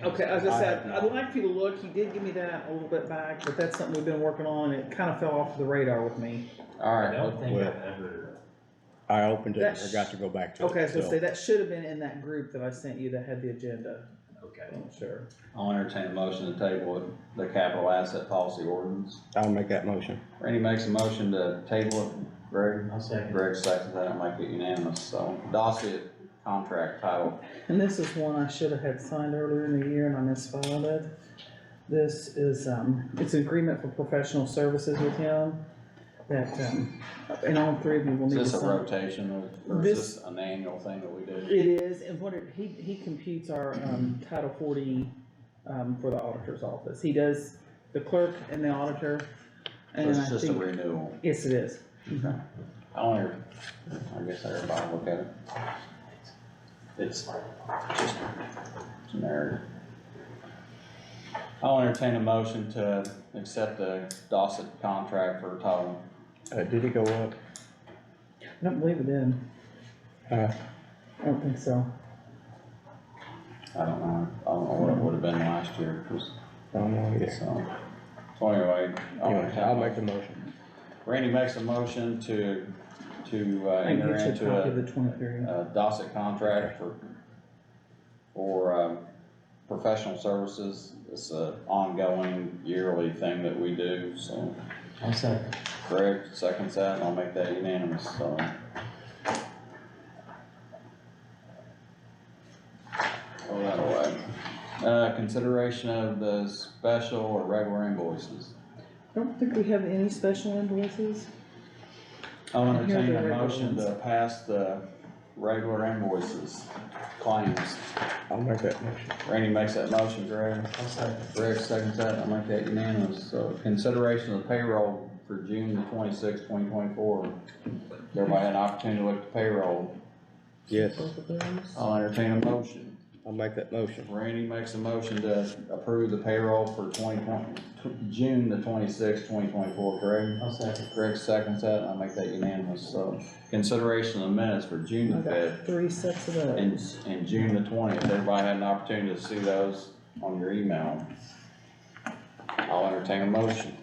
Okay, as I said, I'd like for you to look, he did give me that a little bit back, but that's something we've been working on, and it kinda fell off the radar with me. I Alright, don't think I've ever, I opened it, I forgot to go back to it. Okay, I was gonna so. say, that should have been in that group that I sent you that had the agenda, okay. I'm sure. I'll entertain a motion to table it, the capital asset policy ordinance. I'll make that motion. Randy makes a motion to table it, Greg? I'll second. Greg seconds that, I'll make it unanimous, so dossier contract title. And this is one I should have had signed earlier in the year and I misfiled it. This is, it's an agreement for professional services with him that, and all three of you will Is need to this a sign. rotation or is This- this an annual thing that we do? It is, and what it, he computes our, Title 40, for the auditor's office. He does the clerk and the auditor. So And it's I just a think, renewal? yes, it is. I guess everybody look at it. It's just generic. I'll entertain a motion to accept the Dawson contract for title. Did it go up? I don't believe it did. I don't think so. I don't know what it would have been last year, I don't know either. so anyway. I'll make the motion. Randy makes a motion to I can enter get you a copy of into the 23. a Dawson contract for professional services. It's a ongoing yearly thing that we do, so. I'll second. Greg seconds that, and I'll make that unanimous, so. Throw that away. Consideration of the special or regular invoices. I don't think we have any special invoices. I'll Here are entertain the a regular motion to ones. pass the regular invoices, claims. I'll make that motion. Randy makes that motion, Greg. I'll second. Greg seconds that, I'll make that unanimous. So consideration of payroll for June the 26th, 2024. Everybody had an opportunity to look at the payroll. Yes, Both of those. I'll entertain a motion. I'll make that motion. Randy makes a motion to approve the payroll for June the 26th, 2024, Greg. I'll second. Greg seconds that, and I'll make that unanimous. So consideration of the minutes for June I the got 5th 3 sets of those. and June the 20th. Everybody had an opportunity to see those on your email. I'll entertain a motion.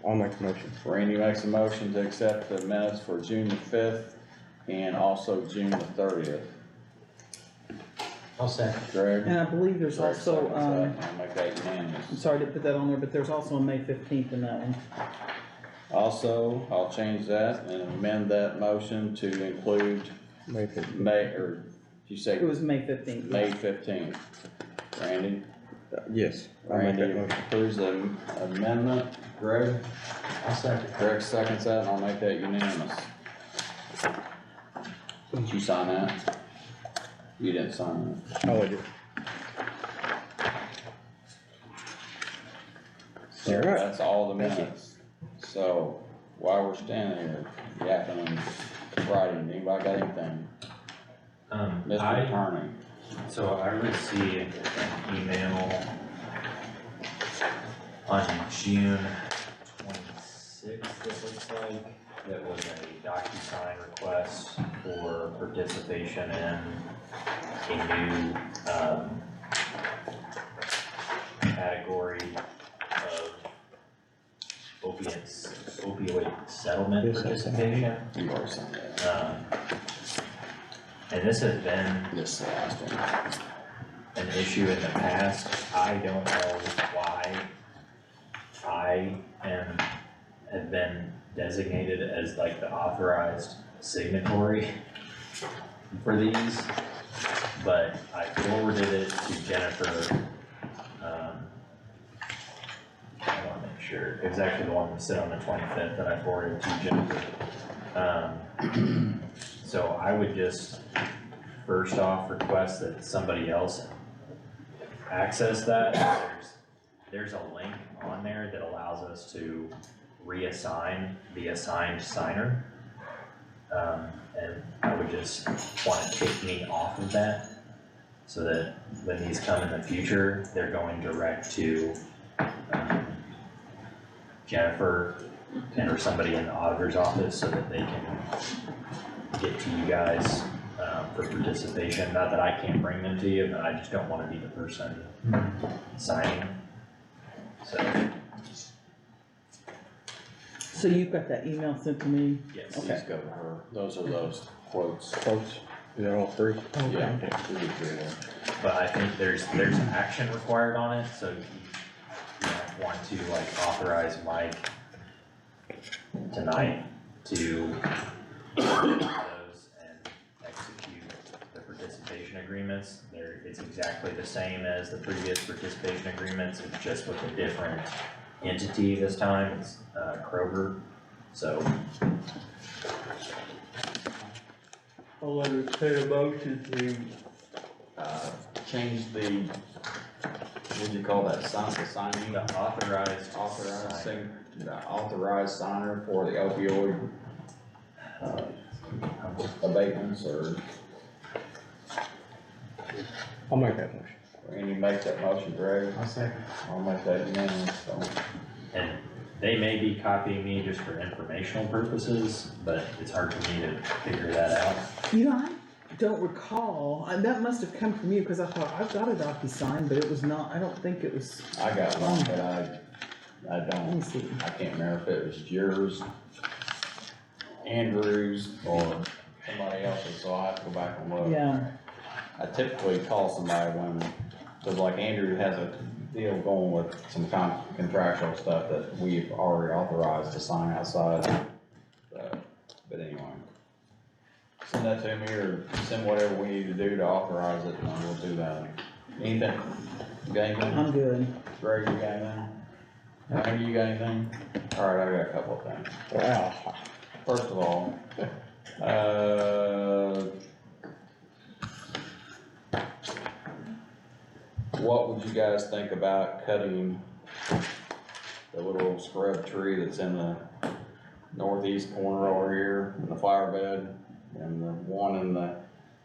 I'll make the motion. Randy makes a motion to accept the minutes for June the 5th and also June the 30th. I'll second. Greg? And I believe there's Greg also, seconds that, and I'll make that unanimous. I'm sorry to put that on there, but there's also a May 15th in that one. Also, I'll change that and amend that motion to include Make it. did you say It was May 15th. May 15th? Randy? Yes, I'll make that Randy motion. approves the amendment. Greg? I'll second. Greg seconds that, and I'll make that unanimous. Did you sign that? You didn't sign that. Oh, I did. So All right. that's all the minutes. So while we're standing here yapping and writing, anybody got anything? Mr. Attorney? So I received an email on June 26th, it looks like, that was a DocuSign request for participation in a new, category of opioid settlement Yes, I participation. You already signed that. And this has been This is the last one. an issue in the past. I don't know why I have been designated as like the authorized signatory for these, but I forwarded it to Jennifer. I wanna make sure, it was actually the one that said on the 25th that I forwarded to Jennifer. So I would just first off request that somebody else access that. There's a link on there that allows us to reassign the assigned signer. And I would just wanna kick me off of that, so that when these come in the future, they're going direct to Jennifer and or somebody in the auditor's office, so that they can get to you guys for participation. Not that I can't bring them to you, but I just don't wanna be the person signing. So you've got that email sent to me? Yes. These go to her. Those are those quotes. Quotes, is that all three? Yeah. We did three there. But I think there's action required on it, so you want to like authorize Mike tonight to those and execute the participation agreements. It's exactly the same as the previous participation agreements, it's just with a different entity this time, it's Kroger, so. I'll entertain a motion to, change the, what do you call that, signing? The authorized. Authorized signer for the opioid, abatements, or I'll make that motion. Randy makes that motion, Greg? I'll second. I'll make that unanimous, so. And they may be copying me just for informational purposes, but it's hard for me to figure that out. You know, I don't recall, that must have come from you, cause I thought, I've got a DocuSign, but it was not, I don't think it was, I got one, but I let me don't, see. I can't remember if it was yours, Andrew's, or somebody else's, so I'll have to go back and look. Yeah, I typically call somebody when, cause like Andrew has a deal going with some contractual stuff that we've already authorized to sign outside. But anyway, send that to me or send whatever we need to do to authorize it and we'll do that. Anything? You got anything? I'm good. Greg, you got anything? Randy, you got anything? Alright, I got a couple of things. Wow. First of all, what would you guys think about cutting the little scrub tree that's in the northeast corner over here in the flower bed, and the one in the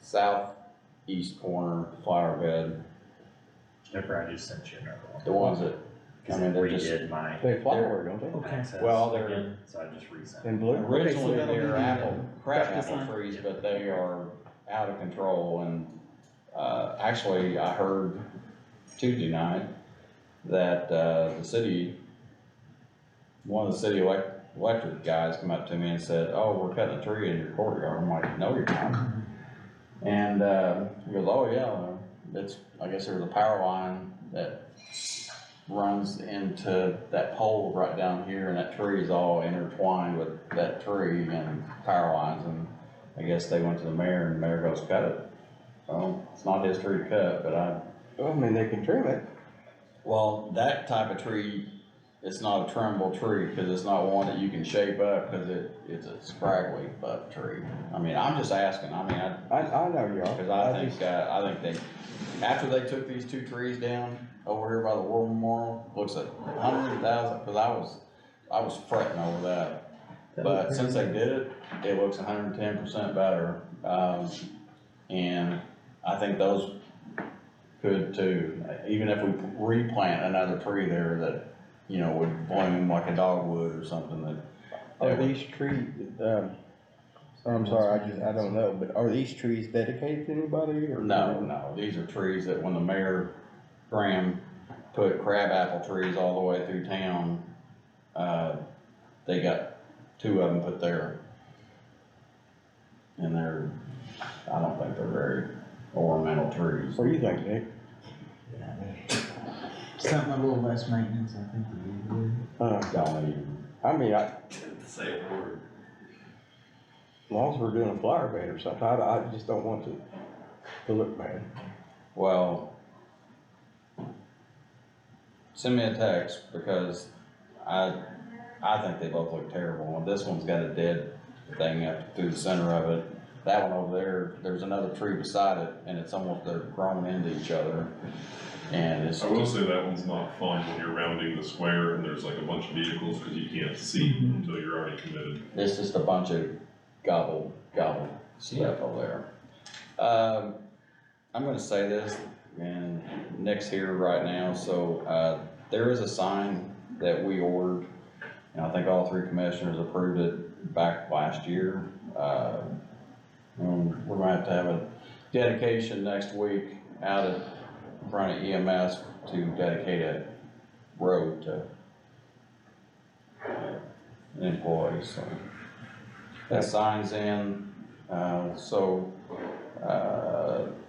southeast corner flower bed? Jennifer, I just sent you another one. The ones that, I mean, they're just, Redid my They flower, don't they? Okay. access Well, they're- again, so I just resent. In blue? originally that'll be they're the, crab practice apple line. trees, but they are out of control, and, actually, I heard Tuesday night that, the city, one of the city electric guys come up to me and said, oh, we're cutting a tree in your courtyard. I'm like, no, you're not. And, he goes, oh, yeah, it's, I guess there was a power line that runs into that pole right down here, and that tree is all intertwined with that tree and power lines, and I guess they went to the mayor, and the mayor goes, cut it. Well, it's not his tree to cut, but Well, I mean, they can trim it. well, that type of tree, it's not a trimmable tree, because it's not one that you can shape up, because it's a scraggly butt tree. I mean, I'm just asking, I mean, I know you are. because I think they, after they took these two trees down over here by the War Memorial, looks at 100,000, because I was fretting over that. But since they did it, it looks 110% better, and I think those could too, even if we replant another tree there that, you know, would bloom like a dogwood or something that. Are these trees, I'm sorry, I don't know, but are these trees dedicated to anybody or? No, these are trees that when the mayor, Graham, put crabapple trees all the way through town, they got two of them put there. And I don't think they're very ornamental trees. What do you think, Nick? Something a little less maintenance, I think would be good. Don't even. I mean, Say a word. as long as we're doing a flower bed or something, I just don't want to look bad. Well, send me a text, because I think they both look terrible. And this one's got a dead thing up through the center of it. That one over there, there's another tree beside it, and it's almost, they're grown into each other. And it's. I will say that one's not fun when you're rounding the square and there's like a bunch of vehicles, cause you can't see until you're already committed. It's just a bunch of gobble stuff over there. I'm gonna say this, and Nick's here right now, so, there is a sign that we ordered, and I think all three commissioners approved it back last year. And we're gonna have a dedication next week out in front of EMS to dedicate a road to an employee, so. That sign's in, so,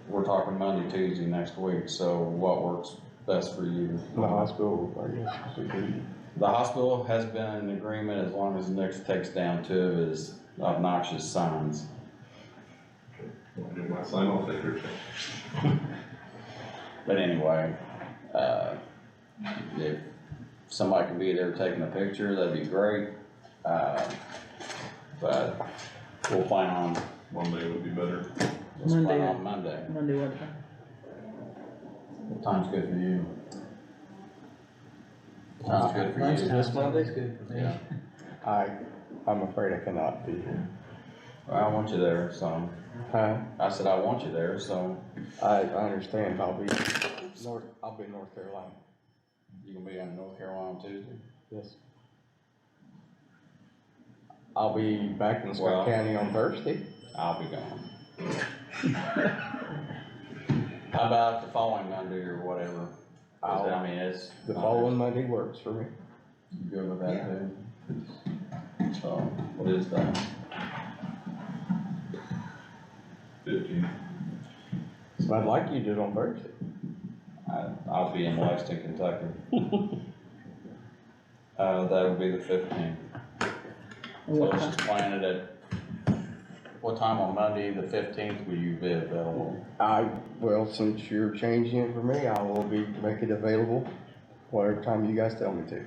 we're talking Monday, Tuesday next week, so what works best for you? The hospital, I guess, would be. The hospital has been in agreement as long as Nick takes down 2 of his obnoxious signs. I'll do my sign off later. But anyway, if somebody can be there taking a picture, that'd be great. But we'll plan on, Monday would be better. let's plan Monday. on Monday. Monday, what time? What time's good for you? Time's good for you. This Monday? Good for me. Yeah. I'm afraid I cannot be here. Well, I want you there, so, Huh? I said I want you there, so I understand, I'll be in North Carolina, you can be in North Carolina on Tuesday. yes. I'll be back in Well- Scott County on Thursday. I'll be gone. How about the following Monday or whatever? 'Cause, I mean, it's. The following Monday works for me. You good with that too? So, what is that? 15. So I'd like you to do it on Thursday. I'll be in Lexington, Kentucky. That would be the 15th. So What let's time? just plan it at, what time on Monday, the 15th, will you be available? Well, since you're changing it for me, I will make it available whatever time you guys tell me to.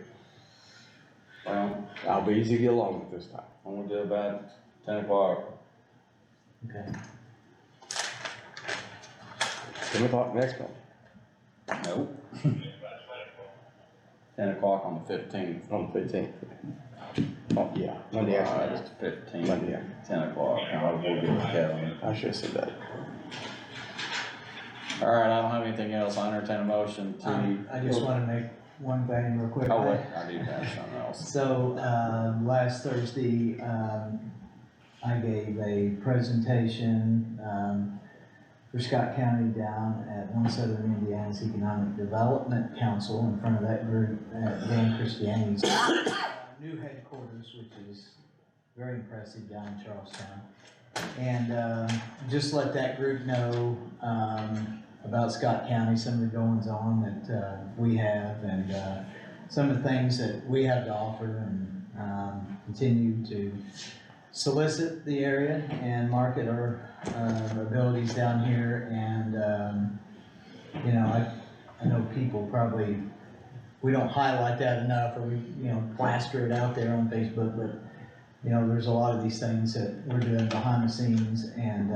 Well, I'll be easy to get along with this time. I'm gonna do about 10 o'clock. Okay. 10 o'clock next month, Nope. 10 o'clock on the 15th. on the 15th. Oh, yeah, Monday after It's next. the 15th. Monday after. 10 o'clock, I will get with Kevin. I should have said that. All right, I don't have anything else. I entertain a motion to. I just wanna make one thing real quick. Oh, wait, I do have something else. So, last Thursday, I gave a presentation, for Scott County down at One Southern Indiana's Economic Development Council in front of that group at Dan Christiani's new headquarters, which is very impressive down in Charlestown. And, just let that group know, about Scott County, some of the goings on that, we have and, some of the things that we have to offer and, continue to solicit the area and market our abilities down here. And, you know, I know people probably, we don't highlight that enough, or we, you know, plaster it out there on Facebook, but, you know, there's a lot of these things that we're doing behind the scenes. And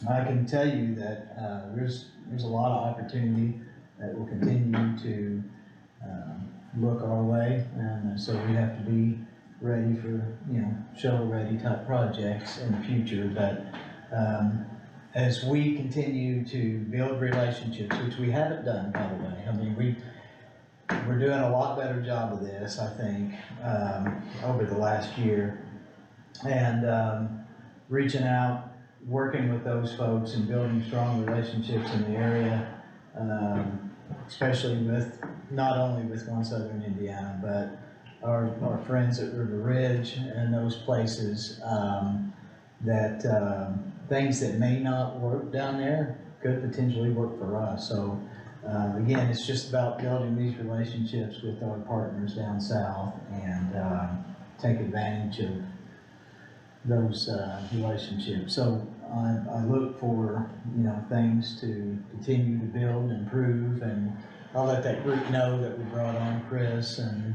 I can tell you that there's a lot of opportunity that will continue to look our way. And so we have to be ready for, you know, shovel-ready type projects in the future. But as we continue to build relationships, which we haven't done, by the way, I mean, we're doing a lot better job of this, I think, over the last year. And reaching out, working with those folks and building strong relationships in the area, especially with, not only with One Southern Indiana, but our friends at River Ridge and those places, that things that may not work down there could potentially work for us. So again, it's just about building these relationships with our partners down south and take advantage of those relationships. So I look for, you know, things to continue to build and improve, and I'll let that group know that we brought on Chris and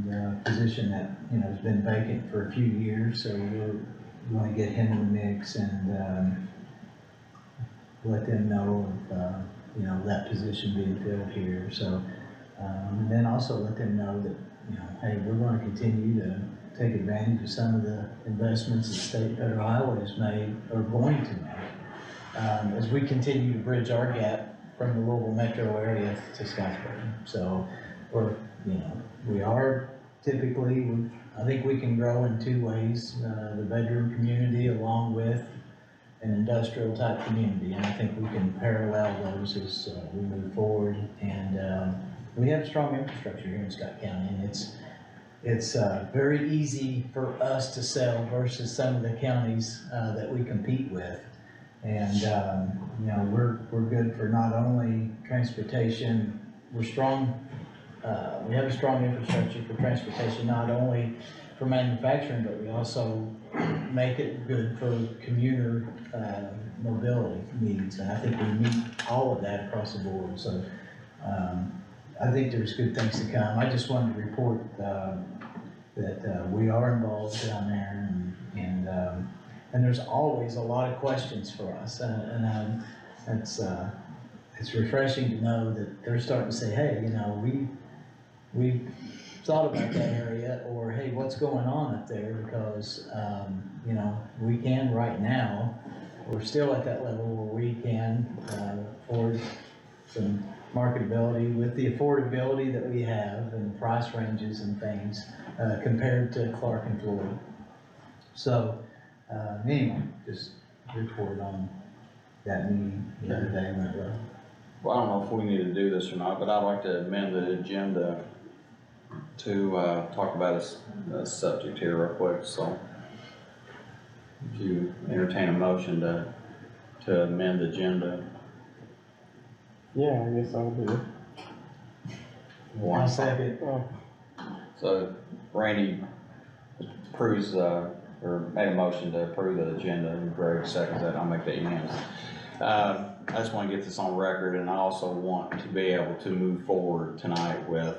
a position that, you know, has been vacant for a few years, so we're going to get him in the mix and let them know of, you know, that position being filled here. So, and then also let them know that, you know, hey, we're going to continue to take advantage of some of the investments that State and Federal Highways made, or going to make, as we continue to bridge our gap from the Louisville metro area to Scottsboro. So we're, you know, we are typically, I think we can grow in two ways, the bedroom community along with an industrial type community. And I think we can parallel those as we move forward. And we have strong infrastructure here in Scott County, and it's very easy for us to sell versus some of the counties that we compete with. And you know, we're good for not only transportation, we're strong we have a strong infrastructure for transportation, not only for manufacturing, but we also make it good for commuter, mobility needs. And I think we meet all of that across the board, so, I think there's good things to come. I just wanted to report, that, we are involved down there and there's always a lot of questions for us. It's refreshing to know that they're starting to say, hey, you know, we thought about that area, or hey, what's going on up there? Because, you know, we can right now, we're still at that level where we can, afford some marketability with the affordability that we have and price ranges and things, compared to Clark and Floyd. So, anyway, just report on that meeting the other day went well. Well, I don't know if we need to do this or not, but I'd like to amend the agenda to, talk about a subject here real quick, so. If you entertain a motion to amend the agenda. Yeah, I guess I'll do it. One second. So Randy approves, or made a motion to approve the agenda, and Greg seconds that, I'll make that unanimous. I just wanna get this on record, and I also want to be able to move forward tonight with,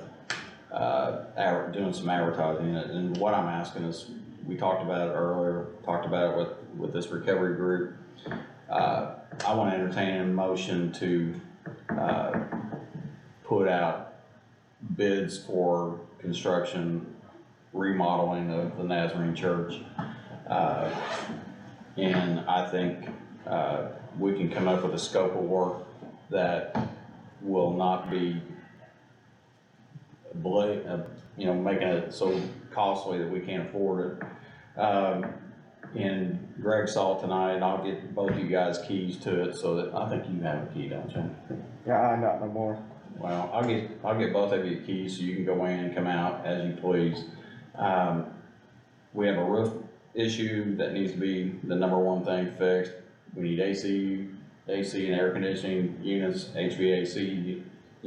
doing some advertising, and what I'm asking is, we talked about it earlier, talked about it with this recovery group. I wanna entertain a motion to, put out bids for construction, remodeling of the Nazarene Church. And I think, we can come up with a scope of work that will not be you know, making it so costly that we can't afford it. And Greg saw it tonight, and I'll get both you guys keys to it, so that, I think you have a key, don't you? Yeah, not no more. Well, I'll get both of you keys, so you can go in and come out as you please. We have a roof issue that needs to be the number one thing fixed. We need AC and air conditioning units, HVAC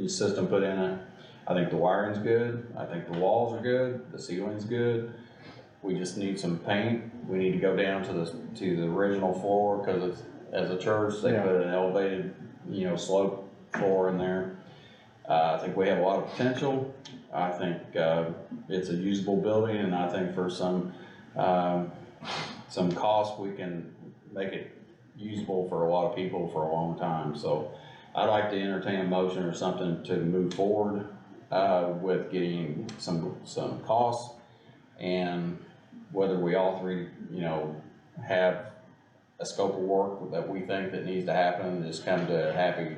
system put in it. I think the wiring's good, I think the walls are good, the ceiling's good. We just need some paint. We need to go down to the original floor, cause it's, as a church, they put an elevated, you know, slope floor in there. I think we have a lot of potential. I think, it's a usable building, and I think for some cost, we can make it usable for a lot of people for a long time. So I'd like to entertain a motion or something to move forward, with getting some costs, and whether we all three, you know, have a scope of work that we think that needs to happen, just come to a happy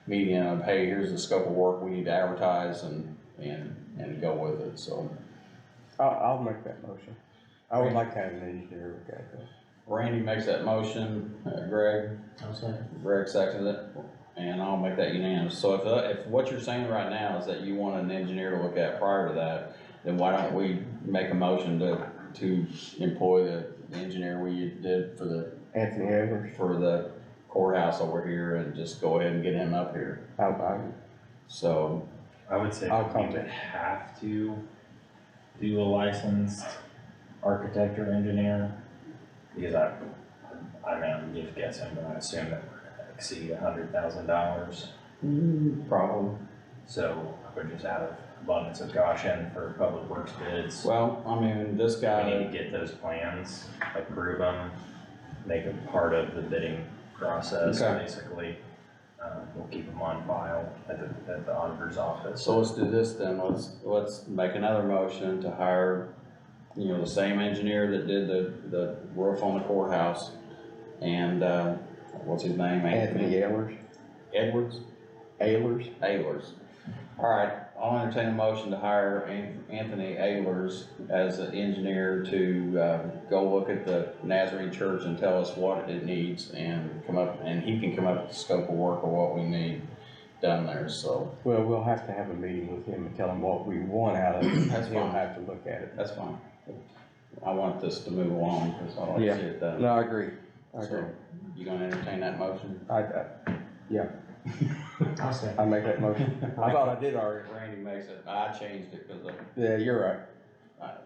medium of, hey, here's the scope of work we need to advertise and go with it, so. I'll make that motion. I would like to have an engineer look at this. Randy makes that motion, Greg? I'll second. Greg seconds it, and I'll make that unanimous. So if what you're saying right now is that you want an engineer to look at prior to that, then why don't we make a motion to employ the engineer we did for the Anthony Evers. For the courthouse over here, and just go ahead and get him up here. So I would say we would have to do a licensed architect or engineer, because I mean, I'm just guessing, but I assume that we're gonna exceed $100,000. Probably. So I would just out of abundance of caution for public works bids. Well, I mean, this guy. We need to get those plans, approve them, make them part of the bidding process, basically. We'll keep them on file at the auditor's office. So let's do this then, let's make another motion to hire, you know, the same engineer that did the roof on the courthouse, and, what's his name? Anthony Ehlers. Edwards? Ehlers. All right, I'll entertain a motion to hire Anthony Ehlers as an engineer to, go look at the Nazarene Church and tell us what it needs, and he can come up with the scope of work of what we need done there, so. Well, we'll have to have a meeting with him and tell him what we want out of it. That's He'll fine. have to look at it. That's fine. I want this to move along, because I like to see it done. No, I agree. So, you gonna entertain that motion? Yeah. I'll say. I make that motion. I thought I did already, Randy makes it, I changed it, cause Yeah, you're right.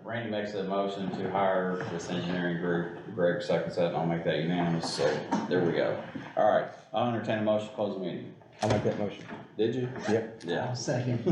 Randy makes a motion to hire this engineering group, Greg seconds that, and I'll make that unanimous, so there we go. Alright, I'll entertain a motion to close the meeting. I make that motion. Did you? Yep. Yeah. Second.